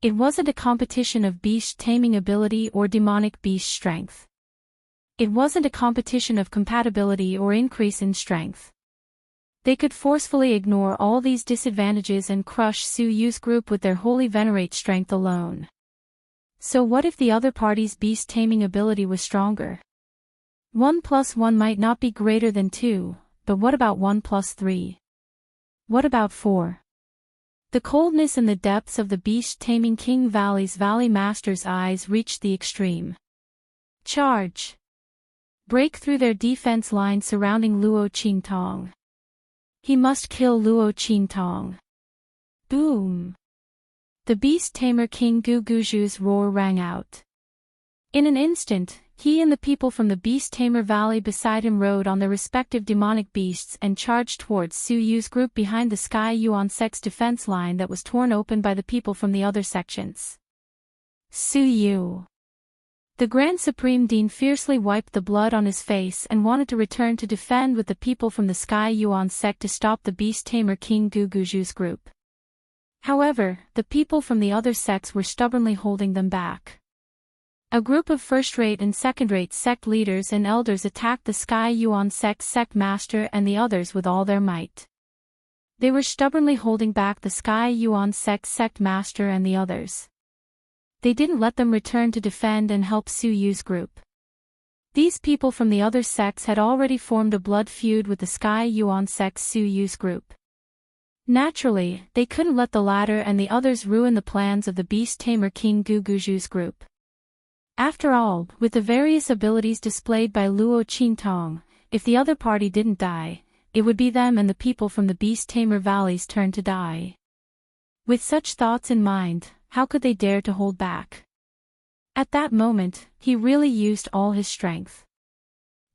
It wasn't a competition of beast-taming ability or demonic beast strength. It wasn't a competition of compatibility or increase in strength. They could forcefully ignore all these disadvantages and crush Su Yu's group with their holy venerate strength alone. So what if the other party's beast-taming ability was stronger? 1 + 1 might not be greater than 2, but what about 1 + 3? What about 4? The coldness and the depths of the beast-taming King Valley's Valley Master's eyes reached the extreme. Charge! Break through their defense line surrounding Luo Qingtong. He must kill Luo Qingtong. Boom! The beast-tamer King Guguju's roar rang out. In an instant, he and the people from the beast-tamer valley beside him rode on their respective demonic beasts and charged towards Su Yu's group behind the Sky Yuan sect's defense line that was torn open by the people from the other sections. Su Yu. The Grand Supreme Dean fiercely wiped the blood on his face and wanted to return to defend with the people from the Sky Yuan sect to stop the beast-tamer King Guguju's group. However, the people from the other sects were stubbornly holding them back. A group of first-rate and second-rate sect leaders and elders attacked the Sky Yuan sect's sect master and the others with all their might. They were stubbornly holding back the Sky Yuan sect's sect master and the others. They didn't let them return to defend and help Su Yu's group. These people from the other sects had already formed a blood feud with the Sky Yuan sect's Su Yu's group. Naturally, they couldn't let the latter and the others ruin the plans of the beast tamer King Guguju's group. After all, with the various abilities displayed by Luo Qintong, if the other party didn't die, it would be them and the people from the beast tamer valley's turn to die. With such thoughts in mind, how could they dare to hold back? At that moment, he really used all his strength.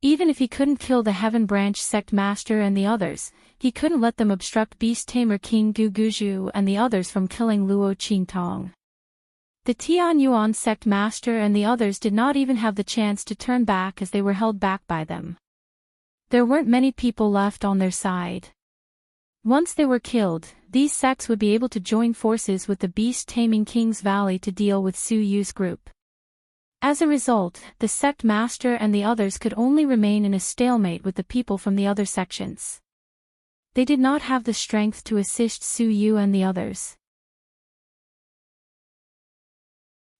Even if he couldn't kill the Heaven Branch sect master and the others, he couldn't let them obstruct beast tamer King Guguju and the others from killing Luo Qintong. The Tian Yuan sect master and the others did not even have the chance to turn back as they were held back by them. There weren't many people left on their side. Once they were killed, these sects would be able to join forces with the beast taming King's Valley to deal with Su Yu's group. As a result, the sect master and the others could only remain in a stalemate with the people from the other sections. They did not have the strength to assist Su Yu and the others.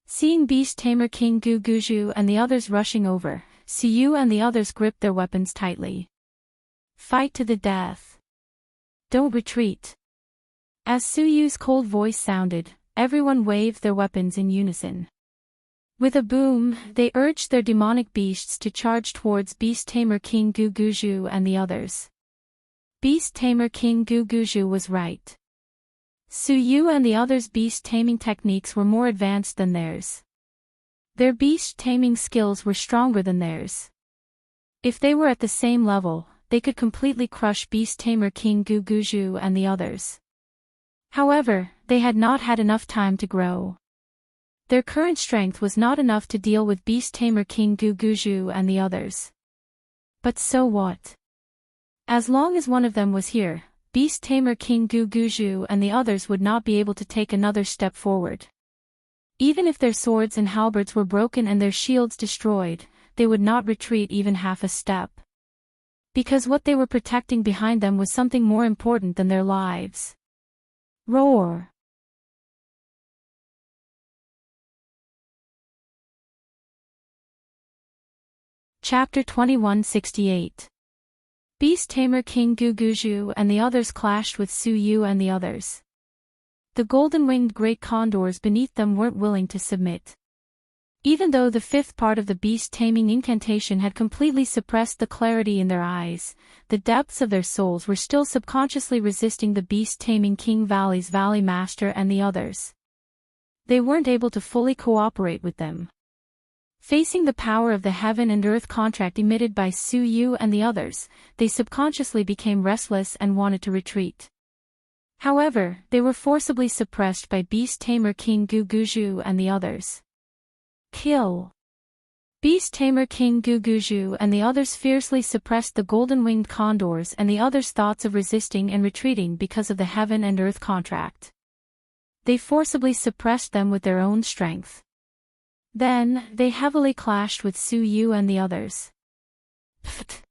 Seeing beast tamer King Guguju and the others rushing over, Su Yu and the others gripped their weapons tightly. Fight to the death. Don't retreat. As Su Yu's cold voice sounded, everyone waved their weapons in unison. With a boom, they urged their demonic beasts to charge towards beast tamer King Guguju and the others. Beast tamer King Guguju was right. Su Yu and the others' beast taming techniques were more advanced than theirs. Their beast taming skills were stronger than theirs. If they were at the same level, they could completely crush beast tamer King Guguju and the others. However, they had not had enough time to grow. Their current strength was not enough to deal with beast tamer King Guguju and the others. But so what? As long as one of them was here, beast tamer King Guguju and the others would not be able to take another step forward. Even if their swords and halberds were broken and their shields destroyed, they would not retreat even half a step. Because what they were protecting behind them was something more important than their lives. Roar! Chapter 2168. Beast tamer King Guguju and the others clashed with Su Yu and the others. The golden-winged great condors beneath them weren't willing to submit. Even though the fifth part of the beast-taming incantation had completely suppressed the clarity in their eyes, the depths of their souls were still subconsciously resisting the beast-taming King Valley's Valley Master and the others. They weren't able to fully cooperate with them. Facing the power of the heaven and earth contract emitted by Su Yu and the others, they subconsciously became restless and wanted to retreat. However, they were forcibly suppressed by beast tamer King Guguju and the others. Kill! Beast tamer King Guguju and the others fiercely suppressed the golden-winged condors and the others' thoughts of resisting and retreating because of the heaven and earth contract. They forcibly suppressed them with their own strength. Then, they heavily clashed with Su Yu and the others. Pfft!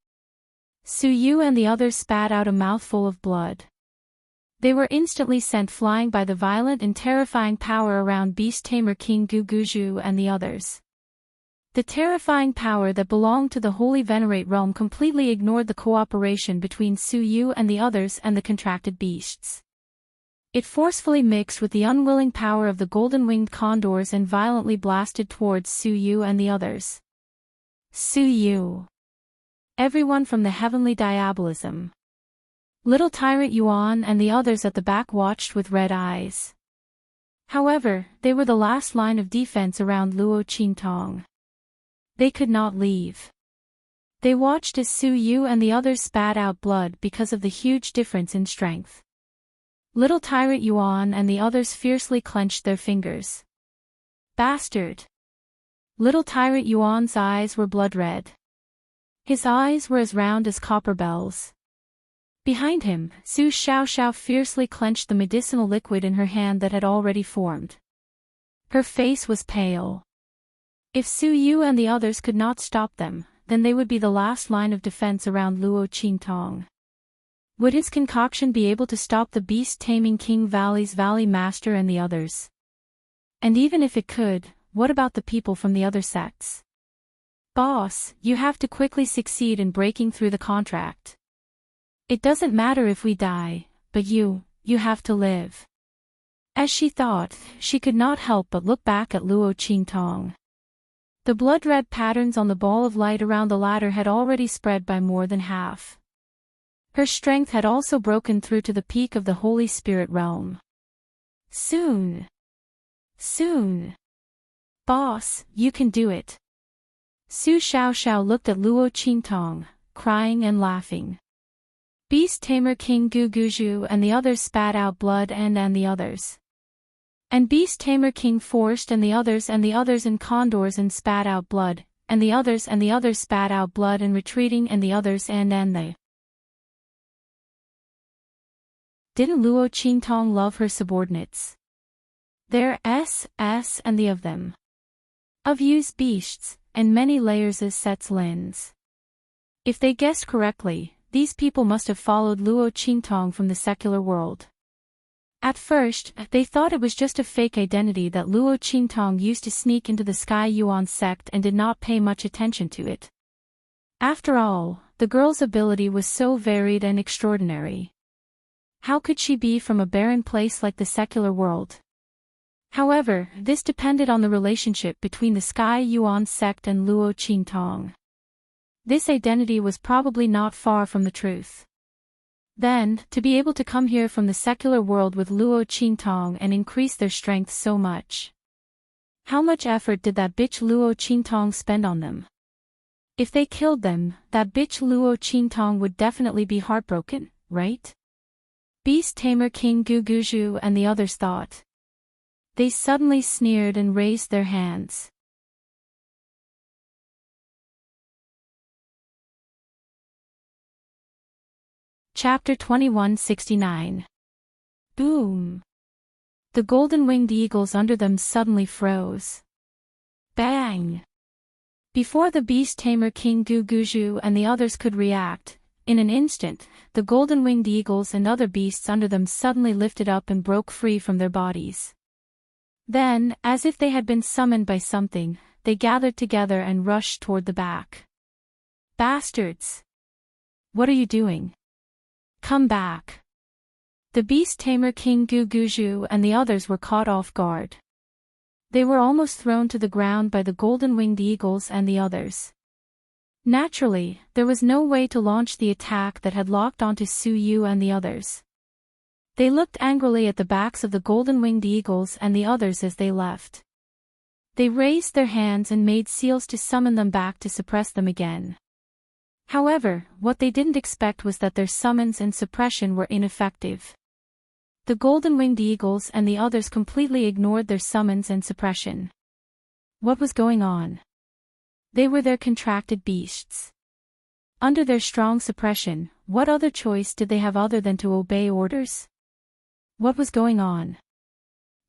Su Yu and the others spat out a mouthful of blood. They were instantly sent flying by the violent and terrifying power around beast tamer King Guguju and the others. The terrifying power that belonged to the Holy Venerate realm completely ignored the cooperation between Su Yu and the others and the contracted beasts. It forcefully mixed with the unwilling power of the golden-winged condors and violently blasted towards Su Yu and the others. Su Yu! Everyone from the heavenly diabolism. Little Tyrant Yuan and the others at the back watched with red eyes. However, they were the last line of defense around Luo Qintong. They could not leave. They watched as Su Yu and the others spat out blood because of the huge difference in strength. Little Tyrant Yuan and the others fiercely clenched their fingers. Bastard! Little Tyrant Yuan's eyes were blood red. His eyes were as round as copper bells. Behind him, Su Xiaoxiao fiercely clenched the medicinal liquid in her hand that had already formed. Her face was pale. If Su Yu and the others could not stop them, then they would be the last line of defense around Luo Qintong. Would his concoction be able to stop the beast-taming King Valley's Valley Master and the others? And even if it could, what about the people from the other sects? Boss, you have to quickly succeed in breaking through the contract. It doesn't matter if we die, but you have to live. As she thought, she could not help but look back at Luo Qingtong. The blood-red patterns on the ball of light around the ladder had already spread by more than half. Her strength had also broken through to the peak of the Holy Spirit realm. Soon. Boss, you can do it. Su Xiaoxiao looked at Luo Qingtong, crying and laughing. Beast Tamer King Guguju and the others spat out blood and the others. And Beast Tamer King Forced and the others and Condors and spat out blood, and the others spat out blood and retreating and the others and they. Didn't Luo Qingtong love her subordinates? There and the of them. Of use beasts, and many layers as sets lens. If they guessed correctly, these people must have followed Luo Qingtong from the secular world. At first, they thought it was just a fake identity that Luo Qingtong used to sneak into the Sky Yuan sect and did not pay much attention to it. After all, the girl's ability was so varied and extraordinary. How could she be from a barren place like the secular world? However, this depended on the relationship between the Sky Yuan sect and Luo Qingtong. This identity was probably not far from the truth. Then, to be able to come here from the secular world with Luo Qingtong and increase their strength so much. How much effort did that bitch Luo Qingtong spend on them? If they killed them, that bitch Luo Qingtong would definitely be heartbroken, right? Beast Tamer King Guguju and the others thought. They suddenly sneered and raised their hands. Chapter 2169. Boom! The golden-winged eagles under them suddenly froze. Bang! Before the beast tamer King Guguju and the others could react, in an instant, the golden-winged eagles and other beasts under them suddenly lifted up and broke free from their bodies. Then, as if they had been summoned by something, they gathered together and rushed toward the back. Bastards! What are you doing? Come back! The beast tamer King Guguju and the others were caught off guard. They were almost thrown to the ground by the golden-winged eagles and the others. Naturally, there was no way to launch the attack that had locked onto Su Yu and the others. They looked angrily at the backs of the golden-winged eagles and the others as they left. They raised their hands and made seals to summon them back to suppress them again. However, what they didn't expect was that their summons and suppression were ineffective. The golden-winged eagles and the others completely ignored their summons and suppression. What was going on? They were their contracted beasts. Under their strong suppression, what other choice did they have other than to obey orders? What was going on?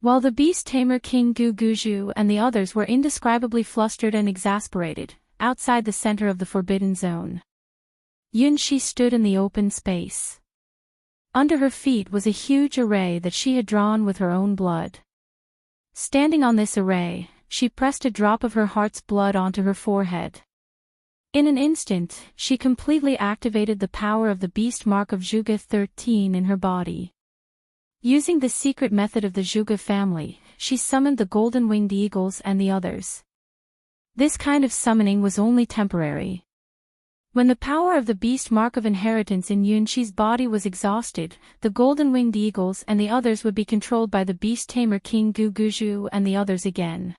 While the beast tamer King Guguju and the others were indescribably flustered and exasperated, outside the center of the forbidden zone, Yunxi stood in the open space. Under her feet was a huge array that she had drawn with her own blood. Standing on this array, she pressed a drop of her heart's blood onto her forehead. In an instant, she completely activated the power of the beast mark of Zhuge 13 in her body. Using the secret method of the Zhuge family, she summoned the golden-winged eagles and the others. This kind of summoning was only temporary. When the power of the beast mark of inheritance in Yunxi's body was exhausted, the golden-winged eagles and the others would be controlled by the beast tamer King Guguju and the others again.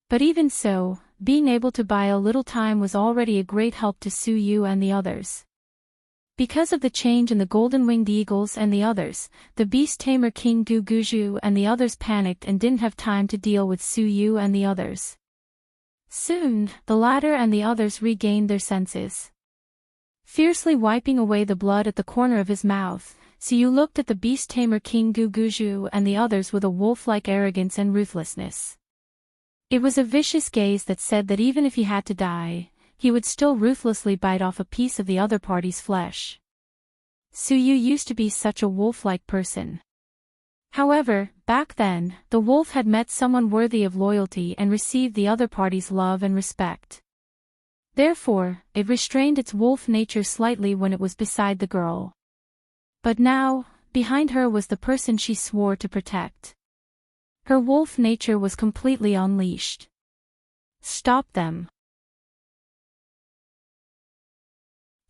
But even so, being able to buy a little time was already a great help to Su Yu and the others. Because of the change in the golden-winged eagles and the others, the beast tamer King Guguju and the others panicked and didn't have time to deal with Su Yu and the others. Soon, the latter and the others regained their senses. Fiercely wiping away the blood at the corner of his mouth, Su Yu looked at the beast tamer King Guguju and the others with a wolf-like arrogance and ruthlessness. It was a vicious gaze that said that even if he had to die, he would still ruthlessly bite off a piece of the other party's flesh. Su Yu used to be such a wolf-like person. However, back then, the wolf had met someone worthy of loyalty and received the other party's love and respect. Therefore, it restrained its wolf nature slightly when it was beside the girl. But now, behind her was the person she swore to protect. Her wolf nature was completely unleashed. Stop them.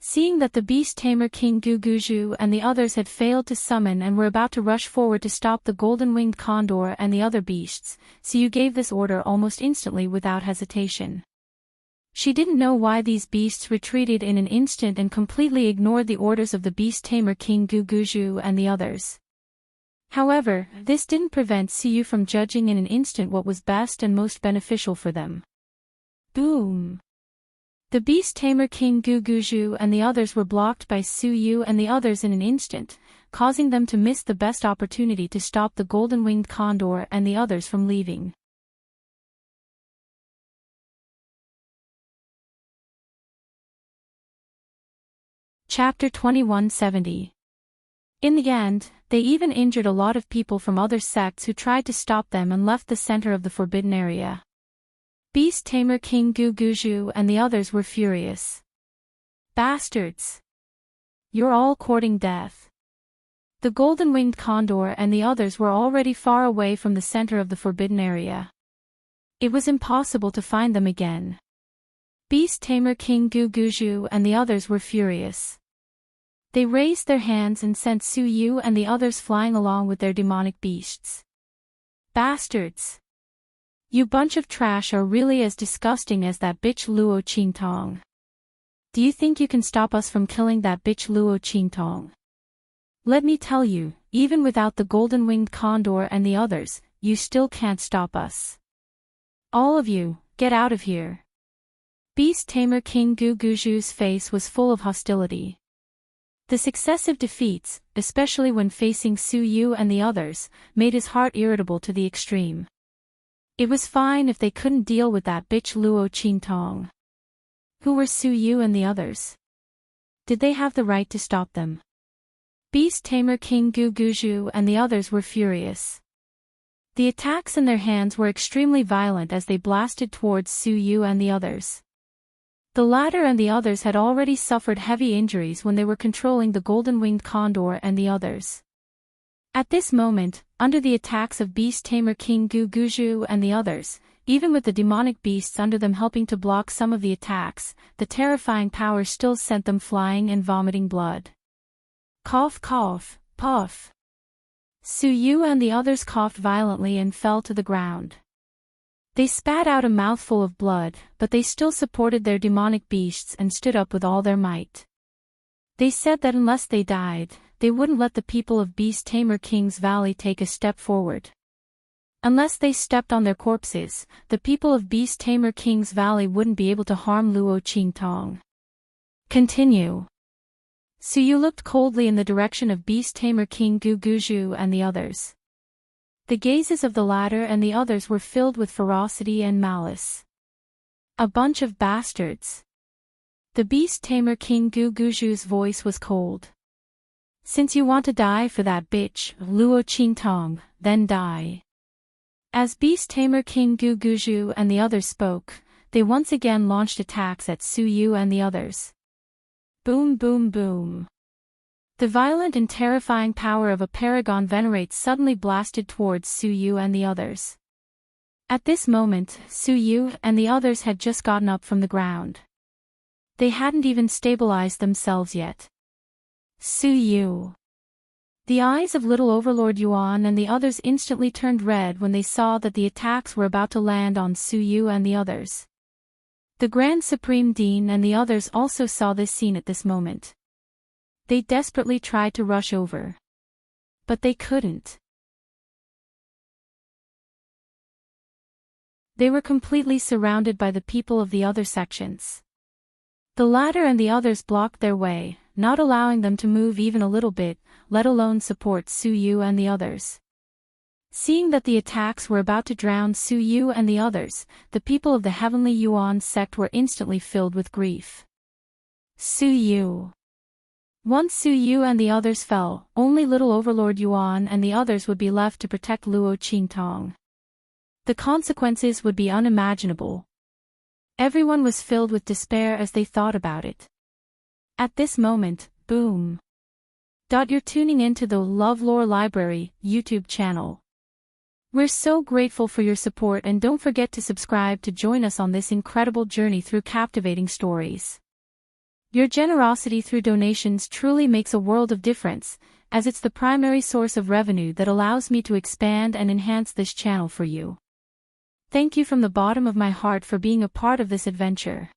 Seeing that the beast tamer King Guguju and the others had failed to summon and were about to rush forward to stop the golden-winged condor and the other beasts, Suyu gave this order almost instantly without hesitation. She didn't know why these beasts retreated in an instant and completely ignored the orders of the beast tamer King Guguju and the others. However, this didn't prevent Suyu from judging in an instant what was best and most beneficial for them. Boom! The beast tamer King Guguju and the others were blocked by Suyu and the others in an instant, causing them to miss the best opportunity to stop the golden-winged condor and the others from leaving. Chapter 2170. In the end, they even injured a lot of people from other sects who tried to stop them and left the center of the forbidden area. Beast tamer King Guguju and the others were furious. Bastards! You're all courting death. The golden-winged condor and the others were already far away from the center of the forbidden area. It was impossible to find them again. Beast tamer King Guguju and the others were furious. They raised their hands and sent Suyu and the others flying along with their demonic beasts. Bastards! You bunch of trash are really as disgusting as that bitch Luo Qingtong. Do you think you can stop us from killing that bitch Luo Qingtong? Let me tell you, even without the golden-winged condor and the others, you still can't stop us. All of you, get out of here. Beast tamer King Guguju's face was full of hostility. The successive defeats, especially when facing Suyu and the others, made his heart irritable to the extreme. It was fine if they couldn't deal with that bitch Luo Qingtong. Who were Suyu and the others? Did they have the right to stop them? Beast tamer King Guguju and the others were furious. The attacks in their hands were extremely violent as they blasted towards Suyu and the others. The latter and the others had already suffered heavy injuries when they were controlling the golden-winged condor and the others. At this moment, under the attacks of beast tamer King Guguju and the others, even with the demonic beasts under them helping to block some of the attacks, the terrifying power still sent them flying and vomiting blood. Cough cough, puff. Suyu and the others coughed violently and fell to the ground. They spat out a mouthful of blood, but they still supported their demonic beasts and stood up with all their might. They said that unless they died, they wouldn't let the people of Beast Tamer King's Valley take a step forward. Unless they stepped on their corpses, the people of Beast Tamer King's Valley wouldn't be able to harm Luo Qingtong. Continue. Suyu looked coldly in the direction of Beast Tamer King Guguju and the others. The gazes of the latter and the others were filled with ferocity and malice. A bunch of bastards. The Beast Tamer King Guguju's voice was cold. Since you want to die for that bitch, Luo Qingtong, then die. As Beast Tamer King Guguju and the others spoke, they once again launched attacks at Suyu and the others. Boom boom boom. The violent and terrifying power of a Paragon Venerate suddenly blasted towards Suyu and the others. At this moment, Suyu and the others had just gotten up from the ground. They hadn't even stabilized themselves yet. Suyu. The eyes of little Overlord Yuan and the others instantly turned red when they saw that the attacks were about to land on Suyu and the others. The Grand Supreme Dean and the others also saw this scene at this moment. They desperately tried to rush over. But they couldn't. They were completely surrounded by the people of the other sections. The latter and the others blocked their way, not allowing them to move even a little bit, let alone support Suyu and the others. Seeing that the attacks were about to drown Suyu and the others, the people of the Heavenly Yuan sect were instantly filled with grief. Suyu. Once Su Yu and the others fell, only little Overlord Yuan and the others would be left to protect Luo Qingtong. The consequences would be unimaginable. Everyone was filled with despair as they thought about it. At this moment, boom. You're tuning into the LoveLore Library YouTube channel. We're so grateful for your support, and don't forget to subscribe to join us on this incredible journey through captivating stories. Your generosity through donations truly makes a world of difference, as it's the primary source of revenue that allows me to expand and enhance this channel for you. Thank you from the bottom of my heart for being a part of this adventure.